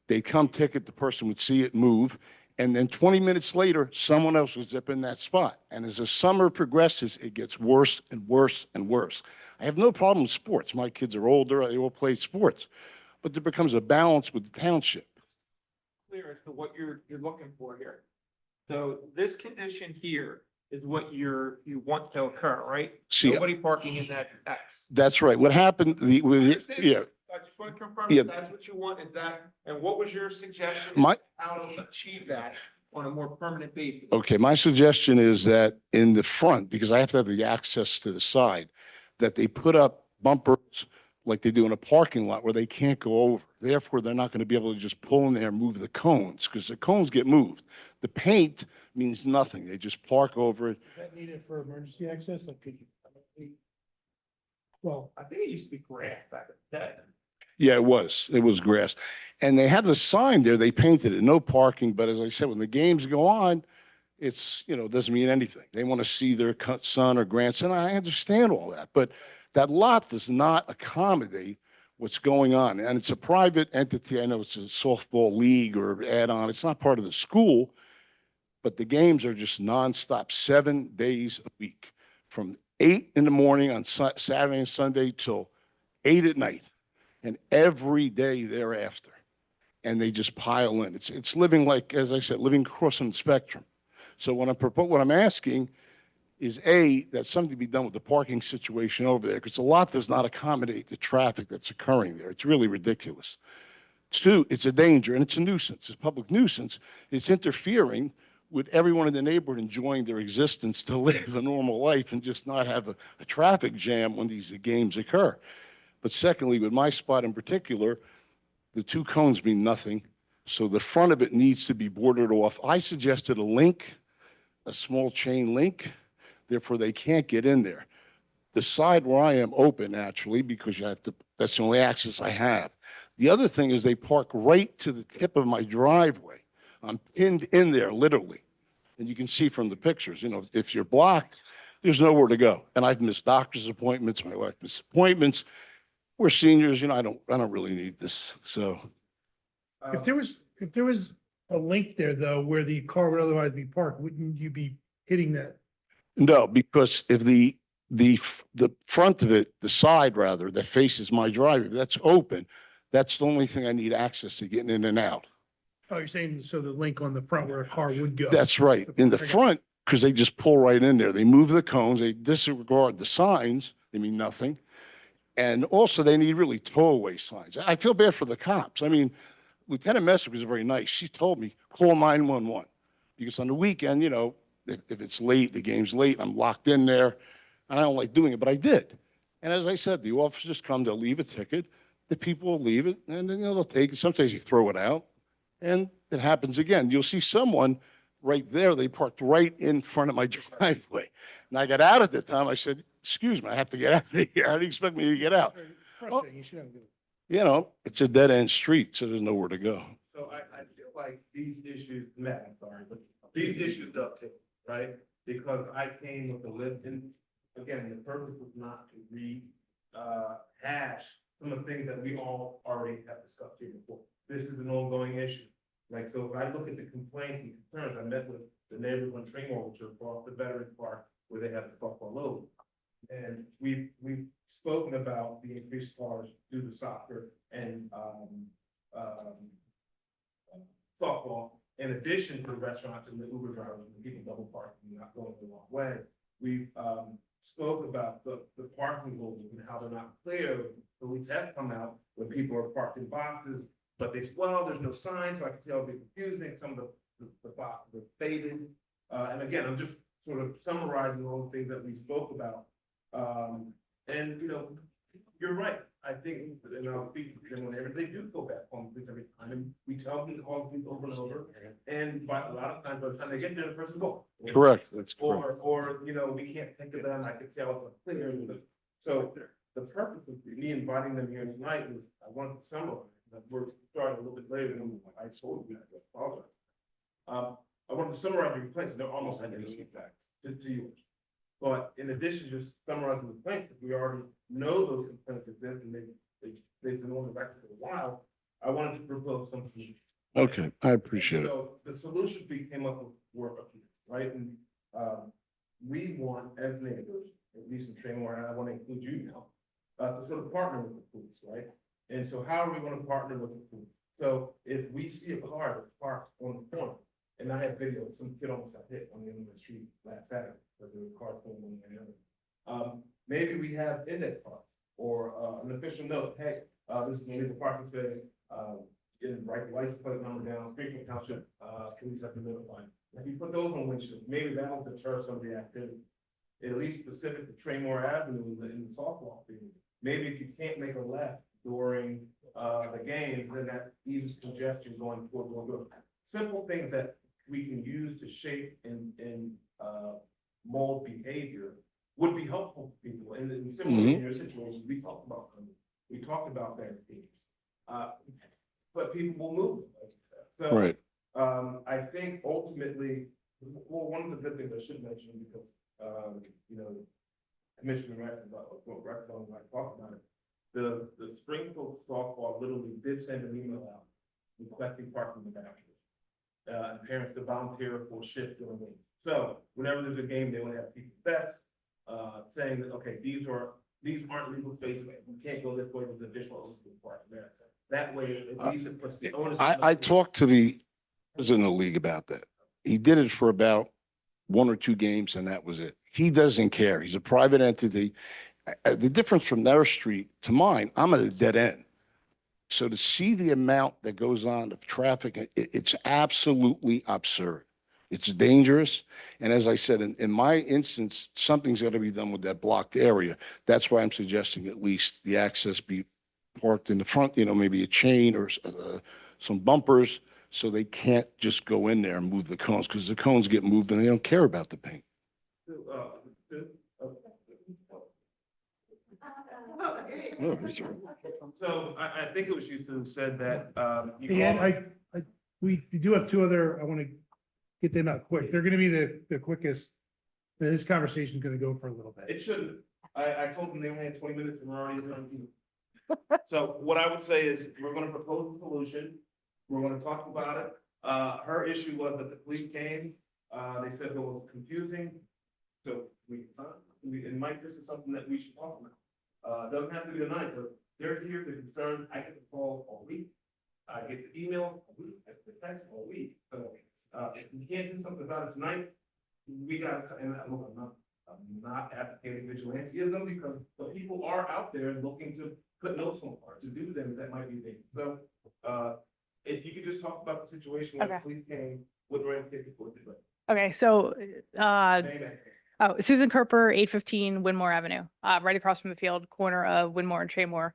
They'd come ticket, the person would see it move. And then 20 minutes later, someone else was zipping that spot. And as the summer progresses, it gets worse and worse and worse. I have no problem with sports. My kids are older, they all play sports. But there becomes a balance with the township. Clear as to what you're looking for here. So this condition here is what you want to occur, right? See, Nobody parking in that X. That's right. What happened, I understand. yeah, I just want to confirm Yeah. if that's what you want, is that, and what was your suggestion? How to achieve that on a more permanent basis? okay, my suggestion is that in the front, because I have to have the access to the side, that they put up bumpers like they do in a parking lot where they can't go over. Therefore, they're not going to be able to just pull in there and move the cones because the cones get moved. The paint means nothing. They just park over it. Is that needed for emergency access? Like, could you? Well, I think it used to be grass back in the day. Yeah, it was grass. And they have the sign there, they painted it, no parking. But as I said, when the games go on, it's, doesn't mean anything. They want to see their son or grandson. I understand all that, but that lot does not accommodate what's going on. And it's a private entity. I know it's a softball league or add-on. It's not part of the school, but the games are just nonstop, 7 days a week, from 8 in the morning on Saturday and Sunday till 8 at night, and every day thereafter. And they just pile in. It's living like, as I said, living across the spectrum. So what I'm asking is that something be done with the parking situation over there, because the lot does not accommodate the traffic that's occurring there. It's really ridiculous. 2, it's a danger and it's a nuisance. It's a public nuisance. It's interfering with everyone in the neighborhood enjoying their existence to live a normal life and just not have a traffic jam when these games occur. But secondly, with my spot in particular, the 2 cones mean nothing. So the front of it needs to be boarded off. I suggested a link, a small chain link, therefore they can't get in there. The side where I am open naturally, because that's the only access I have. The other thing is they park right to the tip of my driveway. I'm pinned in there, literally. And you can see from the pictures, if you're blocked, there's nowhere to go. And I've missed doctor's appointments, my wife missed appointments. We're seniors, I don't really need this, so. If there was a link there though, where the car would otherwise be parked, wouldn't you be hitting that? No, because if the front of it, the side rather, that faces my driveway, that's open, that's the only thing I need access to getting in and out. Oh, you're saying, so the link on the front where a car would go? That's right. In the front, because they just pull right in there. They move the cones, they disregard the signs, they mean nothing. And also they need really tow-away signs. I feel bad for the cops. I mean, Lieutenant Messer was very nice. She told me, call 911. Because on the weekend, if it's late, the game's late, I'm locked in there, and I don't like doing it, but I did. And as I said, the officers come, they'll leave a ticket, the people will leave it, and then they'll take it. Sometimes you throw it out, and it happens again. You'll see someone right there, they parked right in front of my driveway. And I got out at the time, I said, excuse me, I have to get out of here. How do you expect me to get out? Frustrating, you should have it. It's a dead-end street, so there's nowhere to go. So I feel like these issues, Matt, I'm sorry, but these issues dovetail, right? Because I came with the list, and again, the purpose was not to hash some of the things that we all already have discussed here before. This is an ongoing issue. Like, so if I look at the complaints and concerns, I met with the neighbors on Tringwall, which are across the Veterans Park, where they have the softball load. And we've spoken about the increased cars due to soccer and softball, in addition to the restaurants and the Uber drivers and people double parking and not going the wrong way. We've spoke about the parking rules and how they're not clear. Police have come out when people are parked in boxes, but they say, well, there's no sign, so I can tell it'll be confusing. Some of the boxes are faded. And again, I'm just sort of summarizing all the things that we spoke about. And you're right. I think, and I'll speak to them whenever they do go back home, because every time, and we tell them to call people over and over. And by a lot of times, by the time they get there, the person will. Correct, that's correct. Or, we can't think of them. I could say, oh, it's clear. So the purpose of me inviting them here tonight was, I wanted to summarize, that we're starting a little bit later than I told you, I apologize. I wanted to summarize your complaints, they're almost identical to yours. But in addition, just summarizing the complaints, if we already know those complaints exist and they've been on the record for a while, I wanted to propose some solutions. Okay, I appreciate it. So the solutions we came up with were a few, right? And we want, as neighbors, at least in Tremor, and I want to include you now, to sort of partner with the police, right? And so how are we going to partner with the police? So if we see a car that's parked on the corner, and I have video, some kid almost got hit on the end of the street last Saturday, because there was cars going on the other. Maybe we have index cards or an official note, hey, this is the legal parking space, write the license plate number down, Springfield Township, police have been notified. If you put those on windshield, maybe that'll deter some of the activity. At least specific to Tremor Avenue in the softball field. Maybe if you can't make a left during the game, then that eases congestion going toward. Simple things that we can use to shape and mold behavior would be helpful to people. And in similar in your situation, we talked about barricades. But people will move. So Right. I think ultimately Well, one of the good things I should mention, because, you know, Commissioner Rex about what Rex on like talk about it. The Springfield softball literally did send an email out requesting parking in the bathroom. And parents to volunteer for a shift during the week. So whenever there's a game, they want to have people best, saying that, okay, these aren't legal spaces. We can't go this way with additional parking. That way, at least it puts the onus. I talked to the president of the league about that. He did it for about 1 or 2 games and that was it. He doesn't care. He's a private entity. The difference from their street to mine, I'm at a dead end. So to see the amount that goes on of traffic, it's absolutely absurd. It's dangerous. And as I said, in my instance, something's got to be done with that blocked area. That's why I'm suggesting at least the access be parked in the front, you know, maybe a chain or some bumpers so they can't just go in there and move the cones because the cones get moved and they don't care about the paint. So I think it was you who said that, And we do have 2 other, I want to get them out quick. They're going to be the quickest. This conversation is going to go for a little bit. It shouldn't. I told them they only had 20 minutes and we're already done. So what I would say is we're going to propose a solution. We're going to talk about it. Her issue was that the police came. They said it was confusing. So and Mike, this is something that we should talk about. Doesn't have to be tonight, but they're here, they're concerned. I get the call all week. I get the email all week. I get the text all week. So if we can't do something about it tonight, we got to, and look, I'm not advocating vigilantism because the people are out there looking to put notes on cars, to do things that might be dangerous. So if you could just talk about the situation when the police came, what the right ticket for today. Okay, so, Susan Kerper, 815 Winmore Avenue, right across from the field, corner of Winmore and Traymore.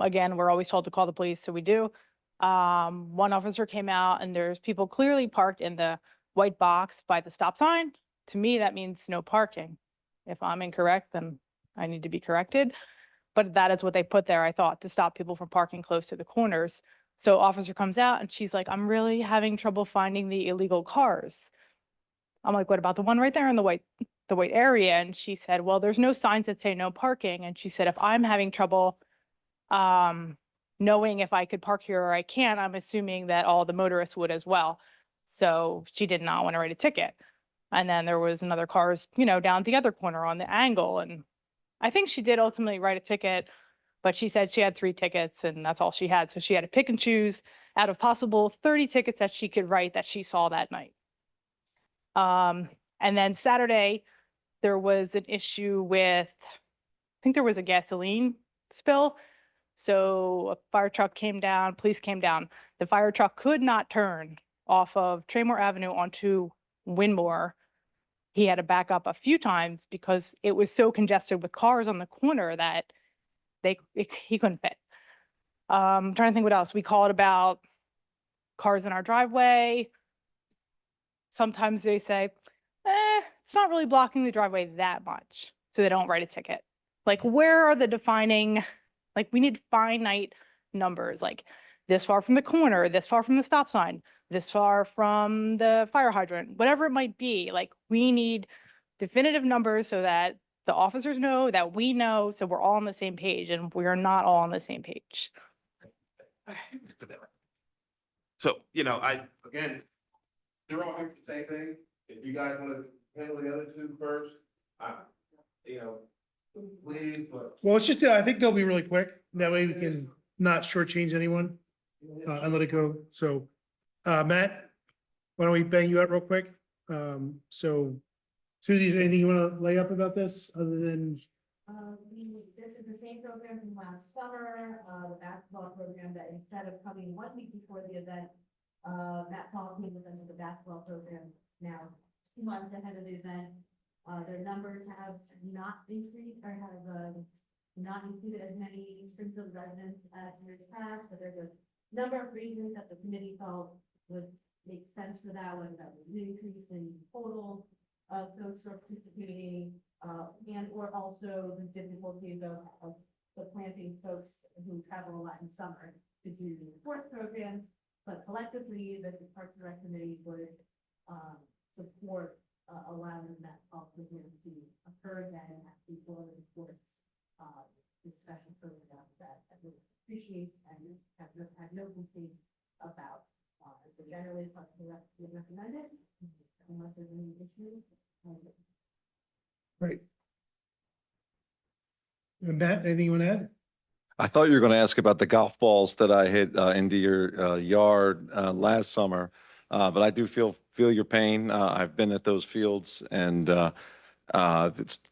Again, we're always told to call the police, so we do. One officer came out and there's people clearly parked in the white box by the stop sign. To me, that means no parking. If I'm incorrect, then I need to be corrected. But that is what they put there, I thought, to stop people from parking close to the corners. So officer comes out and she's like, I'm really having trouble finding the illegal cars. I'm like, what about the one right there in the white area? And she said, well, there's no signs that say no parking. And she said, if I'm having trouble knowing if I could park here or I can't, I'm assuming that all the motorists would as well. So she did not want to write a ticket. And then there was another cars, you know, down at the other corner on the angle. And I think she did ultimately write a ticket, but she said she had 3 tickets and that's all she had. So she had to pick and choose out of possible 30 tickets that she could write that she saw that night. And then Saturday, there was an issue with, I think there was a gasoline spill. So a fire truck came down, police came down. The fire truck could not turn off of Traymore Avenue onto Winmore. He had to back up a few times because it was so congested with cars on the corner that he couldn't fit. I'm trying to think what else. We called about cars in our driveway. Sometimes they say, it's not really blocking the driveway that much, so they don't write a ticket. Like, where are the defining, like, we need finite numbers, like this far from the corner, this far from the stop sign, this far from the fire hydrant, whatever it might be. Like, we need definitive numbers so that the officers know, that we know, so we're all on the same page, and we're not all on the same page. So, you know, again, they're all here for the same thing. If you guys want to handle the other 2 first, you know, please, but. Well, it's just, I think they'll be really quick. That way we can not shortchange anyone and let it go. So, Matt, why don't we bang you out real quick? So Susie, is there anything you want to lay up about this other than? This is the same program from last summer, the basketball program that instead of coming 1 week before the event, Matt Paul came with us with the basketball program now 2 months ahead of the event. Their numbers have not increased or have not included as many Springfield residents as years past, but there's a number of reasons that the committee felt would make sense for that, whether that was an increase in total of folks who are participating, and or also the difficulties of the planting folks who travel a lot in summer to do sports programs. But collectively, the Parks and Rec committee would support allowing that program to occur again and have people in sports, discussion program that I would appreciate and have no complaints about. So generally, it's recommended unless there's any issues. Right. Matt, anything you want to add? I thought you were going to ask about the golf balls that I hit into your yard last summer, but I do feel your pain. I've been at those fields, and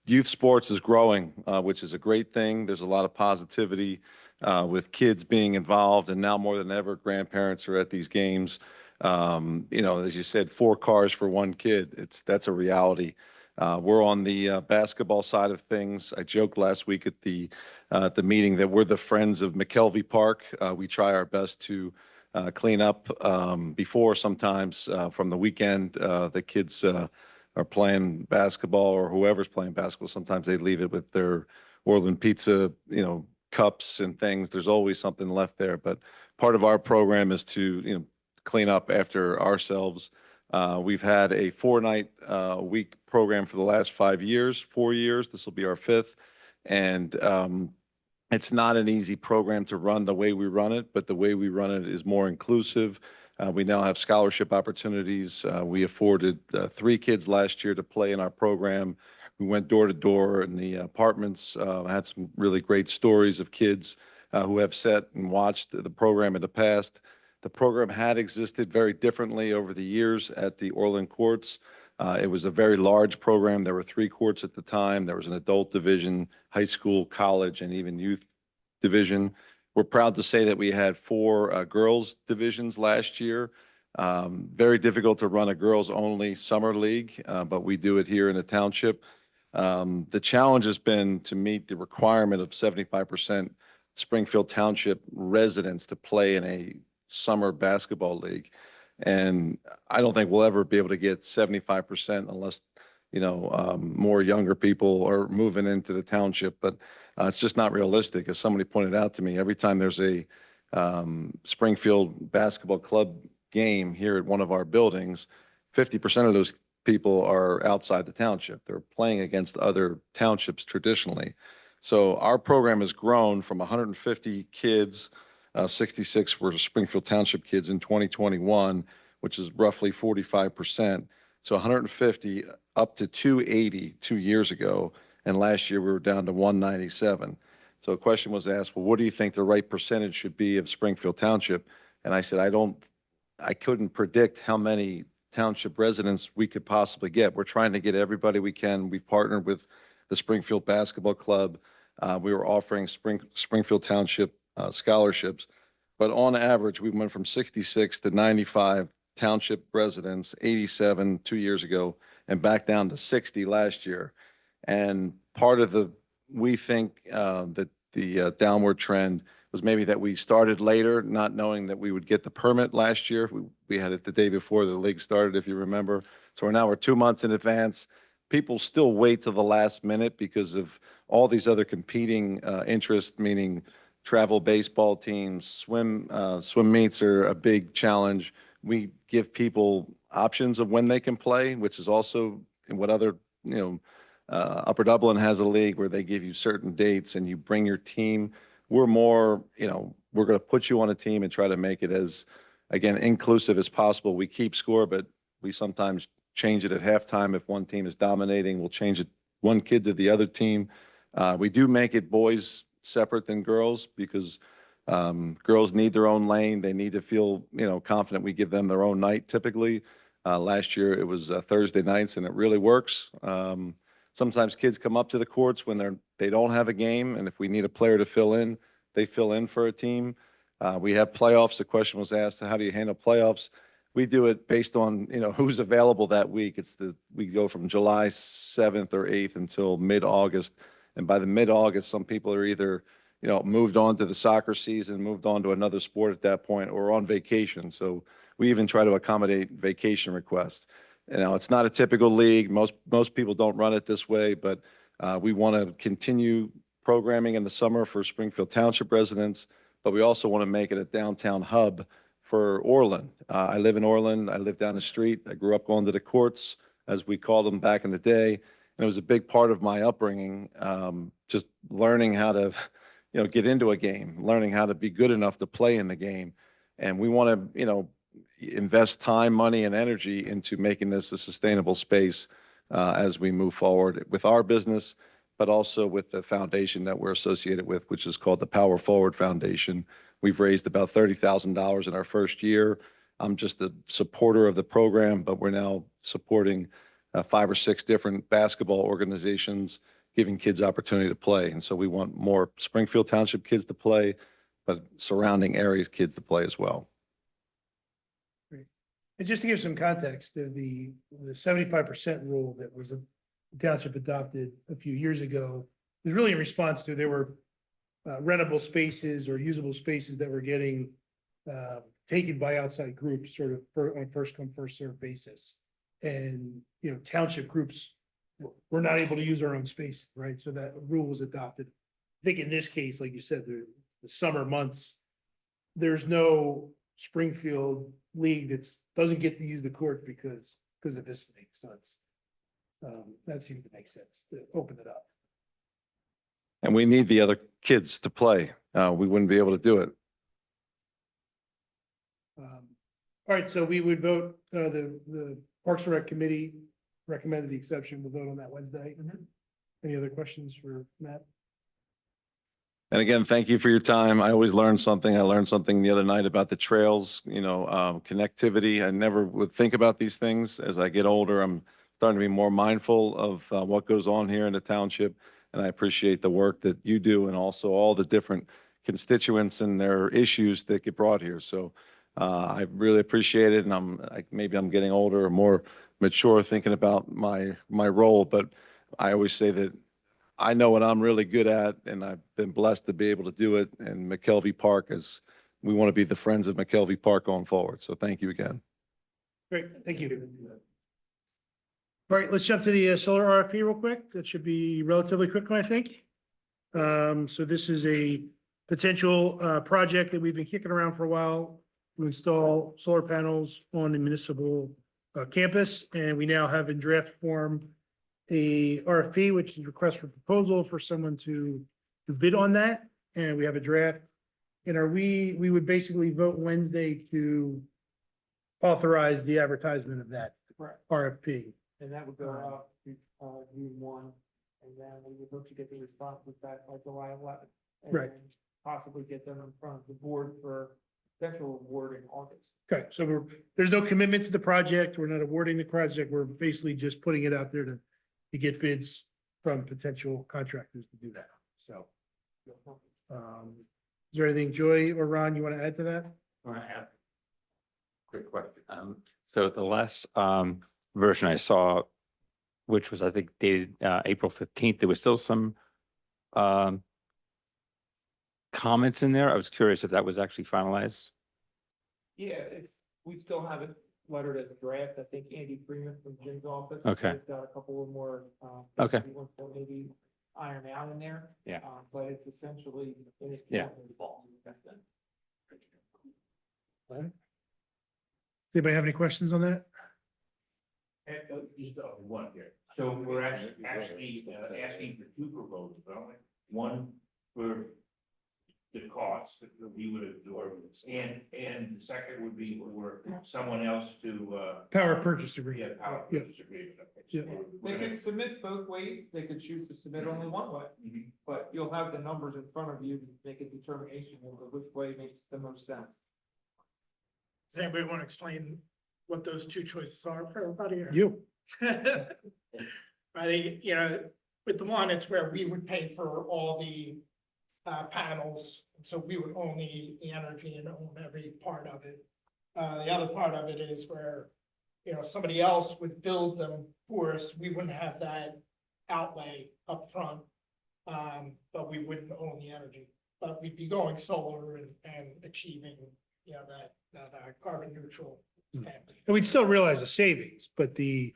youth sports is growing, which is a great thing. There's a lot of positivity with kids being involved, and now more than ever, grandparents are at these games. As you said, 4 cars for 1 kid. That's a reality. We're on the basketball side of things. I joked last week at the meeting that we're the friends of McKelvey Park. We try our best to clean up before sometimes from the weekend. The kids are playing basketball, or whoever's playing basketball. Sometimes they leave it with their Orland pizza, cups and things. There's always something left there. But part of our program is to, clean up after ourselves. We've had a 4-night week program for the last 4 years. This will be our 5th. And it's not an easy program to run the way we run it, but the way we run it is more inclusive. We now have scholarship opportunities. We afforded 3 kids last year to play in our program. We went door to door in the apartments, had some really great stories of kids who have sat and watched the program in the past. The program had existed very differently over the years at the Orland courts. It was a very large program. There were 3 courts at the time. There was an adult division, high school, college, and even youth division. We're proud to say that we had 4 girls divisions last year. Very difficult to run a girls-only summer league, but we do it here in the township. The challenge has been to meet the requirement of 75% Springfield Township residents to play in a summer basketball league. And I don't think we'll ever be able to get 75% unless, more younger people are moving into the township. But it's just not realistic. As somebody pointed out to me, every time there's a Springfield basketball club game here at one of our buildings, 50% of those people are outside the township. They're playing against other townships traditionally. So our program has grown from 150 kids, 66 were Springfield Township kids in 2021, which is roughly 45%. So 150 up to 280 2 years ago. And last year we were down to 197. So a question was asked, well, what do you think the right percentage should be of Springfield Township? And I said, I couldn't predict how many township residents we could possibly get. We're trying to get everybody we can. We've partnered with the Springfield Basketball Club. We were offering Springfield Township scholarships, but on average, we went from 66 to 95 township residents, 87 2 years ago, and back down to 60 last year. And part of we think that the downward trend was maybe that we started later, not knowing that we would get the permit last year. We had it the day before the league started, if you remember. So we're 2 months in advance. People still wait till the last minute because of all these other competing interests, meaning travel baseball teams, swim meets are a big challenge. We give people options of when they can play, which is also what other, Upper Dublin has a league where they give you certain dates and you bring your team. We're more, we're going to put you on a team and try to make it as, again, inclusive as possible. We keep score, but we sometimes change it at halftime. If one team is dominating, we'll change it 1 kid to the other team. We do make it boys separate than girls because girls need their own lane. They need to feel, confident. We give them their own night typically. Last year it was Thursday nights and it really works. Sometimes kids come up to the courts when they don't have a game, and if we need a player to fill in, they fill in for a team. We have playoffs. The question was asked, how do you handle playoffs? We do it based on, who's available that week. We go from July 7th or 8th until mid-August. And by the mid-August, some people are either, moved on to the soccer season, moved on to another sport at that point, or on vacation. So we even try to accommodate vacation requests. It's not a typical league. Most people don't run it this way, but we want to continue programming in the summer for Springfield Township residents, but we also want to make it a downtown hub for Orland. I live in Orland. I live down the street. I grew up going to the courts, as we called them back in the day. And it was a big part of my upbringing, just learning how to, get into a game, learning how to be good enough to play in the game. And we want to, invest time, money, and energy into making this a sustainable space as we move forward with our business, but also with the foundation that we're associated with, which is called the Power Forward Foundation. We've raised about $30,000 in our first year. I'm just a supporter of the program, but we're now supporting 5 or 6 different basketball organizations, giving kids opportunity to play. And so we want more Springfield Township kids to play, but surrounding areas kids to play as well. And just to give some context, the 75% rule that was the township adopted a few years ago was really in response to there were rentable spaces or usable spaces that were getting taken by outside groups sort of on a first come, first served basis. And, township groups were not able to use their own space, right? So that rule was adopted. I think in this case, like you said, the summer months, there's no Springfield league that doesn't get to use the court because of this thing. So it's, that seems to make sense to open it up. And we need the other kids to play. We wouldn't be able to do it. All right, so we would vote, the Parks and Rec Committee recommended the exception. We'll vote on that Wednesday. Any other questions for Matt? And again, thank you for your time. I always learn something. I learned something the other night about the trails, connectivity. I never would think about these things. As I get older, I'm starting to be more mindful of what goes on here in the township. And I appreciate the work that you do and also all the different constituents and their issues that get brought here. So I really appreciate it. And maybe I'm getting older or more mature thinking about my role, but I always say that I know what I'm really good at, and I've been blessed to be able to do it. And McKelvey Park we want to be the friends of McKelvey Park going forward. So thank you again. Great, thank you. All right, let's jump to the solar RFP real quick. That should be relatively quick, I think. So this is a potential project that we've been kicking around for a while to install solar panels on the municipal campus. And we now have in draft form a RFP, which is request for proposal for someone to bid on that. And we have a draft. And we would basically vote Wednesday to authorize the advertisement of that RFP. And that would go out June 1, and then we would look to get the responses back by July 11th. And Right. then possibly get them in front of the board for potential award in August. Okay, so there's no commitment to the project. We're not awarding the project. We're basically just putting it out there to get bids from potential contractors to do that. So, is there anything, Joy or Ron, you want to add to that? I have quick question. So the last version I saw, which was I think dated April 15th, there was still some comments in there. I was curious if that was actually finalized. Yeah, we still have it lettered as a draft. I think Andy Freeman from Jim's office. Okay. has got a couple of more. Okay. He wants to maybe iron out in there. Yeah. But it's essentially. Yeah. Anybody have any questions on that? Just one here. So we're actually asking for 2 proposals, aren't we? One for the cost that we would absorb, and the second would be for someone else to Power purchase agreement. power purchase agreement. Okay, so Yeah. They could submit both ways. They could choose to submit only one way. But you'll have the numbers in front of you to make a determination of which way makes the most sense. Does anybody want to explain what those 2 choices are for everybody? Or- You. I think, with the one, it's where we would pay for all the panels. So we would own the energy and own every part of it. The other part of it is where, somebody else would build them for us. We wouldn't have that outlay up front. But we wouldn't own the energy, but we'd be going solar and achieving, that carbon neutral standard. And we'd still realize the savings, but a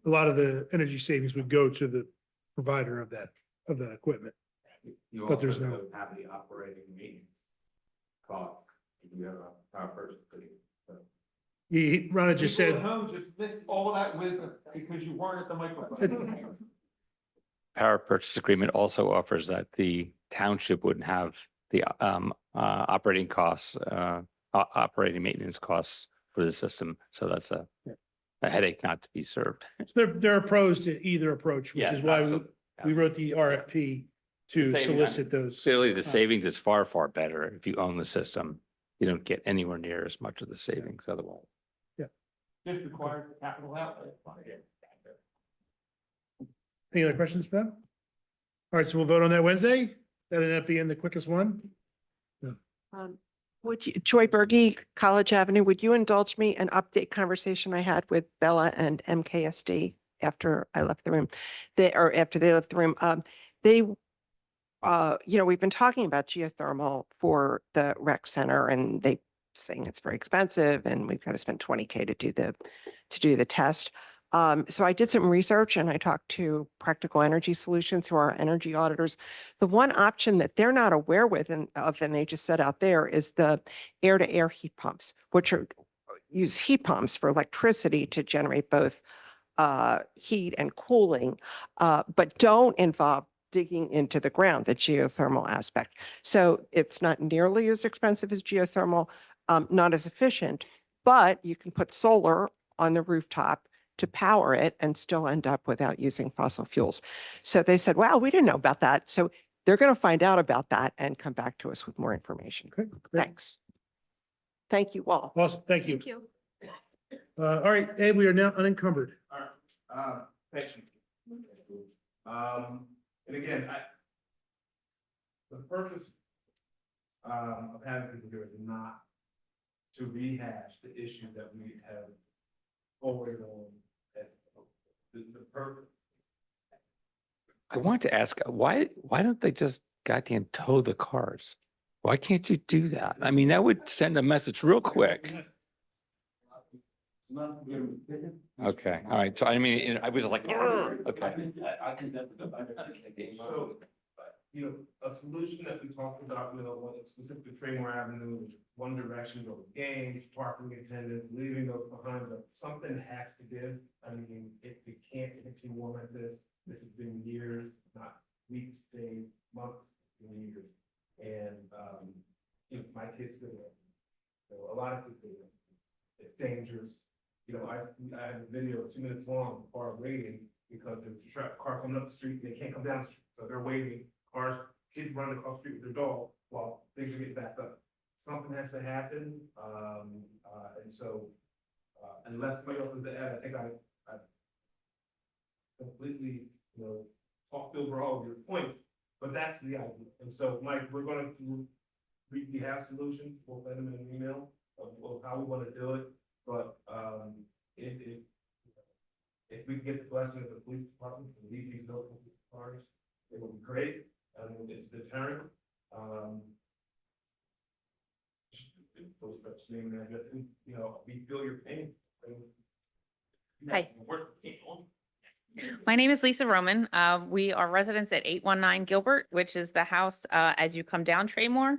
lot of the energy savings would go to the provider of that equipment. You But there's also no- have the operating maintenance costs You have a power purchase agreement. Ronna just People said, at home just missed all that wisdom because you weren't at the microphone. Power purchase agreement also offers that the township wouldn't have the operating costs, operating maintenance costs for the system. So that's a headache not to be served. there are pros to either approach, which Yes, is why absolutely. we wrote the RFP to The savings- solicit those. Clearly, the savings is far, far better if you own the system. You don't get anywhere near as much of the savings otherwise. Just required capital outlay. Any other questions for them? All right, so we'll vote on that Wednesday. That ended up being the quickest one. Would you, Joy Berge, College Avenue, would you indulge me an update conversation I had with Bella and MKSD after I left the room? After they left the room, we've been talking about geothermal for the rec center and they saying it's very expensive and we've got to spend 20K to do the test. So I did some research and I talked to Practical Energy Solutions, who are energy auditors. The one option that they're not aware of, and they just said out there, is the air-to-air heat pumps, which use heat pumps for electricity to generate both heat and cooling, but don't involve digging into the ground, the geothermal aspect. So it's not nearly as expensive as geothermal, not as efficient, but you can put solar on the rooftop to power it and still end up without using fossil fuels. So they said, wow, we didn't know about that. So they're going to find out about that and come back to us with more information. Okay, great. Thanks. Thank you all. Awesome, thank you. Thank you. All right, Ed, we are now unencumbered. All right, thanks. And again, the purpose of having people here is not to rehash the issue that we have always on. The purpose. I want to ask, why don't they just goddamn tow the cars? Why can't you do that? I mean, that would send a message real quick. Okay, all right. So I mean, I was like, okay. So, a solution that we talked about, when it's specific to Traymore Avenue, one direction, go with games, parking attendants, leaving those behind, but something has to give. I mean, it can't continue on like this. This has been years, not weeks, days, months, and years. And, my kids go there. So a lot of people, it's dangerous. I have a video 2 minutes long, car waiting because there's a car coming up the street, and they can't come down the street, so they're waiting. Kids running across the street with their dog while things are getting backed up. Something has to happen, and so, unless somebody else is to add, I think I completely, talked over all of your points, but that's the idea. And so, Mike, we have solutions, we'll send them in an email of how we want to do it, but, if we can get the blessing of the police department to leave these local cars, it would be great. It's deterrent. We feel your pain. Hi. My name is Lisa Roman. We are residents at 819 Gilbert, which is the house as you come down Traymore.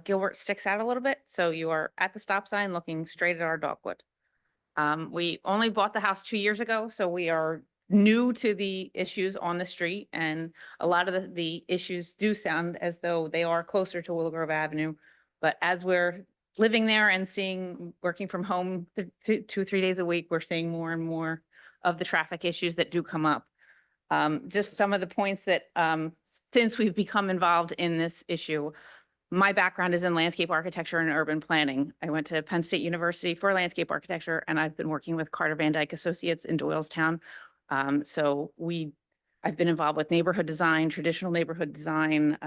Gilbert sticks out a little bit, so you are at the stop sign looking straight at our dogwood. We only bought the house 2 years ago, so we are new to the issues on the street, and a lot of the issues do sound as though they are closer to Willow Grove Avenue. But as we're living there and working from home 2 or 3 days a week, we're seeing more and more of the traffic issues that do come up. Just some of the points that since we've become involved in this issue, my background is in landscape architecture and urban planning. I went to Penn State University for landscape architecture, and I've been working with Carter Van Dyke Associates in Doylestown. I've been involved with neighborhood design, traditional neighborhood design,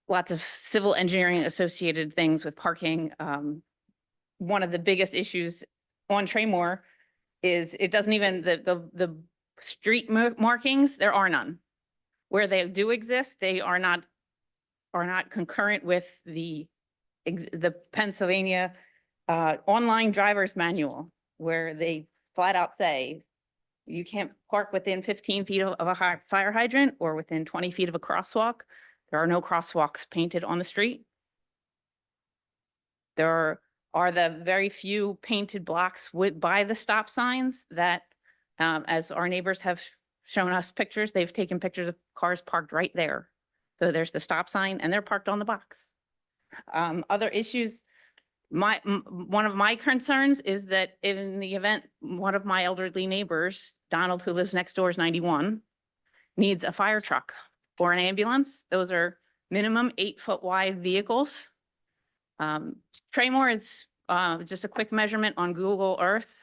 lots of civil engineering associated things with parking. One of the biggest issues on Traymore is it doesn't even, the street markings, there are none. Where they do exist, they are not concurrent with the Pennsylvania online driver's manual, where they flat out say you can't park within 15 feet of a fire hydrant or within 20 feet of a crosswalk. There are no crosswalks painted on the street. There are the very few painted blocks by the stop signs that, as our neighbors have shown us pictures, they've taken pictures of cars parked right there. So there's the stop sign and they're parked on the box. Other issues, one of my concerns is that in the event one of my elderly neighbors, Donald, who lives next door, is 91, needs a fire truck or an ambulance, those are minimum 8-foot wide vehicles. Traymore is just a quick measurement on Google Earth.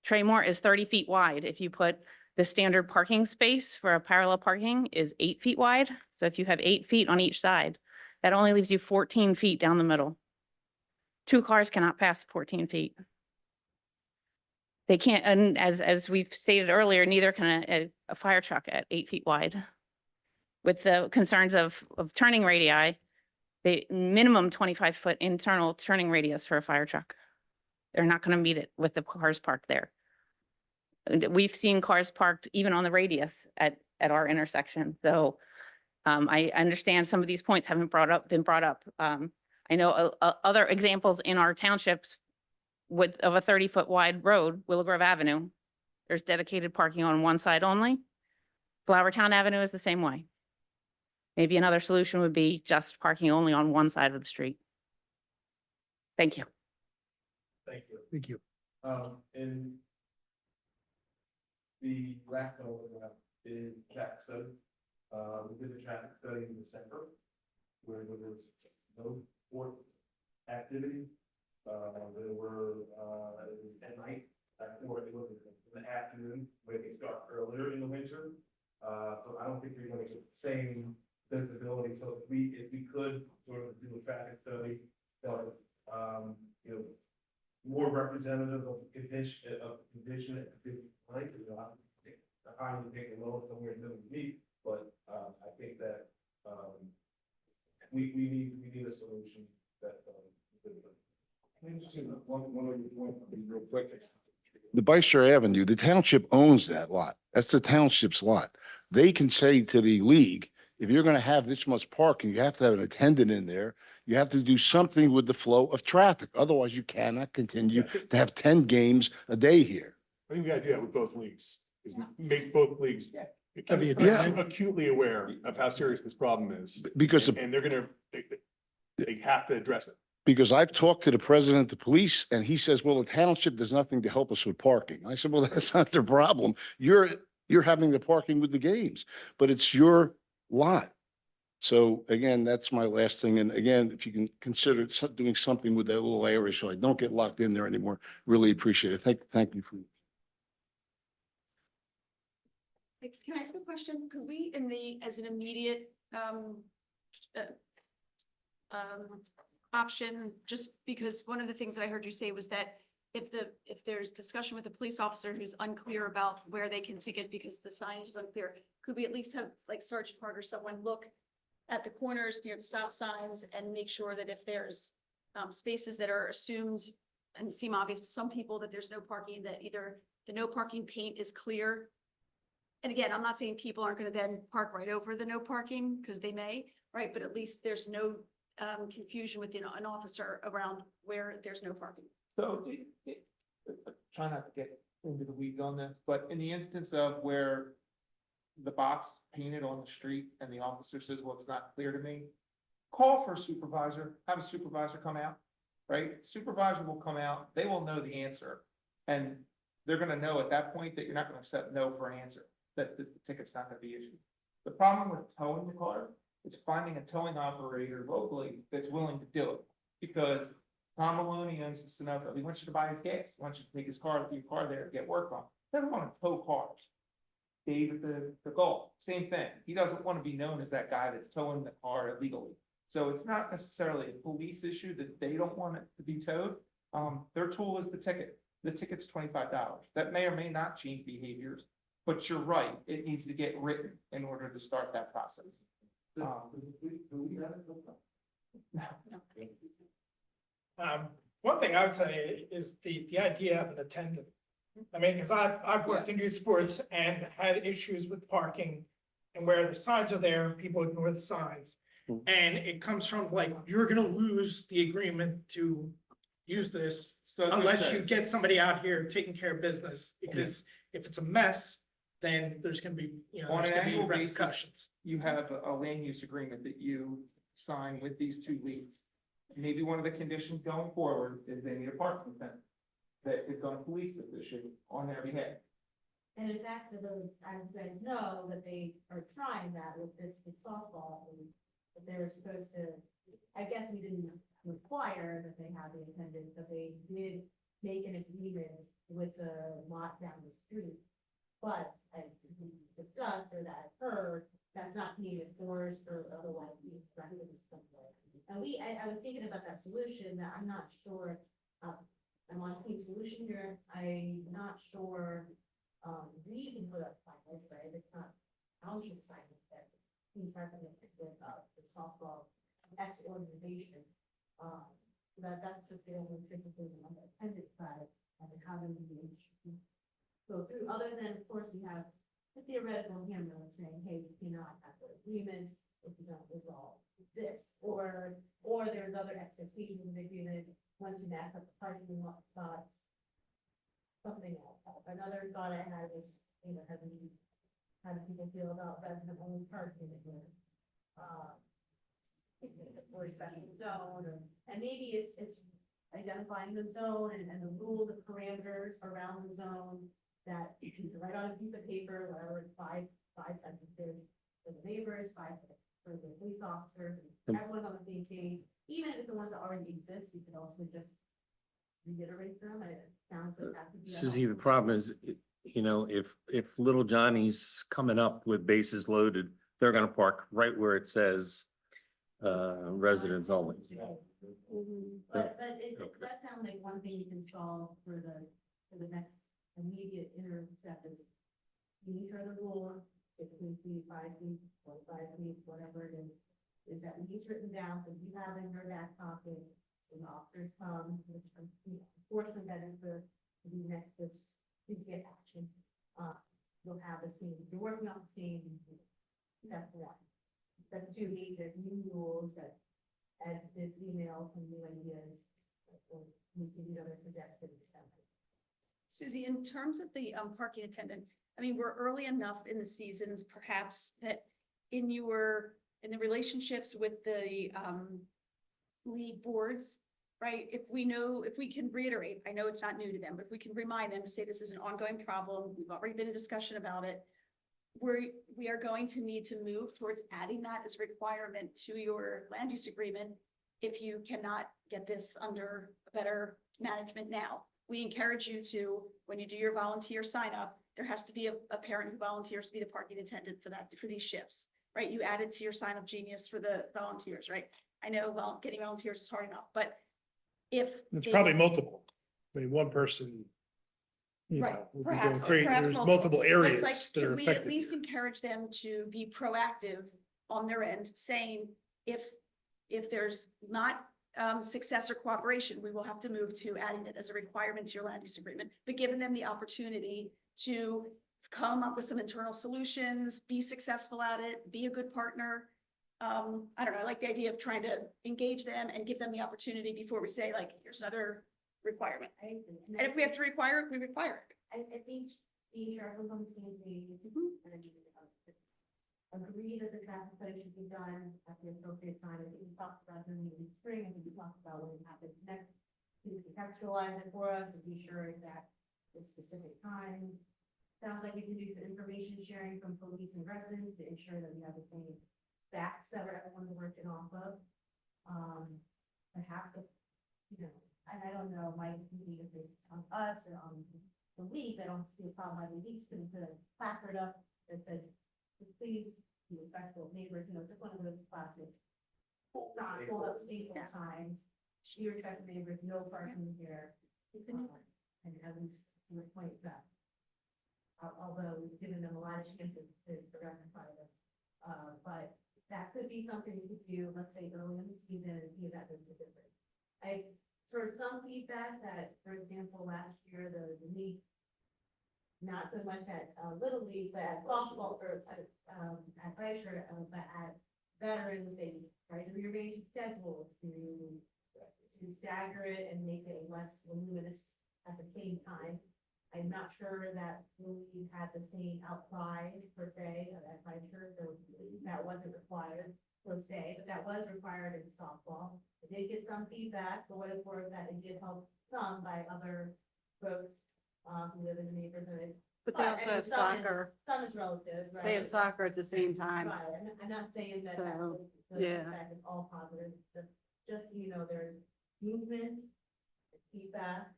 Traymore is 30 feet wide. If you put the standard parking space for a parallel parking is 8 feet wide. So if you have 8 feet on each side, that only leaves you 14 feet down the middle. 2 cars cannot pass 14 feet. They can't, and as we've stated earlier, neither can a fire truck at 8 feet wide. With the concerns of turning radii, the minimum 25-foot internal turning radius for a fire truck. They're not going to meet it with the cars parked there. And we've seen cars parked even on the radius at our intersection. So I understand some of these points haven't been brought up. I know other examples in our townships of a 30-foot wide road, Willow Grove Avenue, there's dedicated parking on one side only. Flowertown Avenue is the same way. Maybe another solution would be just parking only on one side of the street. Thank you. Thank you. Thank you. And the last note is traffic study. We did a traffic study in December where there was no sport activity. There were, it was at night, or it was in the afternoon, where they start earlier in the winter. So I don't think you're going to get the same visibility. So if we could sort of do a traffic study that was, you know, more representative of the condition at the point, you know, the high and take the low somewhere in the middle of the meet, but I think that we need a solution that. One of your points, real quick. The Bystrom Avenue, the township owns that lot. That's the township's lot. They can say to the league, if you're going to have this much parking, you have to have an attendant in there. You have to do something with the flow of traffic. Otherwise, you cannot continue to have 10 games a day here. I think we gotta do that with both leagues, is make both leagues Yeah. acutely aware of how serious this problem is. Because And they're gonna, they have to address it. Because I've talked to the president of the police and he says, well, the township does nothing to help us with parking. I said, well, that's not their problem. You're having the parking with the games, but it's your lot. So again, that's my last thing. And again, if you can consider doing something with that little area, so I don't get locked in there anymore, really appreciate it. Thank you for. Can I ask a question? Could we, as an immediate, option, just because one of the things that I heard you say was that if there's discussion with a police officer who's unclear about where they can ticket because the signage is unclear, could we at least have like Sergeant Carter, someone look at the corners near the stop signs and make sure that if there's spaces that are assumed and seem obvious to some people that there's no parking, that either the no parking paint is clear. And again, I'm not saying people aren't going to then park right over the no parking because they may, right? But at least there's no confusion with, an officer around where there's no parking. So try not to get into the weeds on this, but in the instance of where the box painted on the street and the officer says, well, it's not clear to me, call for a supervisor, have a supervisor come out, right? Supervisor will come out, they will know the answer. And they're gonna know at that point that you're not gonna accept no for an answer, that the ticket's not gonna be issued. The problem with towing the car is finding a towing operator locally that's willing to do it. Because Tom Maloney owns the Sunoco, he wants you to buy his gas, he wants you to take his car, leave your car there, get work on. He doesn't want to tow cars. Dave at the Gulf, same thing. He doesn't want to be known as that guy that's towing the car illegally. So it's not necessarily a police issue that they don't want it to be towed. Their tool is the ticket. The ticket's $25. That may or may not change behaviors, but you're right. It needs to get written in order to start that process. One thing I would say is the idea of an attendant. I mean, because I've worked in youth sports and had issues with parking and where the signs are there, people ignore the signs. And it comes from like, you're gonna lose the agreement to use this So I was gonna unless say- you get somebody out here taking care of business, because if it's a mess, then there's gonna be, On there's an gonna be annual basis, repercussions. you have a land use agreement that you sign with these two leagues. Maybe one of the conditions going forward is they need a parking attendant that is gonna police this issue on their behalf. And in fact, the village, as you guys know, that they are trying that with this with softball, and that they're supposed to, I guess we didn't require that they have the attendance, but they did make an agreement with the lot down the street. But as we discussed, or that I've heard, that's not being enforced or otherwise being corrected and stuff like that. And I was thinking about that solution, that I'm not sure, I'm on team solution here, I'm not sure we can put up signage, right? It's not township signage that we recommend with the softball X organization. That's just the only criticism on the attendance side and having the issue go through. Other than, of course, you have the theoretical hammer saying, hey, we cannot have the agreement if you don't resolve this, or there's other expectations in the agreement once you match up the parking lot spots. Something else. Another thought I had was, how do people feel about resident only parking in here? For a special zone, and maybe it's identifying the zone and the rules, the parameters around the zone that you can write on a piece of paper, whatever, it's five sentences for the neighbors, five for the police officers, and everyone's on the same page. Even if the ones that already exist, you could also just reiterate them, and it sounds like that could be. Susie, the problem is, if little Johnny's coming up with bases loaded, they're gonna park right where it says residents only. But it does sound like one thing you can solve for the next immediate interim step is you need to the rule, 15 feet, 5 feet, 25 feet, whatever it is at least written down, so you have in your back pocket, when the officers come, which unfortunately that is the next, to get action. You'll have the same, you're working on the same, step one. Step two, there's new rules that, as this email, some new ideas, or we can do other suggestions. Susie, in terms of the parking attendant, I mean, we're early enough in the seasons, perhaps, that in the relationships with the league boards, right? If we can reiterate, I know it's not new to them, but if we can remind them to say this is an ongoing problem, we've already been in discussion about it. We are going to need to move towards adding that as a requirement to your land use agreement if you cannot get this under better management now. We encourage you to, when you do your volunteer sign up, there has to be a parent who volunteers to be the parking attendant for these shifts, right? You add it to your sign up genius for the volunteers, right? I know getting volunteers is hard enough, but if It's probably multiple. I mean, one person. Right, Would be perhaps, going crazy. perhaps There's multiple But areas it's like, that are can we at affected. least encourage them to be proactive on their end, saying if there's not success or cooperation, we will have to move to adding it as a requirement to your land use agreement, but giving them the opportunity to come up with some internal solutions, be successful at it, be a good partner. I don't know, I like the idea of trying to engage them and give them the opportunity before we say like, here's another requirement. And if we have to require it, we require it. I think being sure everyone's on the same page, and agree that the traffic study should be done at the appropriate time. I think we talked about doing it in spring, I think we talked about when it happens next. Please contextualize it for us and be sure that it's specific times. Sounds like we can do some information sharing from police and residents to ensure that we have the same facts that everyone's working off of. Perhaps, and I don't know, might be if it's on us or on the league, I don't see a problem. I mean, league's going to placard up that said, please be respectful of neighbors, just one of those classic. Not hold up staple signs, be respectful of neighbors, no parking here. And at least would point that. Although we've given them a lot of chances to rectify this. But that could be something we could do, let's say early in the season and see if that makes a difference. I heard some feedback that, for example, last year, the league, not so much at Little League, but at softball or at Brasher, but at veterans, they try to rearrange the schedule to stagger it and make it less voluminous at the same time. I'm not sure that we had the same outcry per se, I'm sure that wasn't required per se, but that was required in softball. I did get some feedback for what it's worth, that it did help some by other folks, who live in the neighborhood. But they I also mean, have some is- soccer. Some is relative, right? They have soccer at the same time. Right, I'm not saying that So, the yeah. feedback is all positive, but just, so you know, there's movement, feedback,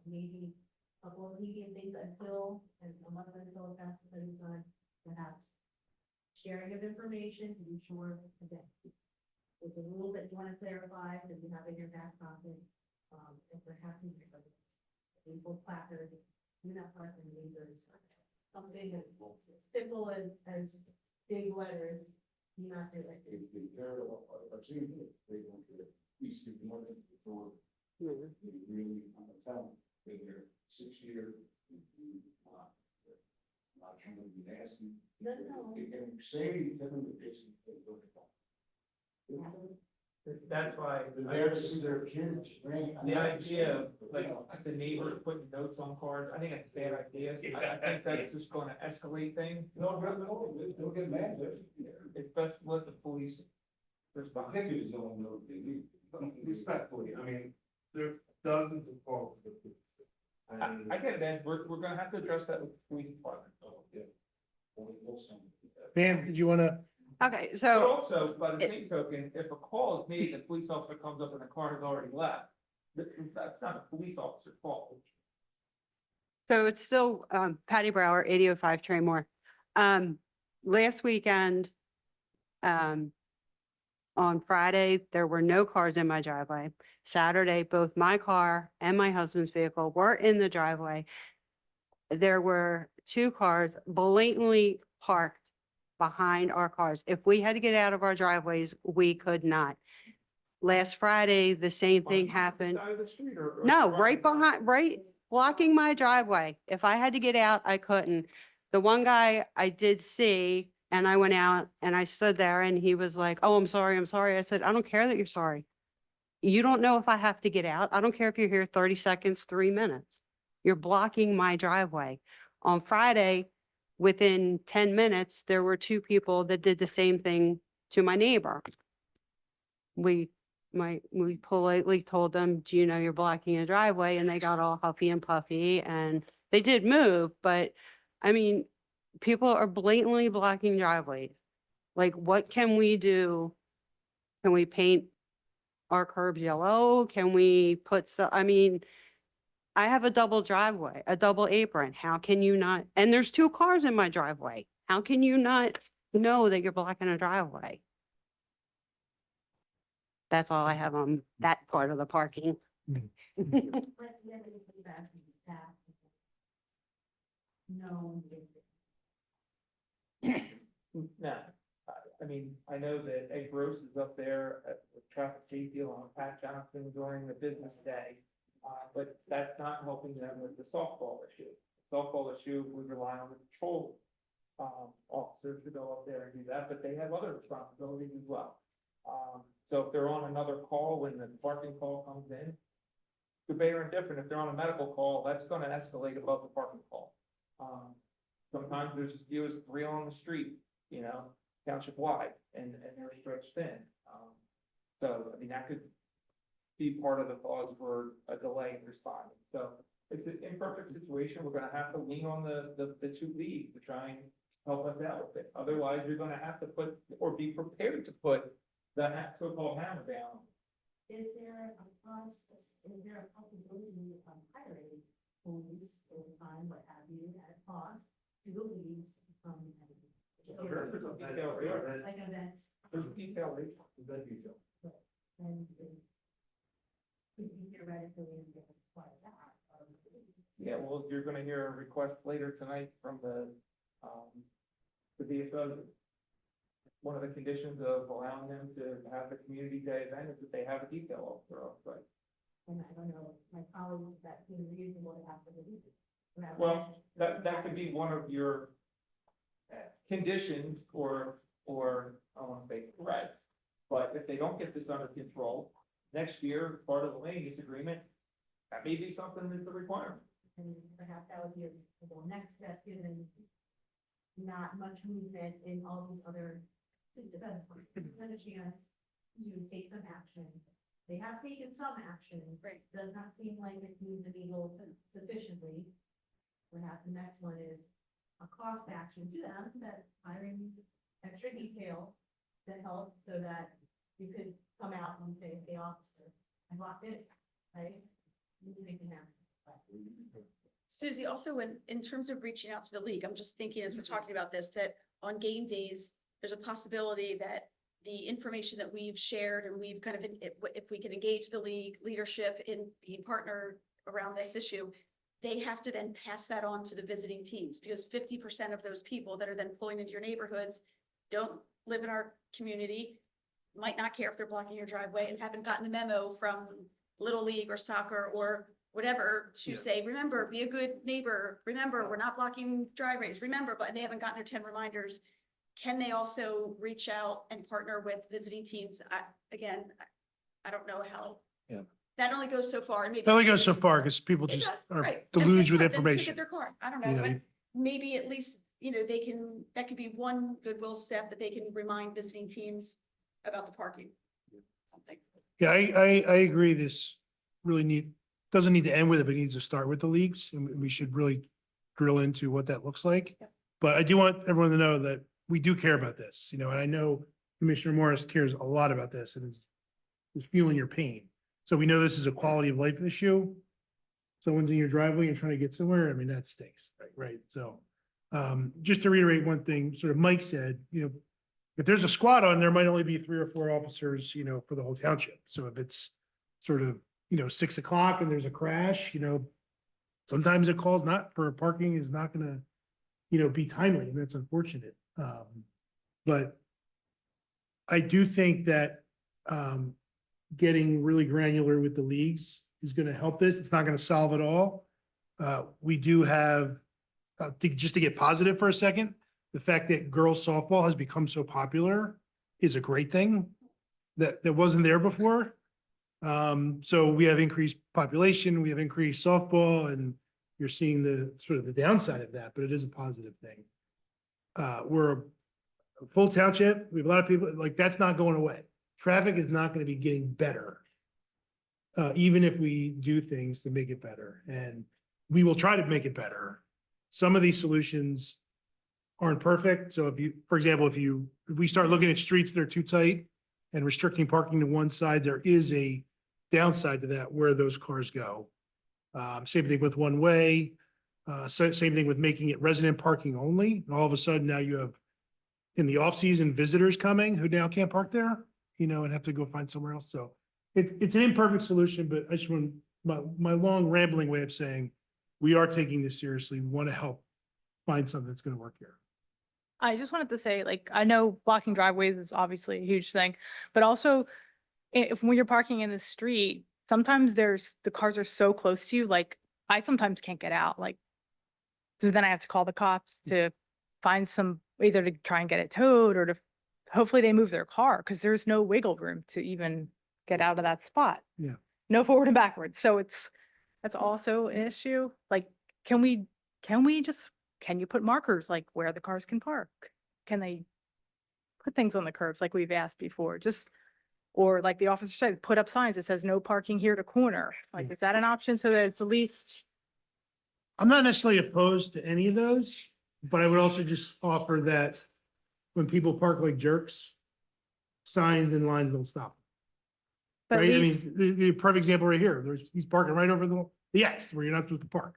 maybe a couple of medium things until, and a month until that's done, perhaps sharing of information to be sure, again, with the rule that you want to clarify, that you have in your back pocket, and perhaps even people placard, do not park in neighbors, something as simple as big letters, do not do it. I've seen it, they want to, we see more than before. Really, I'm a town, been here 6 years. Not trying to be nasty. No, no. And say, tell them the patient. That's why. They're there to see their kids, right? The idea of like the neighbor putting notes on cards, I think it's a bad idea. I think that's just gonna escalate things. No, they'll get mad. It's best to let the police respond. Executives don't know what they need. Respectfully, I mean, there are dozens of calls. I get it, Ed, we're gonna have to address that with the police department. Pam, did you want to? Okay, But so also, by the same token, if a call is made, and a police officer comes up and the car has already left, that's not a police officer's fault. It's still Patty Brower, 8005 Traymore. Last weekend, on Friday, there were no cars in my driveway. Saturday, both my car and my husband's vehicle were in the driveway. There were 2 cars blatantly parked behind our cars. If we had to get out of our driveways, we could not. Last Friday, the same thing happened. Side of the street or No, right behind, right, blocking my driveway. If I had to get out, I couldn't. The one guy I did see, and I went out and I stood there and he was like, oh, I'm sorry, I'm sorry. I said, I don't care that you're sorry. You don't know if I have to get out. I don't care if you're here 30 seconds, 3 minutes. You're blocking my driveway. On Friday, within 10 minutes, there were 2 people that did the same thing to my neighbor. We politely told them, do you know you're blocking a driveway? And they got all huffy and puffy and they did move, but I mean, people are blatantly blocking driveways. Like, what can we do? Can we paint our curbs yellow? Can we put I mean, I have a double driveway, a double apron. How can you not? And there's 2 cars in my driveway. How can you not know that you're blocking a driveway? That's all I have on that part of the parking. Let the feedback from the staff. No. No, I mean, I know that Ed Gross is up there at the traffic safety on Pat Johnson during the business day. But that's not helping them with the softball issue. Softball issue, we rely on the patrol officers to go up there and do that, but they have other responsibilities as well. So if they're on another call, when the parking call comes in, good, bad, or indifferent, if they're on a medical call, that's gonna escalate above the parking call. Sometimes there's as few as 3 on the street, you know, township wide, and they're stretched thin. So, I mean, that could be part of the cause for a delay in responding. So it's an imperfect situation. We're gonna have to lean on the 2 leads to try and help us out with it. Otherwise, you're gonna have to put, or be prepared to put the so-called hammer down. Is there a possibility of hiring police over time, what have you, at a cost to the leads from? There's a detail rate. Like event. There's a detail rate. And could be theoretically require that. Yeah, well, you're gonna hear a request later tonight from the VFO. One of the conditions of allowing them to have the community day event is that they have a detail officer off site. And I don't know, my colleagues, that seems reasonable to have to do. Well, that could be one of your conditions or or I don't want to say threats, but if they don't get this under control, next year, part of the land use agreement, that may be something that's a requirement. And perhaps that would be a next step, given not much movement in all these other, a chance to take some action. They have taken some action, does not seem like it's moved the needle sufficiently. Perhaps the next one is a cost action to them, that hiring extra detail to help so that you could come out and say, the officer, I blocked it, right? You can have. Susie, also in terms of reaching out to the league, I'm just thinking as we're talking about this, that on game days, there's a possibility that the information that we've shared and we've kind of, if we can engage the league leadership in being partnered around this issue, they have to then pass that on to the visiting teams, because 50% of those people that are then pulling into your neighborhoods don't live in our community, might not care if they're blocking your driveway, and haven't gotten a memo from Little League or soccer or whatever to say, remember, be a good neighbor. Remember, we're not blocking driveways. Remember, but they haven't gotten their 10 reminders. Can they also reach out and partner with visiting teams? I don't know how. Yeah. That only goes so far. And maybe It only goes so far because people It just does, are right. deluged And with guess what? Then information. ticket their car. I don't You know, know, but maybe at least, that could be one goodwill step that they can remind visiting teams about the parking. Something. Yeah, I agree. This really doesn't need to end with it, but it needs to start with the leagues, and we should really drill into what that looks like. Yeah. But I do want everyone to know that we do care about this, and I know Commissioner Morris cares a lot about this and is feeling your pain. So we know this is a quality of life issue. Someone's in your driveway and trying to get somewhere. I mean, that stinks, right? So just to reiterate one thing, sort of Mike said, if there's a squad on, there might only be 3 or 4 officers, for the whole township. So if it's sort of, 6 o'clock and there's a crash, sometimes a call's not for parking is not gonna, be timely, and that's unfortunate. But I do think that getting really granular with the leagues is gonna help this. It's not gonna solve it all. We do have, just to get positive for a second, the fact that girls softball has become so popular is a great thing that wasn't there before. So we have increased population, we have increased softball, and you're seeing the sort of the downside of that, but it is a positive thing. We're a full township. We have a lot of people, like, that's not going away. Traffic is not going to be getting better. Even if we do things to make it better, and we will try to make it better. Some of these solutions aren't perfect. So for example, if we start looking at streets that are too tight and restricting parking to one side, there is a downside to that where those cars go. Same thing with one way. Same thing with making it resident parking only. And all of a sudden now you have in the off season visitors coming who now can't park there, and have to go find somewhere else. So it's an imperfect solution, but I just want my long rambling way of saying we are taking this seriously. We want to help find something that's going to work here. I just wanted to say, I know blocking driveways is obviously a huge thing, but also when you're parking in the street, sometimes the cars are so close to you, I sometimes can't get out, so then I have to call the cops to find either to try and get it towed or to, hopefully they move their car, because there's no wiggle room to even get out of that spot. Yeah. No forward and backwards. So that's also an issue. Can you put markers where the cars can park? Can they put things on the curbs like we've asked before? Or like the officer said, put up signs that says no parking here to corner. Is that an option so that it's at least? I'm not necessarily opposed to any of those, but I would also just offer that when people park like jerks, signs and lines don't stop. But at Right? I least, mean, the perfect example right here, he's parking right over the X where you're not supposed to park.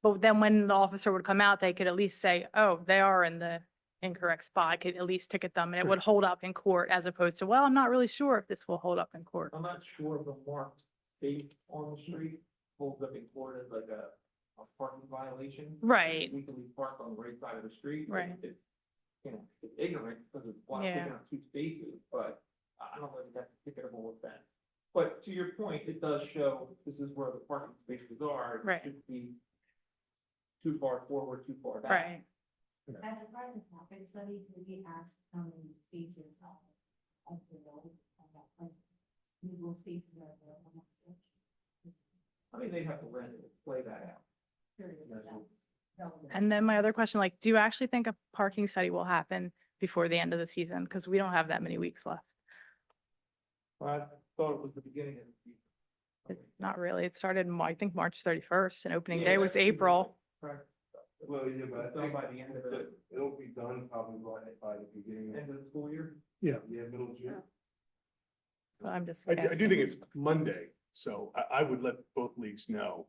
but then when the officer would come out, they could at least say, oh, they are in the incorrect spot. I could at least ticket them and it would hold up in court, as opposed to, well, I'm not really sure if this will hold up in court. I'm not sure if the marked space on the street holds up in court as a parking violation. Right. We can park on the right side of the street. Right. It's, it's ignorant because it's blocked, Yeah. taking up 2 spaces, but I don't know if that's a ticketable offense. But to your point, it does show this is where the parking spaces are. It Right. should be too far forward, too far back. Right. At the private traffic study, could we ask how many spaces of the road, like, legal spaces are available on that stretch? I mean, they'd have to rent it, play that out. Period. That's relevant. And then my other question, like, do you actually think a parking study will happen before the end of the season? Because we don't have that many weeks left. I thought it was the beginning of the season. Not really. It started, I think, March 31st and opening Yeah, day was that's- April. Well, yeah, but I Done think by the end of the, it'll be done probably by the beginning end of the school year. Yeah. middle of June. But I'm just I do asking. think it's Monday, so I would let both leagues know.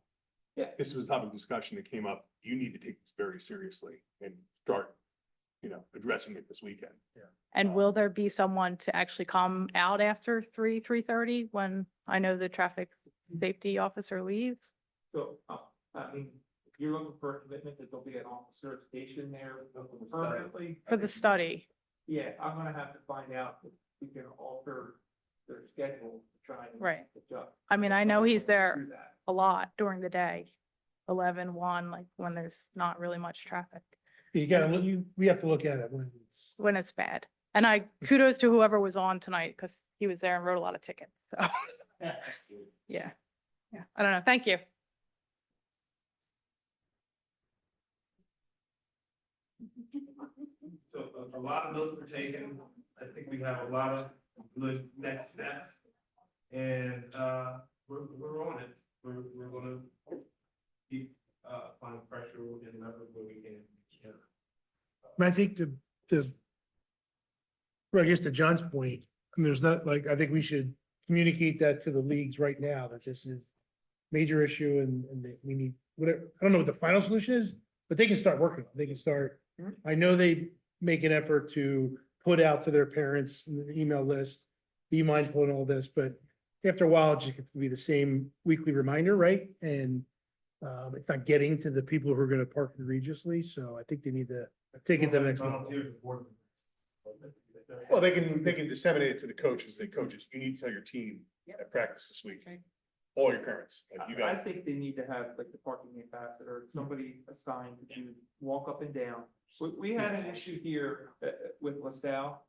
Yeah. This was a topic of discussion that came up. You need to take this very seriously and start, addressing it this weekend. And will there be someone to actually come out after 3:30 when I know the traffic safety officer leaves? So, I mean, if you're looking for a commitment that there'll be an officer station there permanently. For the study? Yeah, I'm gonna have to find out if we can alter their schedule to try and. Right. adjust. I mean, I know he's Do there that. a lot during the day, 11, 1, like when there's not really much traffic, We have to look at it when it's bad. And kudos to whoever was on tonight because he was there and wrote a lot of tickets. So, yeah. Yeah. I don't know. Thank you. So a lot of notes were taken. I think we have a lot of good next steps. And, we're on it. We're gonna keep, applying pressure and leverage where we can. I think well, I guess to John's point, there's not I think we should communicate that to the leagues right now, that this is major issue and that we need, whatever, I don't know what the final solution is, but they can start working. They can start, I know they make an effort to put out to their parents in the email list, be mindful and all this, but after a while, it just gets to be the same weekly reminder, right? And it's not getting to the people who are gonna park egregiously, so I think they need to take it to the next level. Well, they can disseminate it to the coaches. Say, coaches, you need to tell your team at practice this week. All your parents, like you I got. think they need to have like the parking ambassador, somebody assigned to walk up and down. We had an issue here with LaSalle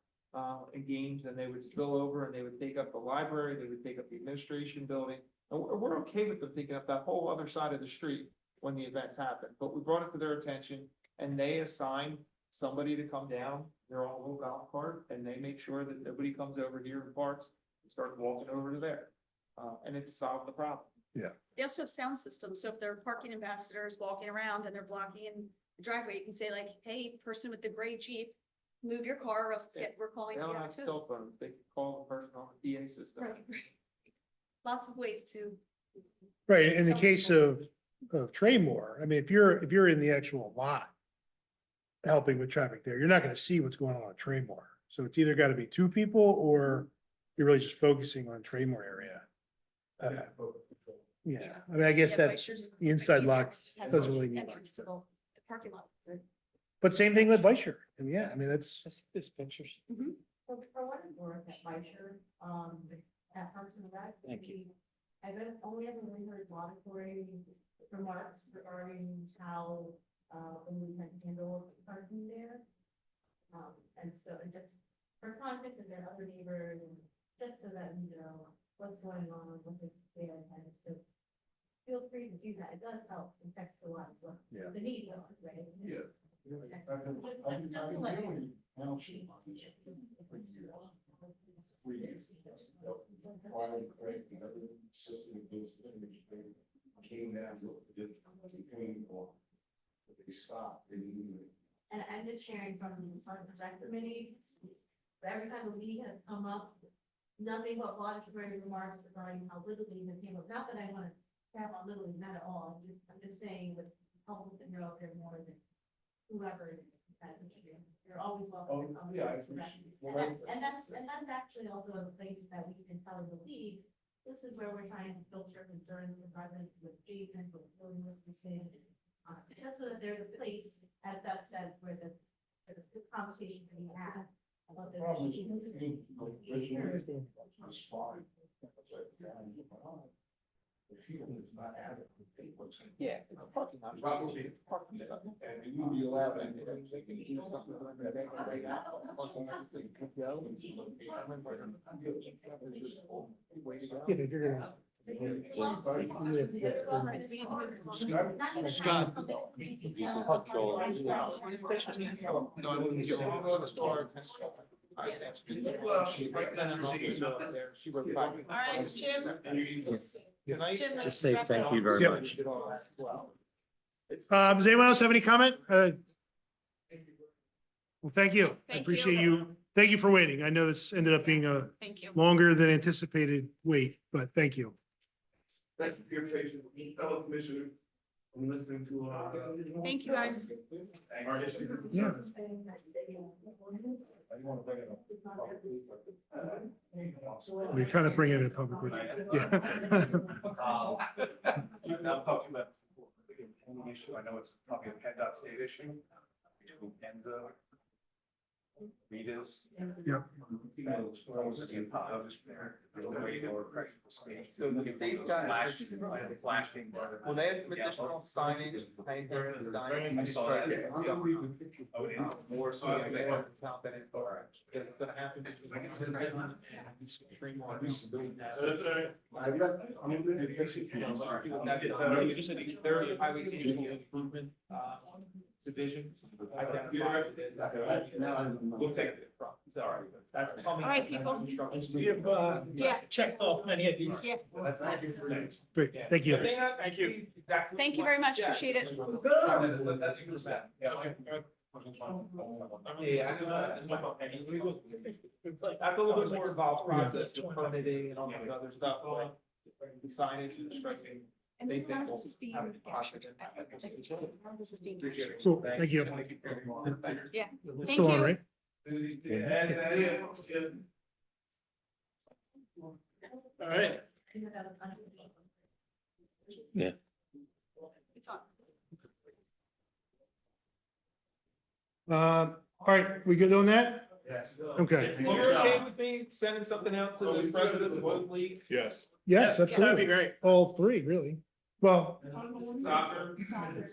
in games, and they would spill over and they would take up the library, they would take up the administration building. And we're okay with them taking up that whole other side of the street when the events happen, but we brought it to their attention and they assigned somebody to come down. They're on a little golf cart and they make sure that nobody comes over here and parks and starts walking over to there. And it's solved the problem. They also have sound systems, so if there are parking ambassadors walking around and they're blocking in the driveway, you can say like, hey, person with the gray Jeep, move your car or else we're calling They you don't out have too. cell phones, they can call the person on the PA system. Right. Lots of ways to. Right, in the Some case people- of Traymore, I mean, if you're in the actual lot helping with traffic there, you're not gonna see what's going on at Traymore. So it's either gotta be two people or you're really just focusing on Traymore area. Yeah, I mean, I guess Yeah, that Glaciers, the inside easier, lock just have doesn't some really need entrance to locks. the parking lot. But same thing with Bysher. And yeah, I mean, that's. This pictures. For what it's worth at Fleischer, at Parks and Rec. Thank you. I've only ever really heard laudatory remarks regarding how, we can handle parking there. And so it just, for context of their other neighbors, and just so that you know what's going on with this there, and so feel free to do that. It does help contextualize what Yeah. the need was, right? Yeah. And I'm just sharing from the Parks and Rec committee, every time a league has come up, nothing but laudatory remarks regarding how Little League has came up. Not that I want to have on Little League, not at all. I'm just saying with helping to grow there more than whoever it is. You're always welcome. Oh, yeah, I appreciate it. And that's actually also a place that we can tell the league, this is where we're trying to filter concerns with residents, with Jason, with building with the city. Just so that there's a place, as that said, where the conversation can be had about the. Yeah. It's a parking lot. It's a parking lot. Yeah, but you're gonna- Scott. All right, Jim. Tonight. Just say thank you very Yep. much. Does anyone else have any comment? Well, thank you. I Thank you. appreciate you. Thank you for waiting. I know this ended up being a Thank you. longer than anticipated wait, but thank you. Thank you for your patience, fellow commissioners. I'm listening to, Thank you, guys. our issue. Yeah. We're kind of bringing it publicly. Yeah. Now talking about the issue, I know it's probably a PennDOT state issue. And readers. Yep. So the state got. Flashing. Well, they have some additional signage, painter, design. I saw that. More so. They have not been in. It's gonna happen. There are highway safety improvement, division. We'll take it. Sorry. That's coming. All right, people. We have, Yeah. checked off many of these. Yeah. Great, thank you. Thank you. Thank you very much. Appreciate it. That's a good bet. That's a little bit more involved process, with permitting and all that other stuff, like the signage and striping. And They this think this is being. have a positive impact. This is being. Appreciate it. Cool, thank you. Yeah. It's Thank still on, you. right? All right. Yeah. It's on. All right, we good on that? Okay. If you're okay with me sending something out to the presidents of both leagues? Yes. Yes, That'd be absolutely. great. All three, really. Well, Soccer.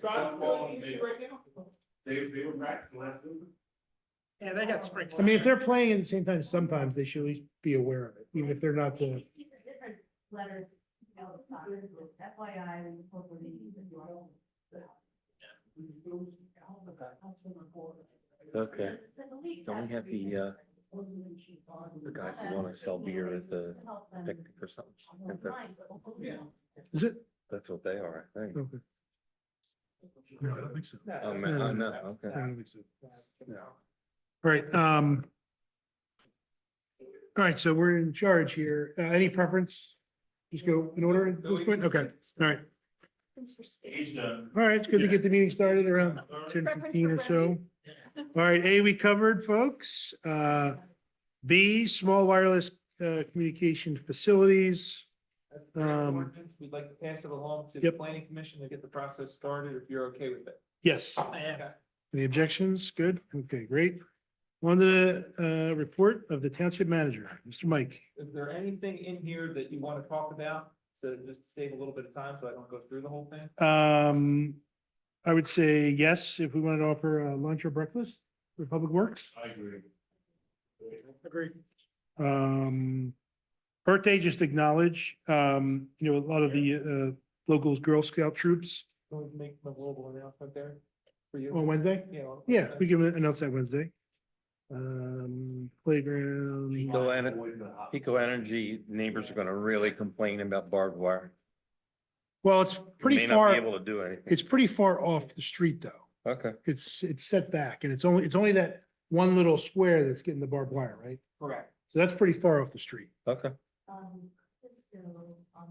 Softball, an issue right now? They were practicing last week. Yeah, they got spring. I mean, if they're playing at the same time, sometimes they should at least be aware of it, even if they're not the. These are different letters, you know, soccer, FYI, and hopefully. Okay. Don't we have the guys who want to sell beer at the picnic or something? I think Is it? that's what they are, I think. Okay. No, I don't think so. Oh, man, oh, no, okay. I don't think so. All right, all right, so we're in charge here. Any preference? Just go in order at this point? Okay, all right. He's done. All right, it's good to get the meeting started around 10:15 or so. All right, A, we covered, folks. B, small wireless communication facilities. We'd like to pass it along to the Yep. planning commission to get the process started, if you're okay with it. Yes. I am. Okay. Any objections? Good. Okay, great. On to the report of the township manager, Mr. Mike. Is there anything in here that you want to talk about? So just to save a little bit of time, so I don't go through the whole thing? I would say yes, if we wanted to offer lunch or breakfast for Public Works. I agree. Agreed. Birthday, just acknowledge, a lot of the locals Girl Scout troops Can we make a global announcement there for you? on Wednesday. Yeah. on Yeah, Wednesday. we can announce that Wednesday. Playground. Eco Energy neighbors are gonna really complain about barbed wire. Well, it's We pretty may not far, be able to do anything. it's pretty far off the street, though. Okay. It's set back and it's only that one little square that's getting the barbed wire, right? Correct. So that's pretty far off the street. Okay. Let's go on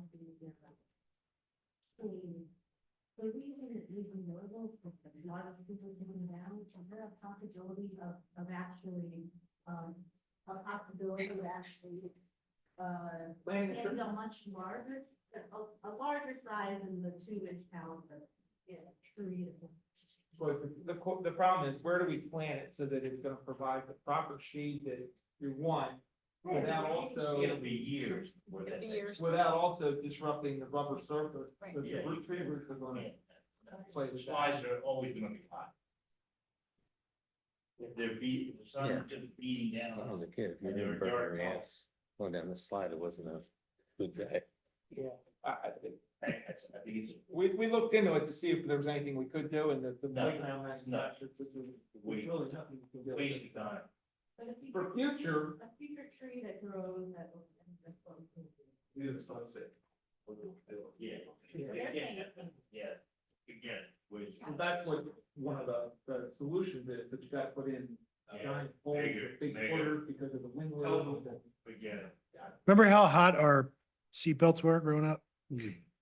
the, the reason it is notable is that a lot of people sitting down, so there are possibility of actually, a possibility of actually, getting a much larger, a larger size than the 2-inch caliber. Yeah, tree. But the problem is, where do we plant it so that it's gonna provide the proper shade that you want without also. It'll be years. before that It'll be next- years. Without also disrupting the rubber surface, Right. because the root triggers are gonna play The the slides are always gonna be hot. If they're if the sun Yeah. just beating down. When I was a kid, if you and they're didn't burn dark your color. ass going down the slide, it wasn't a good day. Yeah, I think, I think it's. we looked into it to see if there was anything we could do, and the No, playground manufacturer, really nothing we can do. Waste of time. But if you- For future, A future tree that grows that will. Near the sunset. Yeah. Yeah. Again, which. that's what one of the solutions is, but you gotta put in giant poles, Bigger, big bigger. quarters because of the wind load. Again. Remember how hot our seatbelts were growing up?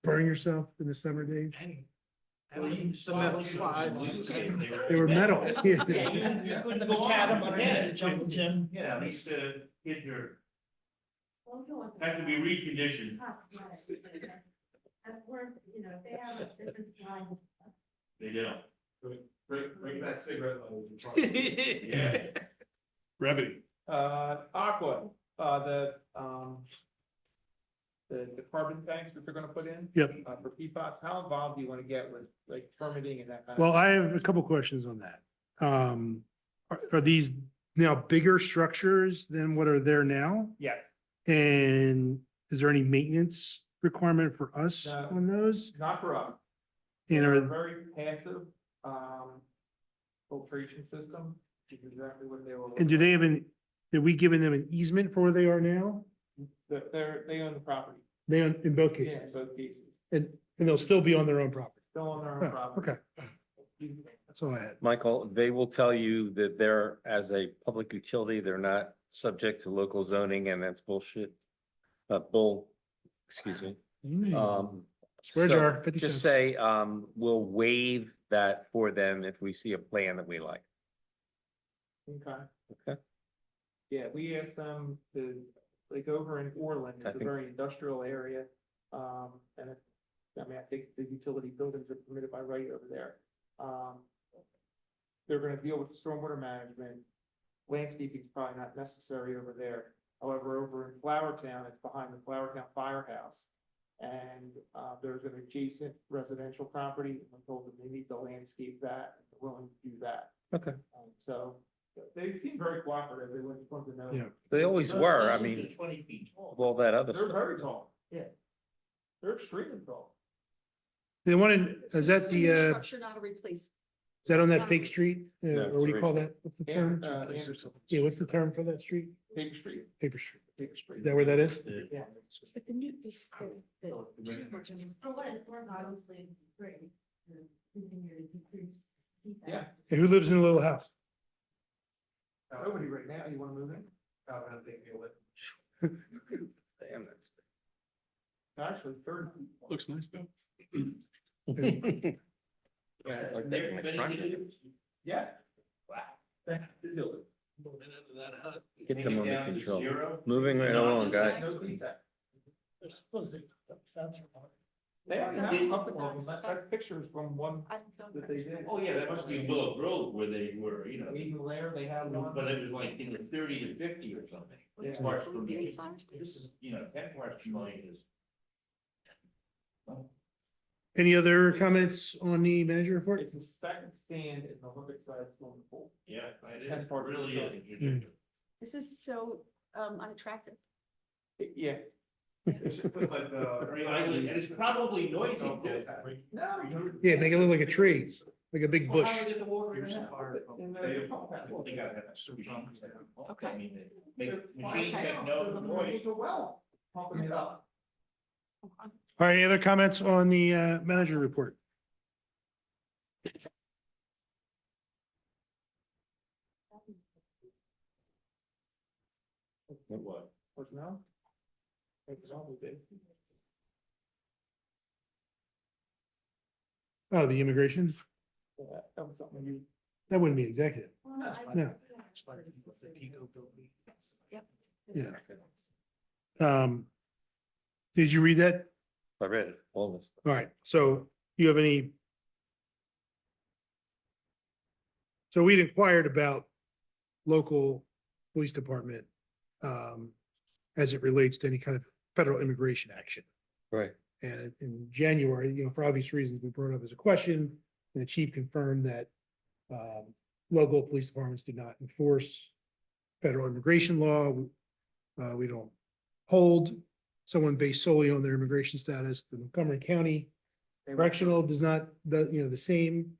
Burn yourself in the summer days? The metal slides. They were metal. Yeah, you couldn't have a cat underneath the jungle gym. Yeah, these kids are, have to be reconditioned. At work, you know, they have a different slide. They don't. Bring back cigarette lights. Yeah. Brevity. Aqua, the carbon tanks that they're gonna put in. Yep. For PFAS, how involved do you wanna get with like permitting and that kind of? Well, I have a couple questions on that. Are these now bigger structures than what are there now? Yes, And is there any maintenance requirement for us No. on those? not for us. And They're a are, very passive, filtration system, which is exactly what they were. and do they have did we given them an easement for where they are now? They own the property. They own, in both Yeah, in cases, both cases, and they'll still be on their own property. still on their Oh, own property. Okay, that's all I had. Michael, they will tell you that they're, as a public utility, they're not subject to local zoning, and that's bullshit. Excuse me. Swear So jar, 50 just cents. say, we'll waive that for them if we see a plan that we like. Okay. Okay. Yeah, we asked them to, like over in Orland, I it's a think- very industrial area. And I think the utility buildings are permitted by right over there. They're gonna deal with the stormwater management. Landscaping is probably not necessary over there. However, over in Flowertown, it's behind the Flowertown Firehouse. And, there's an adjacent residential property. I told them they need to landscape that, and they're willing to do that. Okay. So they seem very cooperative. They want to know. Yeah. They always were, I mean, 20 feet tall. of all that other They're stuff. very tall. Yeah. They're extremely tall. The one in, is that the, is Structure, not a replace. that on that fake street? No, Or it's what do you call original. that? What's the Yeah, term? Yeah, what's the term for that street? Big street. Paper Street. Big street. Is that where that is? Yeah. But the new, this, the. For what it's worth, obviously, it's great. to Continue to decrease. Yeah. And who lives in the little house? Nobody right now. You wanna move in? Damn, that's. Actually, 30 feet. Looks nice though. Like that in my front. Yeah. Wow. Get them under Down to control. 0. Moving right along, guys. No feedback. They're supposed to. That's wrong. They have a couple of them. That picture is from one that they did. Oh, yeah, that must be Willow Grove where they were, you know. Even there, they have one. But it was like in the 30 to 50 or something. Yeah. Parts per million. This is, 10 parts per million is. Any other comments on the manager report? It's a speck of sand in the Olympic sized swimming pool. Yeah, it 10 is. parts per Really million. is ridiculous. This is so unattractive. Yeah. It's like And it's probably noisy too. No. Yeah, make it look like a tree, like a big bush. Well, how do they get the water in Here's there? the part. In the They pump house. gotta have a super pump. Okay. I mean, they make machines that know the noise. It's a well, pumping it up. All right, any other comments on the manager report? What? Personnel? Personnel, we did. Oh, the immigration? Yeah, that was something you. That wouldn't be executive. No. Yep. Yeah. Did you read that? I read it, all this. All right, so you have any? So we'd inquired about local police department as it relates to any kind of federal immigration action. Right. And in January, for obvious reasons, we brought it up as a question, and the chief confirmed that local police departments do not enforce federal immigration law. We don't hold someone based solely on their immigration status. The Montgomery County Correctional does not, the same.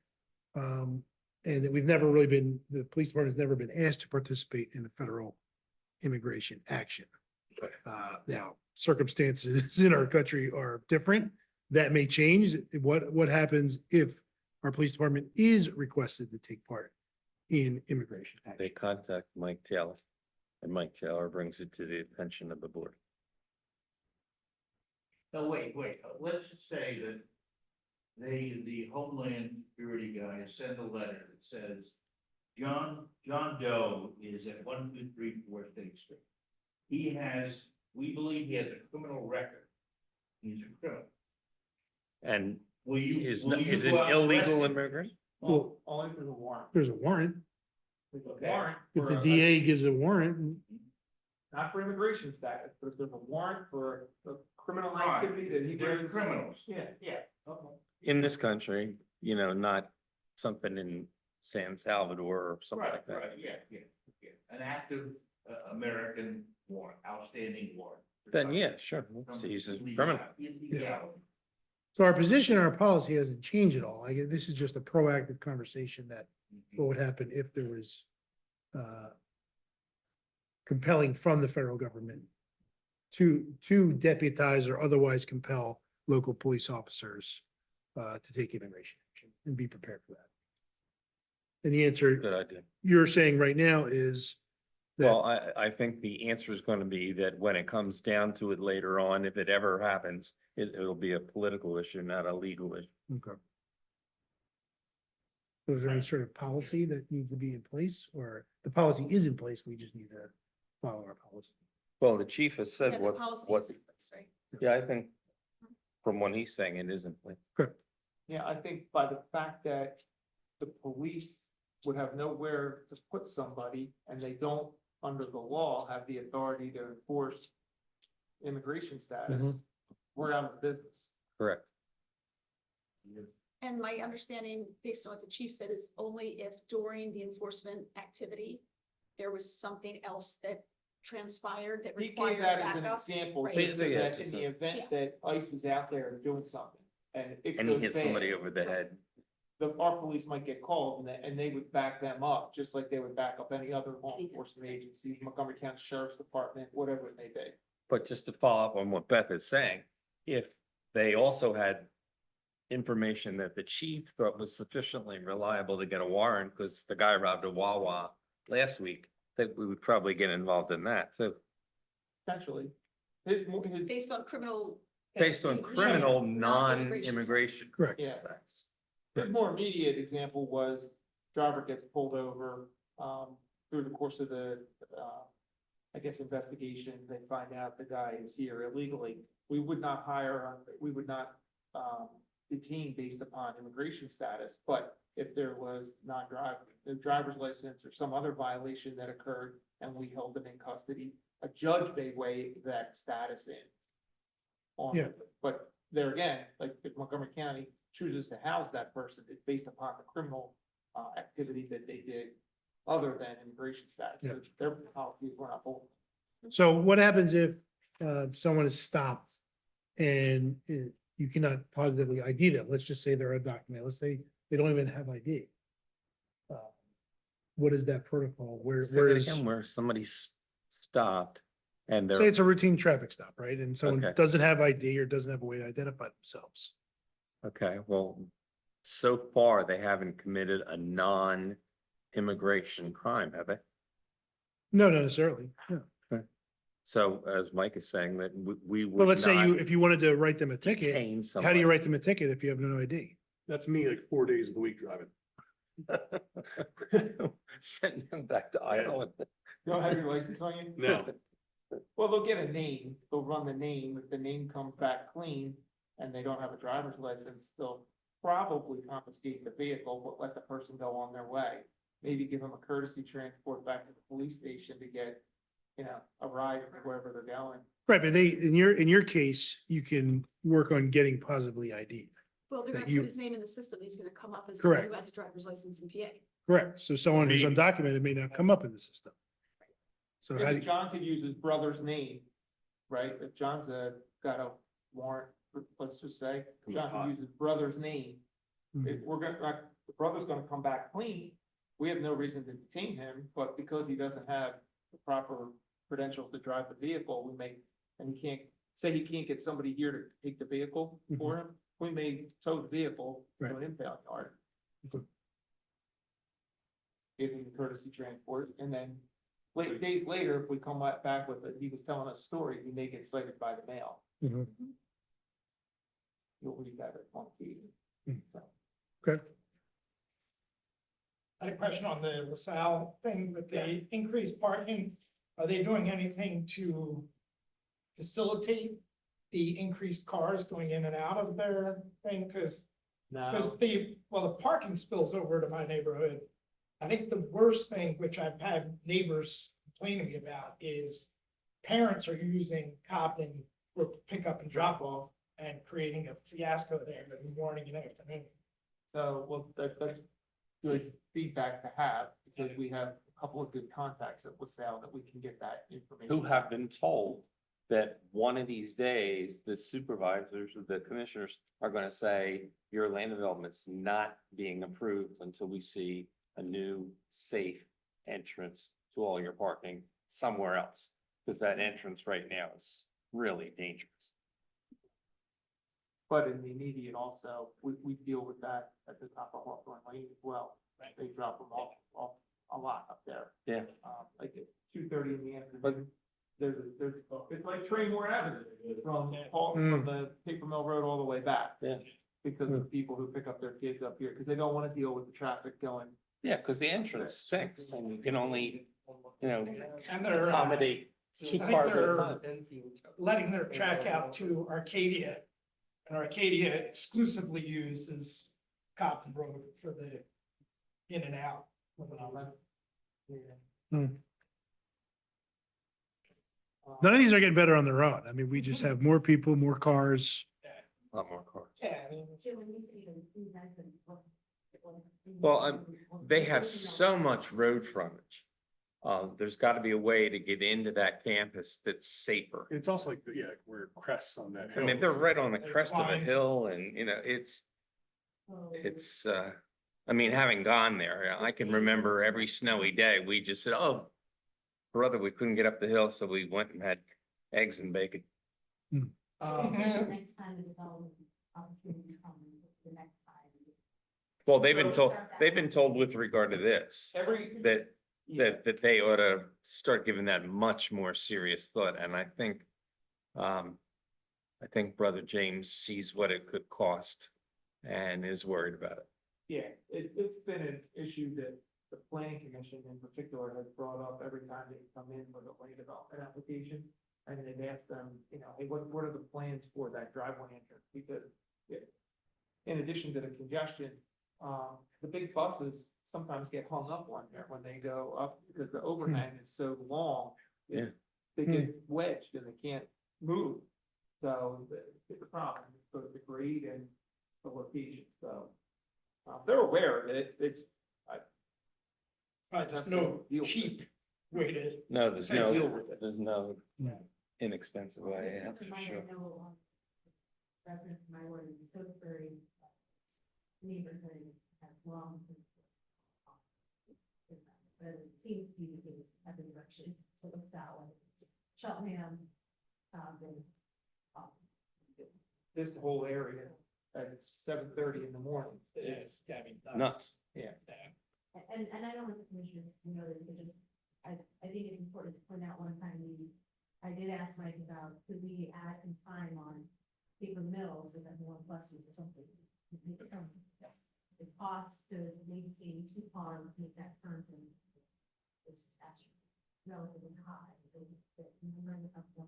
And that the police department has never been asked to participate in a federal immigration action. Now, circumstances in our country are different. That may change. What happens if our police department is requested to take part in immigration They action? contact Mike Taylor, and Mike Taylor brings it to the attention of the board. No, wait, let's just say that the Homeland Security guys send a letter that says, John Doe is at 1234 State Street. We believe he has a criminal record. He's a criminal. And Will you? is will an you go out and illegal arrest him? immigrant? Well, Only for the warrant. there's a warrant. There's a Okay. warrant. If for the a- DA gives a warrant, Not for immigration status, but if there's a warrant for a criminal Right. activity that he They're brings. criminals. Yeah, okay. In this country, not something in San Salvador or something like that. Yeah. An active American warrant, outstanding warrant. Then, yeah, sure. He's a criminal. Illegality. so our position, our policy hasn't changed at all. This is just a proactive conversation that what would happen if there was compelling from the federal government to deputize or otherwise compel local police officers to take immigration action and be prepared for that. And the answer Good idea. you're saying right now is that, Well, I think the answer is going to be that when it comes down to it later on, if it ever happens, it'll be a political issue, not a legal issue. okay. So is there any sort of policy that needs to be in place, or the policy is in place, we just need to follow our policy? Well, the chief has Yeah, said the policy is in place, right? yeah, I think from what he's saying, it isn't. Yeah, I think by the fact that the police would have nowhere to put somebody and they don't, under the law, have the authority to enforce immigration status, Mhm. we're out of business. Correct. And my understanding, based on what the chief said, is only if during the enforcement activity, there was something else that transpired that He required gave that as an backup. example, Right. just so Basically, yeah, that in just the a- event Yeah. that ICE is out there doing something and it And he goes hits bad, somebody over the head. our police might get called and they would back them up, just like they would back up any other law enforcement agency, Montgomery County Sheriff's Department, whatever it may be. But just to follow up on what Beth is saying, if they also had information that the chief thought was sufficiently reliable to get a warrant because the guy robbed a Wawa last week, that we would probably get involved in that too. Potentially. Based on criminal. Based on Yeah, criminal, non-immigration non-immigration. Correct. Yeah. The more immediate example was driver gets pulled over, through the course of the, I guess, investigation, they find out the guy is here illegally. We would not detain based upon immigration status, but if there was the driver's license or some other violation that occurred and we held them in custody, a judge may weigh that status in. Yeah. But there again, like if Montgomery County chooses to house that person, it's based upon the criminal activity that they did other than immigration status. So their policies were not bold. So what happens if someone is stopped and you cannot positively ID them? Let's just say they're undocumented. Let's say they don't even have ID. What is that protocol? Where is, Where somebody's stopped and say they're, it's a routine traffic stop, right? And someone Okay. doesn't have ID or doesn't have a way to identify themselves. okay, well, so far they haven't committed a non-immigration crime, have they? No, not necessarily. Yeah. So as Mike is saying, that we would But let's say not if you wanted to write them a ticket, detain how do somebody. you write them a ticket if you have no ID? That's me like 4 days of the week driving. Send them back to Ireland. You don't have your license on you? No. Well, they'll get a name, they'll run the name, if the name comes back clean and they don't have a driver's license, they'll probably confiscate the vehicle, but let the person go on their way. Maybe give them a courtesy transport back to the police station to get you know, a ride wherever they're going. Right, but in your case, you can work on getting positively ID. Well, they're That gonna you- put his name in the system. He's gonna come up as someone Correct. who has a driver's license in PA. Correct. So someone who's undocumented may not come up in the system. So how do If you, John could use his brother's name, right? If John's got a warrant, let's just say, John could use his brother's name. If we're gonna, the brother's gonna come back clean, we have no reason to detain him, but because he doesn't have the proper credentials to drive the vehicle, we may, and he can't get somebody here to take the vehicle for him, we may tow the vehicle to an impound yard. Give him courtesy transport, and then days later, if we come back with it, he was telling us a story, he may get cited by the mail. Mhm. You'll read that on TV. Okay. I had a question on the LaSalle thing with the increased parking. Are they doing anything to facilitate the increased cars going in and out of their thing? Because the parking spills over to my neighborhood. I think the worst thing, which I've had neighbors complaining to me about, is parents are using Cobden for pickup and drop off and creating a fiasco there in the morning and afternoon. So, well, that's good feedback to have, because we have a couple of good contacts at LaSalle that we can get that information. Who have been told that one of these days, the supervisors or the commissioners are gonna say, your land development's not being approved until we see a new safe entrance to all your parking somewhere else. Because that entrance right now is really dangerous. But in the immediate also, we deal with that at the top of Hawthorne Lane as well. They drop them off a lot up there. Yeah. Like at 2:30 in the afternoon. It's like Traymore Avenue from the Paper Mill Road all the way back. Yeah. Because of people who pick up their kids up here, because they don't want to deal with the traffic going. Yeah, because the entrance stinks and you can only, And they're, accommodate I two think cars at a they're time. letting their track out to Arcadia. And Arcadia exclusively uses Cobden Road for the in and out. None of these are getting better on their own. I mean, we just have more people, more cars. A lot more cars. Yeah, I mean, Well, they have so much road frontage. There's got to be a way to get into that campus that's safer. It's also like, we're crests on that I hill. mean, they're right on the crest of a hill and, it's, I mean, having gone there, I can remember every snowy day, we just said, oh, brother, we couldn't get up the hill, so we went and had eggs and bacon. Next time the development opportunity comes, the next time. Well, they've been told with regard to this, that they ought to start giving that much more serious thought, and I think Brother James sees what it could cost and is worried about it. Yeah, it's been an issue that the planning commission in particular has brought up every time they come in with a land development application. And they've asked them, hey, what are the plans for that driveway entrance? Because in addition to the congestion, the big buses sometimes get hung up on there when they go up because the overhang is so long. Yeah. They get wedged and they can't move. So it's a problem, both the grade and the location, so. They're aware of it, there's no cheap way to. No, there's deal with it. no inexpensive way, that's for sure. Residents of my ward in Stokesbury neighborhood have long. But it seems to be the case at the direction to the south, Cheltenham, this whole area at 7:30 in the morning is Nuts. Yeah. And I don't want the commissioners to know that, but just, I think it's important to point out one time I did ask Mike about, could we add some time on paper mills and then more buses or something? The cost to maintain 2 cars, make that turn from is actually relatively high.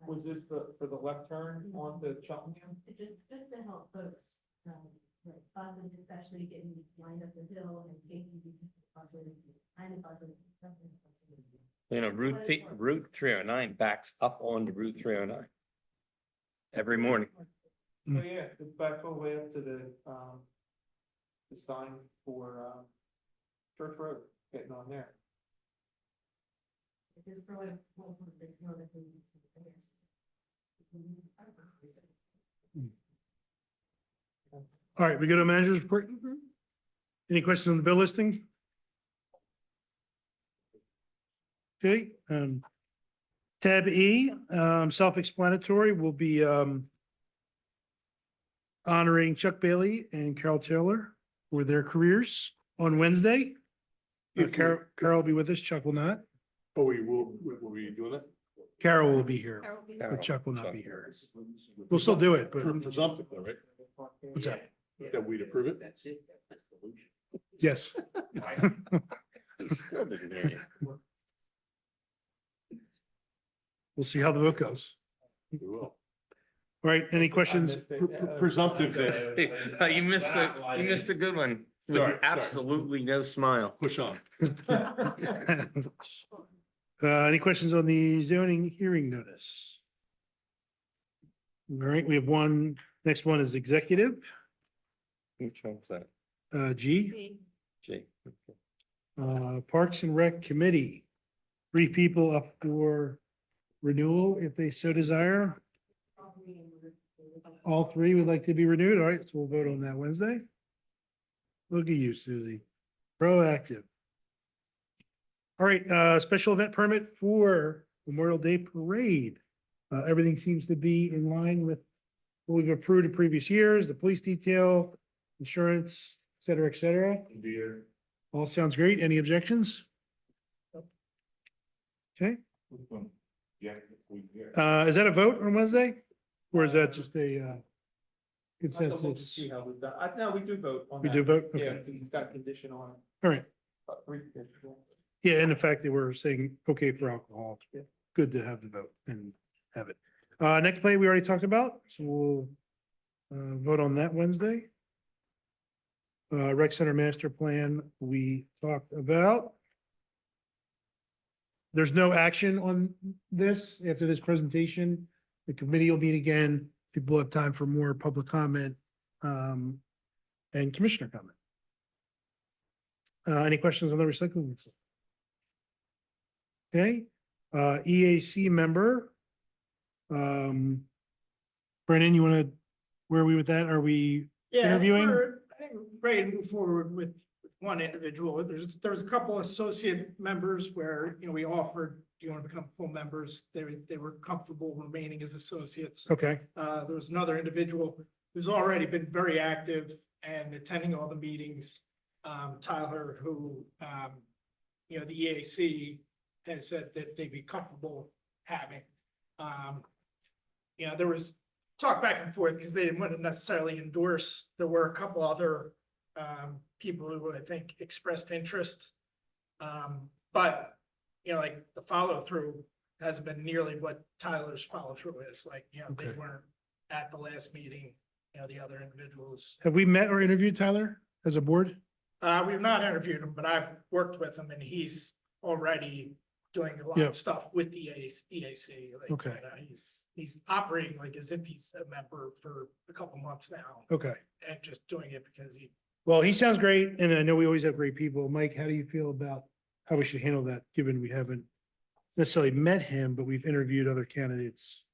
Was this for the left turn on the Cheltenham? Just to help folks, like buses, especially getting lined up the hill and safety buses, kind of buses. You know, Route 309 backs up onto Route 309 every morning. Oh, yeah, it's back all the way up to the sign for, Church Road, getting on there. It is really, well, they know that they need to, I guess. All right, we go to manager's report. Any questions on the bill listing? Okay, tab E, self-explanatory, will be, honoring Chuck Bailey and Carol Taylor for their careers on Wednesday. If we- Carol will be with us, Chuck will not. Oh, will we doing that? Carol will be here, but Chuck will not be here. We'll still do it, but Presumptive though, right? what's that? That we'd approve it? Yes. Still didn't hear you. We'll see how the vote goes. We will. All right, any questions? Presumptive that. You missed a good one. With Sorry. absolutely no smile. Push on. Any questions on the zoning hearing notice? All right, we have one, next one is executive, Which one's that? G, G. Parks and Rec Committee. 3 people up for renewal if they so desire. All 3 would like to be renewed. All right, so we'll vote on that Wednesday. Look at you, Susie. Proactive. All right, special event permit for Memorial Day Parade. Everything seems to be in line with what we've approved in previous years, the police detail, insurance, et cetera, et cetera. All sounds great. Any objections? Okay, is that a vote on Wednesday? Or is that just a We'll consensus? see how we've done. No, we do vote on We that. do vote? Yeah, Okay. because it's got a condition on it. All right. 3 conditions. Yeah, and the fact that we're saying, okay, for alcohol, good to have the vote and have it. Next play we already talked about, so we'll vote on that Wednesday. Rec Center Master Plan, we talked about. There's no action on this after this presentation. The committee will meet again. People have time for more public comment and commissioner comment. Any questions on the recycling? Okay, EAC member. Brennan, you want to, where are we with that? Are we interviewing? I think we're ready to move forward with one individual. There's a couple associate members where, we offered, do you want to become full members? They were comfortable remaining as associates. Okay, There was another individual who's already been very active and attending all the meetings. Tyler, who, the EAC has said that they'd be comfortable having. There was talk back and forth because they didn't want to necessarily endorse. There were a couple other people who I think expressed interest. But, like the follow through hasn't been nearly what Tyler's follow through is. Like, they Okay. weren't at the last meeting, the other individuals. have we met or interviewed Tyler as a board? We've not interviewed him, but I've worked with him and he's already doing a lot Yeah. of stuff with the EAC. Like, Okay. He's operating like as if he's a member for a couple months now Okay, and just doing it because he. well, he sounds great, and I know we always have great people. Mike, how do you feel about how we should handle that, given we haven't necessarily met him, but we've interviewed other candidates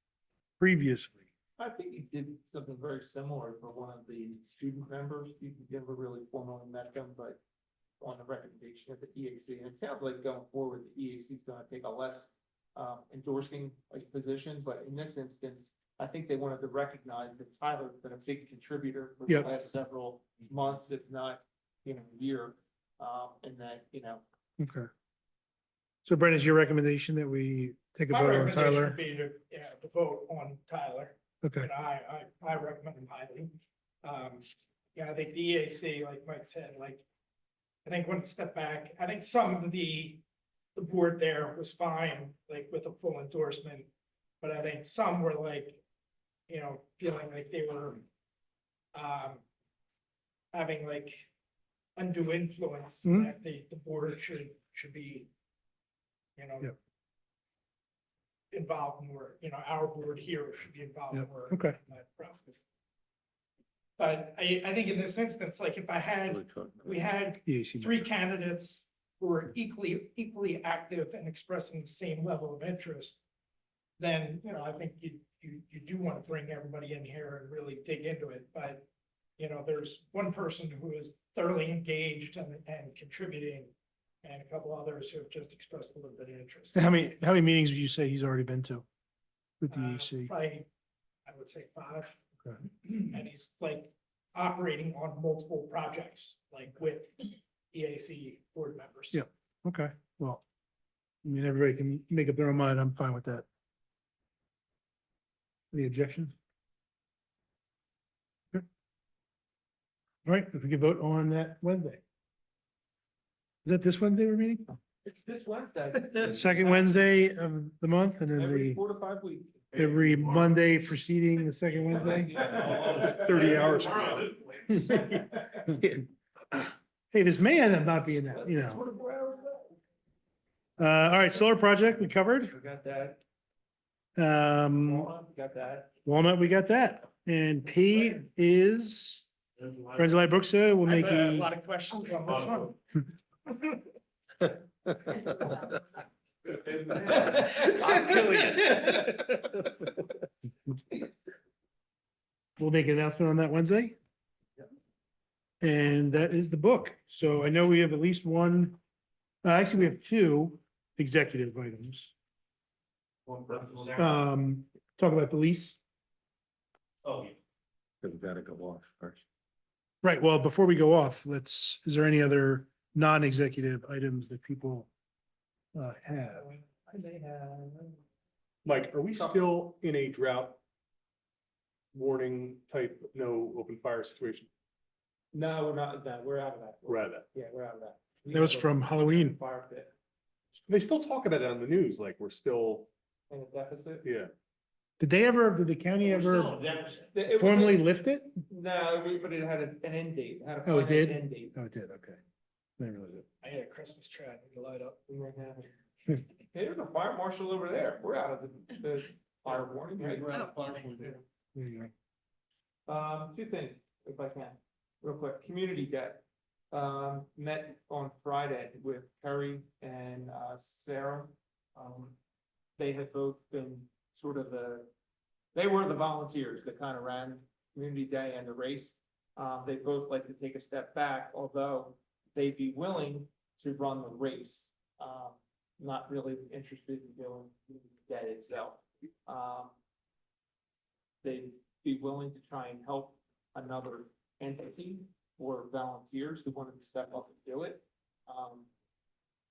previously? I think he did something very similar for one of the student members. You never really formally met them, but on the recommendation of the EAC. And it sounds like going forward, the EAC is going to take a less endorsing like position, but in this instance, I think they wanted to recognize that Tyler's been a big contributor for the Yep. last several months, if not, year. And that, Okay. So Brent, is your recommendation that we take a My vote on recommendation Tyler? would be to vote on Tyler. Okay, And I recommend him highly. I think the EAC, like Mike said, I think one step back, I think some of the board there was fine, like with a full endorsement. But I think some were like, feeling like they were having like undue influence Mhm. that the board should be, Yep. involved more, our board here should be involved Yep, more. okay. In that process. But I think in this instance, like if we had EAC. three candidates who were equally active and expressing the same level of interest, then, I think you do want to bring everybody in here and really dig into it, but, there's one person who is thoroughly engaged and contributing, and a couple others who have just expressed a little bit of interest. How many meetings would you say he's already been to with the EAC? Probably, I would say 5. Okay. And he's like operating on multiple projects, like with EAC board members. Yeah. Okay, well, I mean, everybody can make up their own mind. I'm fine with that. Any objections? Okay. All right, if we could vote on that Wednesday. Is that this Wednesday we're meeting? It's this Wednesday. Second Wednesday of the month, and then Every 4 to 5 weeks. every Monday preceding the second Wednesday? 30 hours. Hey, this may end up not being that, all right, solar project, we covered. We got that. Um, We got that. Walnut, we got that. And P is Friends of Light Brookstone will I make have a a, lot of questions on this one. I'm killing we'll make an announcement on that Wednesday. And that is the book. So I know we have at least one, actually, we have 2 executive items. Talk about the lease. Oh, We've got to go off first. Right, well, before we go off, is there any other non-executive items that people have? I may have. Mike, are we still in a drought warning type, no open fire situation? No, we're not, no, we're out of that. We're out of that. Yeah, we're out of that. We That was have a from Halloween. Fire pit They still talk about it on the news, like we're still, in a deficit. yeah. Did the county ever It was formally a- lift it? No, but it had an end date. It had a Oh, it finite did? End date. Oh, it did, okay. I didn't realize it. I had a Christmas tree I need to light up. We might have it. Hey, there's a fire marshal over there. We're out of the fire warning, right? There you go. 2 things, if I can, real quick. Community debt. Met on Friday with Kerry and Sarah. They had both been sort of they were the volunteers that kind of ran Community Day and the race. They both like to take a step back, although they'd be willing to run the race. Not really interested in doing Community Day itself. They'd be willing to try and help another entity or volunteers who wanted to step up and do it.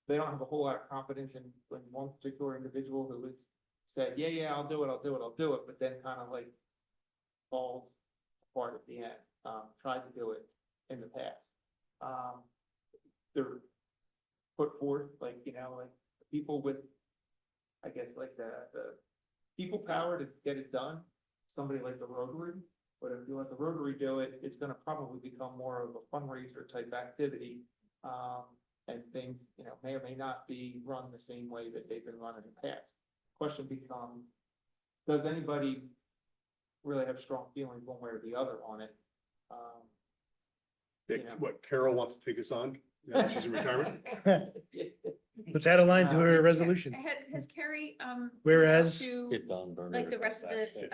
They don't have a whole lot of confidence in one particular individual who has said, yeah, I'll do it, but then kind of like falls apart at the end. Tried to do it in the past. They're put forth like people with, I guess, like the people power to get it done, somebody like the Rotary. But if you let the Rotary do it, it's gonna probably become more of a fundraiser type activity. And things, may or may not be run the same way that they've been run in the past. Question becomes, does anybody really have strong feelings one way or the other on it? What, Carol wants to take us on? Now that she's in retirement? Let's add a line to her resolution. Has Carrie, Whereas- to, Get done, burn like it, the rest of that's the, it.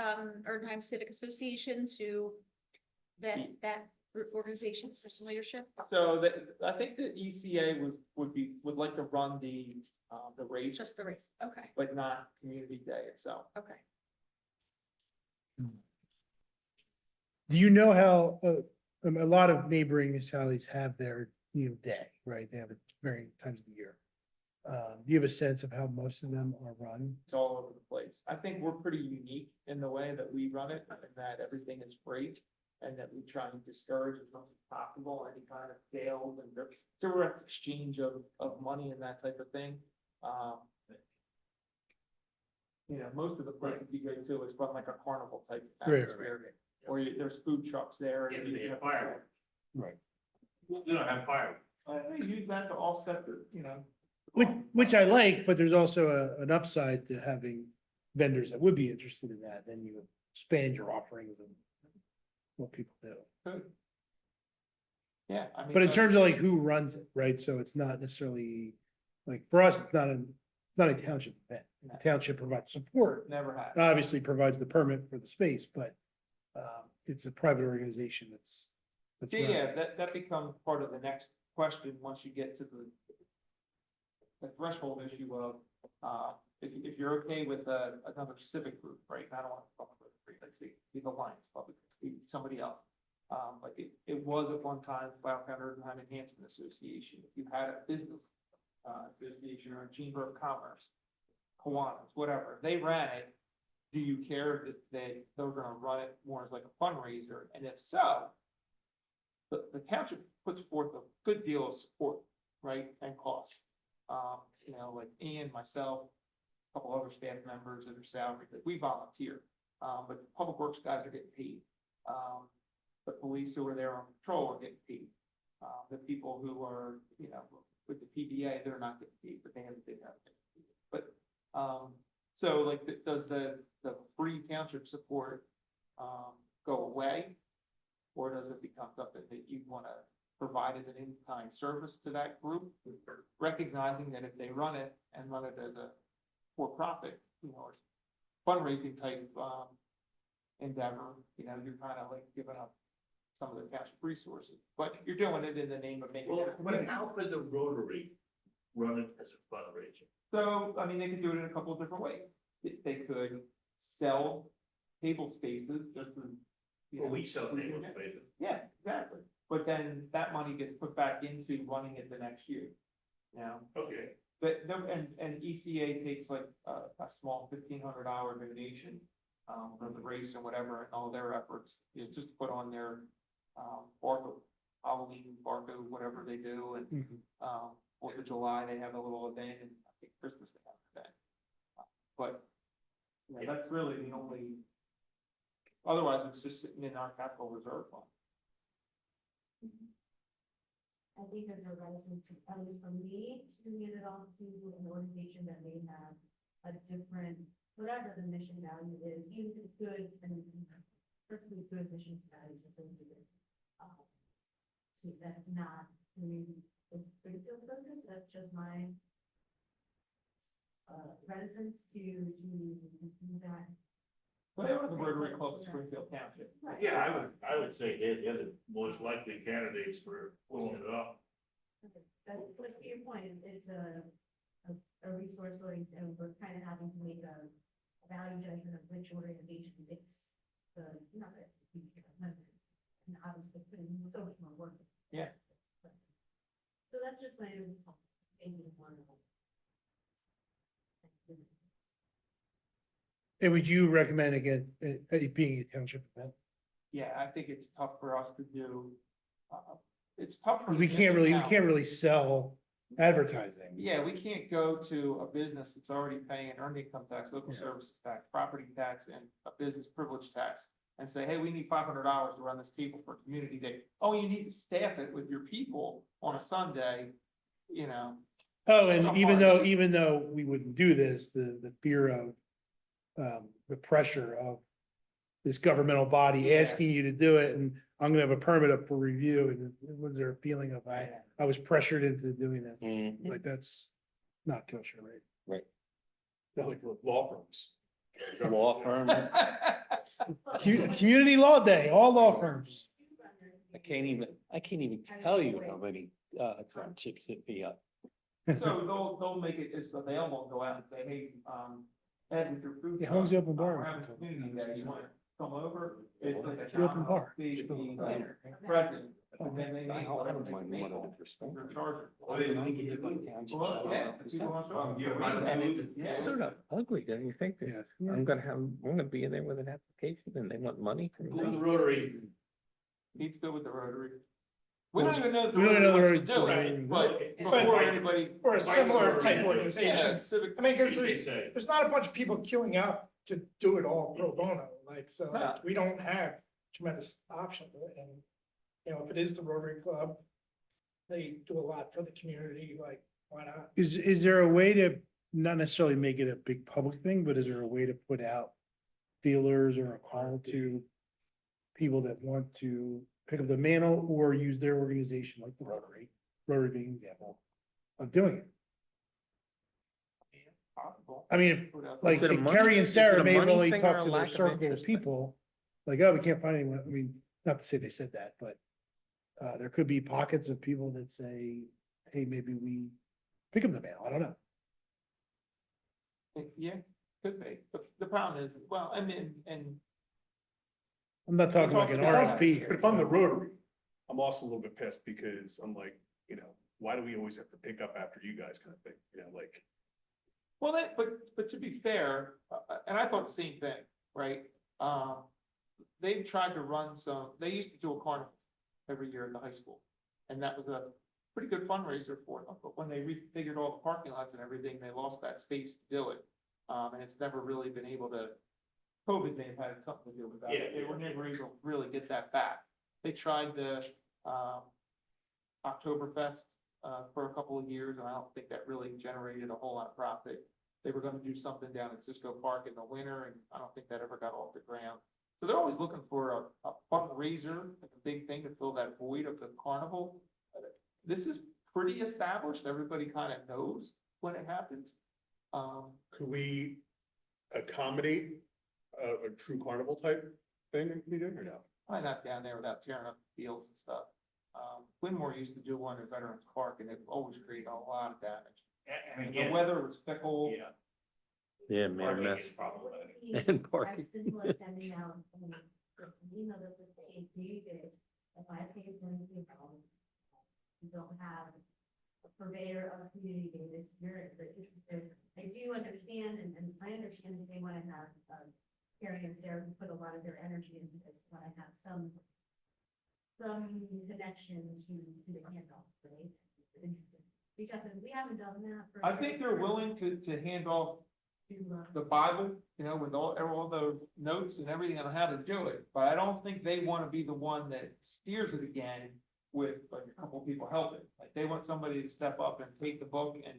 Erdheim Civic Association to vet that organization for some leadership? So I think the ECA would like to run the race, Just the race, okay, but not Community Day itself. okay. Do you know how, a lot of neighboring municipalities have their, day, right? They have it varying times of the year. Do you have a sense of how most of them are run? It's all over the place. I think we're pretty unique in the way that we run it, and that everything is free. And that we try and discourage as much as possible any kind of sales and direct exchange of money and that type of thing. Most of the places you go to is run like a carnival type Right, atmosphere. Or there's food trucks there. and Yeah, they have fire. Right. We don't have fire. They use that to offset the, Which I like, but there's also an upside to having vendors that would be interested in that, then you expand your offerings and what people do. Good. Yeah, I mean. But in so- terms of like who runs it, right? So it's not necessarily, like, for us, it's not a township event. The township provides support, Never had. obviously provides the permit for the space, but it's a private organization that's. Yeah, running. yeah, that becomes part of the next question, once you get to the threshold issue of, if you're okay with another civic group, right? I don't want to call it, let's see, the Alliance, public, somebody else. Like it was at one time, Firefighter Enhancement Association. If you had a business association or a chamber of commerce, Kiwanis, whatever, they ran it. Do you care that they're gonna run it more as like a fundraiser? And if so, the township puts forth a good deal of support, right, and cost. You know, like Ian, myself, a couple other staff members that are salaried, that we volunteer. But public works guys are getting paid. The police who are there on patrol are getting paid. The people who are, you know, with the PBA, they're not getting paid, but they have to have it. But, so like, does the free township support, go away? Or does it become something that you want to provide as an in-kind service to that group? Recognizing that if they run it and run it as a for-profit, you know, or fundraising type, endeavor, you know, you're kind of like giving up some of the township resources, but you're doing it in the name of making. Well, it- but how could the Rotary run it as a fundraiser? So, I mean, they could do it in a couple of different ways. They could sell table spaces just to. you Well, know, we sell table spaces. Yeah, exactly. But then that money gets put back into running it the next year. You know, Okay. but, and ECA takes like a small $1,500 donation from the race or whatever, and all their efforts, you know, just to put on their Barco, Halloween, Barco, whatever they do, and Mhm. 4th of July, they have a little event, and I think Christmas they have an event. But, yeah, that's really the only, otherwise it's just sitting in our capital reserve fund. I think as a resident, at least for me, to get it off to an organization that may have a different, whatever the mission value is, even if it's good and perfectly good mission values and things like this. So that's not really the Springfield focus, that's just my reticence to do that. But they want the Rotary Club of Springfield Township. Right. Yeah, I would say they're the most likely candidates for pulling it off. That's to your point, it's a resource voting, and we're kind of having to make a value judgment of which organization makes the, you know, and obviously putting so much more work. Yeah. So that's just my opinion on it. And would you recommend again, it being a township event? Yeah, I think it's tough for us to do. It's tough for. We the can't municipality. really sell advertising. Yeah, we can't go to a business that's already paying an earned income tax, local Yeah. services tax, property tax, and a business privilege tax. And say, hey, we need $500 to run this table for community day. Oh, you need to staff it with your people on a Sunday, you know. Oh, and Some even parties. though we wouldn't do this, the fear of the pressure of this governmental body Yeah. asking you to do it, and I'm gonna have a permit up for review, and was there a feeling of I was pressured into doing this? Like, that's not kosher, right? Right. Like Law firms. The law firms, Community Law Day, all law firms. I can't even tell you how many townships hit me up. So they'll make it as available, go out and say, hey, Ed, with your food. Yeah, how long's the truck, open bar? we're having a community day, you wanna come over? It's like a The open bar. the present, and then they make whatever they can make on it. They're charging. Well, yeah, if people want to show up. And it's Yeah. sort of ugly, don't you think? Yes. I'm gonna be in there with an application and they want money from The me. Rotary. Needs to go with the Rotary. We don't even know if the We don't know the Rotary wants to do Rotary- it, but But- before anybody. Or a similar type Yeah, organization. civic. I mean, because They say. there's not a bunch of people queuing up to do it all pro bono, like, so No. we don't have tremendous options. And, you know, if it is the Rotary Club, they do a lot for the community, like, why not? Is there a way to not necessarily make it a big public thing, but is there a way to put out feelers or a call to people that want to pick up the mantle or use their organization, like the Rotary being an example of doing it? Possible. I mean, Put out- like, Is it a if money- Carrie and is it Sarah a may have money only thing or talked a to their lack of circle of interest thing? people, like, oh, we can't find anyone, I mean, not to say they said that, but there could be pockets of people that say, hey, maybe we pick up the mail, I don't know. Yeah, could be, but the problem is, well, I mean, and I'm not talking like an RFP. But if I'm the Rotary, I'm also a little bit pissed because I'm like, why do we always have to pick up after you guys kind of thing, like. well, but to be fair, and I thought the same thing, right? They've tried to run they used to do a carnival every year at the high school. And that was a pretty good fundraiser for them, but when they refigured all the parking lots and everything, they lost that space to do it. And it's never really been able to, COVID may have had something to do with that. Yeah, They were never able to really get that back. They tried the, Oktoberfest, for a couple of years, and I don't think that really generated a whole lot of profit. They were gonna do something down at Cisco Park in the winter, and I don't think that ever got off the ground. So they're always looking for a fundraiser, like a big thing to fill that void of the carnival. This is pretty established, everybody kind of knows when it happens. Could we accommodate a true carnival type thing in meeting or no? Probably not down there without tearing up the fields and stuff. Winmore used to do one at Veterans Park, and it always created a lot of damage. And And the again, weather was fickle. yeah. Yeah, man, Parking mess. is problematic. And parking. I still was sending out, email that was saying, David, if I pay them, you don't have a purveyor of community data, you're interested. I do understand, and I understand that they want to have, Carrie and Sarah who put a lot of their energy into this, want to have some connection to the handoff, right? Because we haven't done that. for I think they're willing to hand off the Bible, with all those notes and everything on how to do it, but I don't think they want to be the one that steers it again with like a couple people helping. Like they want somebody to step up and take the book and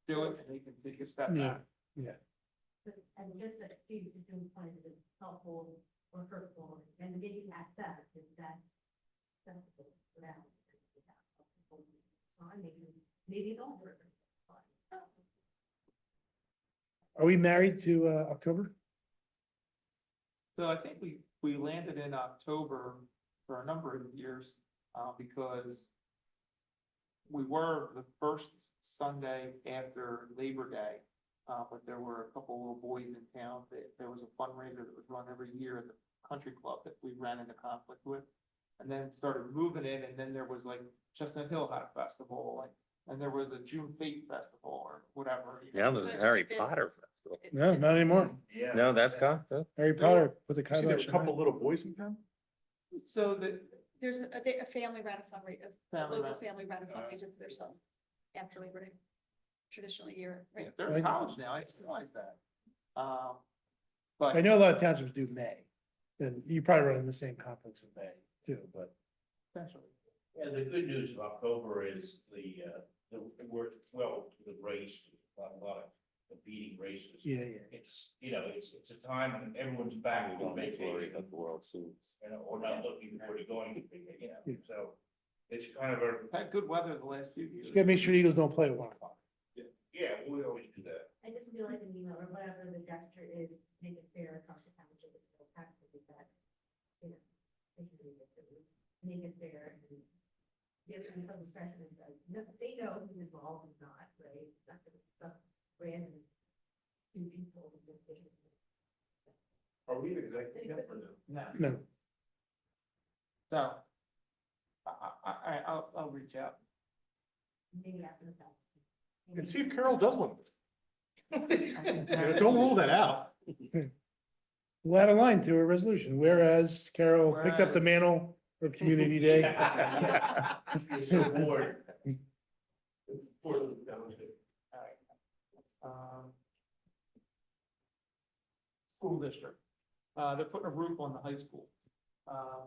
do it, and they can take a step back. Yeah. And just that you don't find it helpful or hurtful, and the getting that set, is that sensible for that. Maybe it don't work. Are we married to October? So I think we landed in October for a number of years, because we were the first Sunday after Labor Day. But there were a couple little boys in town that there was a fundraiser that was run every year at the country club that we ran into conflict with. And then started moving in, and then there was like Chestnut Hill had a festival, and there was a June Fate Festival or whatever. Yeah, there's a Harry Potter festival. No, not anymore. Yeah. No, that's gone. Harry Potter put the You see, kibosh there's a on couple that. little boys in town? So that, There's a family ran a fundraiser, Family local ran- family ran a fundraiser for their sons after Labor Day. Traditional year, right? they're in college now, I just realized that. But. I know a lot of townships do May, and you probably run in the same conflicts in May too, but. Essentially. Yeah, the good news of October is the works well to the race, a lot of beating races. Yeah. It's, it's a time when everyone's back on vacation. At the World Series. Or not looking for it going, Yeah. so it's kind of a, Had good weather the last few years. You gotta make sure Eagles don't play at 1 o'clock. yeah, we always do that. I just feel like an email or whatever the gesture is, make it fair across the township, it's no practice that, they should make it fair and give them some discretion and say, no, they know who's involved and not, right? It's not gonna be some random two people. Are we an executive or no? No. No, So. I'll reach out. Maybe after the fact. And see if Carol does one. Don't rule that out. we'll add a line to a resolution, whereas Carol picked up the mantle of Community Day. You're so bored. Bored of the township. School district, they're putting a roof on the high school.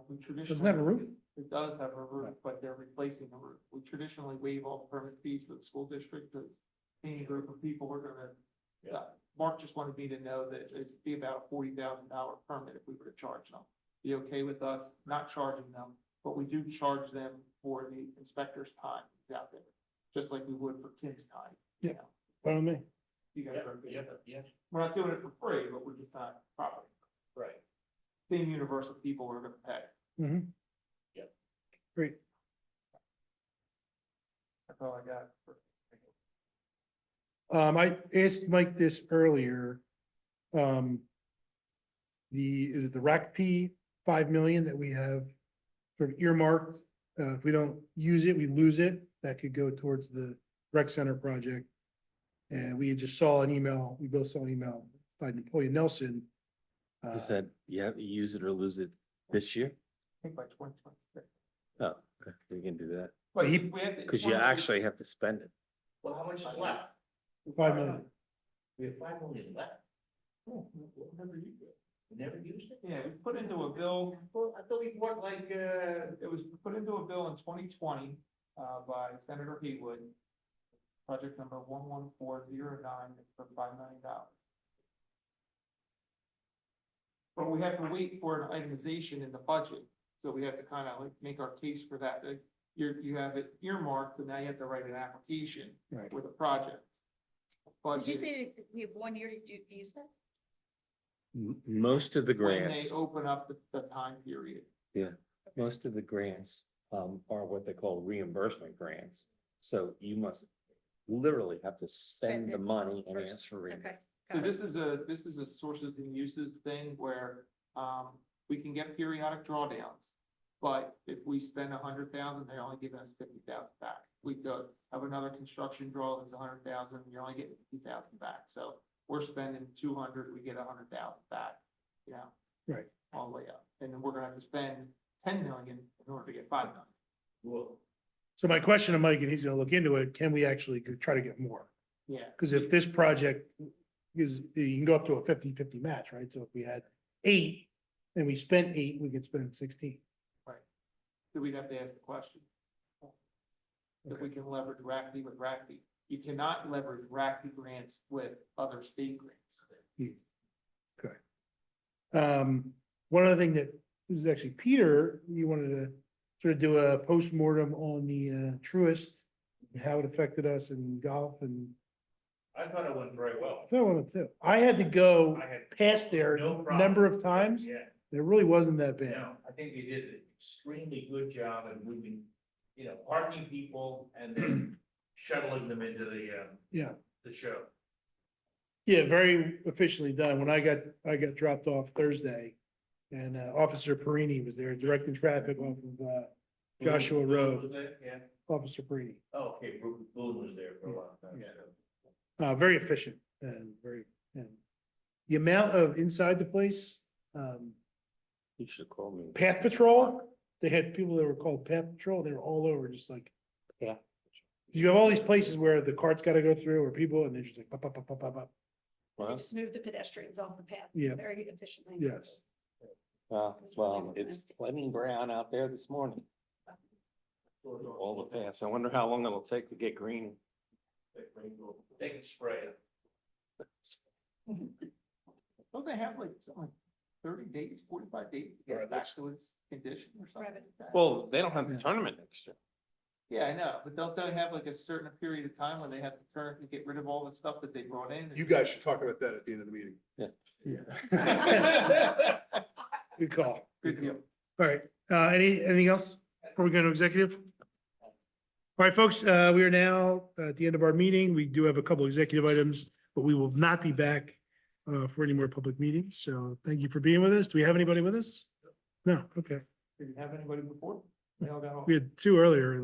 We traditionally. Doesn't have a roof? It does have a roof, but they're replacing the roof. We traditionally waive all permit fees for the school district, because any group of people are gonna Mark just wanted me to know that it'd be about a $40,000 permit if we were to charge them. Be okay with us not charging them, but we do charge them for the inspector's time that's out there, just like we would for Tim's time. Yeah. Follow me. You guys are, we're not doing it for free, but we're just not property. Right. Same universe of people are gonna pay. Mm-hmm. Yeah. Great. That's all I got. I asked Mike this earlier. Is it the RACP 5 million that we have sort of earmarked? If we don't use it, we lose it. That could go towards the rec center project. And we just saw an email, we both saw an email by Napoleon Nelson. Is that, you have to use it or lose it this year? I think by 2026. Oh, okay, we can do that. But he- we have to- Because you actually have to spend it. Well, how much is left? 5 million. We have 5 million left. We never used it? Yeah, we put into a bill, I thought we bought like, it was put into a bill in 2020 by Senator Haywood. Project number 11409 for $5 million. But we have to wait for an itemization in the budget, so we have to kind of like make our case for that. Like, you have it earmarked, and now you have to write an application Right. with a project. Did you say that we have 1 year to use that? Most of the When they grants, open up the time period. most of the grants, are what they call reimbursement grants. So you must literally have to spend the it money and first. ask for it. Okay. So got it. this is a sources and uses thing where, we can get periodic drawdowns. But if we spend 100,000, they're only giving us 50,000 back. We go have another construction draw that's 100,000, you're only getting 50,000 back. So we're spending 200, we get 100,000 back, you know, Right. all the way up. And then we're gonna have to spend 10 million in order to get 5 million. well, So my question to Mike, and he's gonna look into it, can we actually try to get more? Yeah. Because if this project is, you can go up to a 50-50 match, right? So if we had 8 and we spent 8, we could spend 16. So we'd have to ask the question. If we can leverage RACP with RACP. You cannot leverage RACP grants with other state grants. One other thing that was actually Peter, you wanted to sort of do a postmortem on the Truist, and how it affected us in golf, and I thought it went very well. I wanted to. I had to go I had past there no a problem. number of times. Yeah, It really wasn't that bad. no, I think they did an extremely good job of moving, parking people and then shuttling them into Yeah. the show. Yeah, very efficiently done. When I got dropped off Thursday, and Officer Perini was there directing traffic off of Joshua Road. Was that? Yeah, Officer Perini, oh, okay, Boone was there for a long time. Yeah. Very efficient and and the amount of inside the place, You should call me. Path Patrol, they had people that were called Path Patrol. They were all over, just like. Yeah. You have all these places where the carts got to go through, or people, and they're just like, pop, pop, pop, pop, pop, pop. They just move the pedestrians off the path. Yeah. Very efficiently. Yes. Well, it's plenty brown out there this morning. All the paths. I wonder how long it'll take to get green. They can spray it. Don't they have like something like 30 days, 45 days to get it back to its condition or something like that? Well, they don't have the tournament next year. Yeah, I know, but don't they have like a certain period of time when they have to turn and get rid of all the stuff that they brought in? You guys should talk about that at the end of the meeting. Good call. Good deal. All right, anything else before we go to executive? All right, folks, we are now at the end of our meeting. We do have a couple executive items, but we will not be back for any more public meetings. So thank you for being with us. Do we have anybody with us? No, okay. Did you have anybody before? They all got off. We had 2 earlier.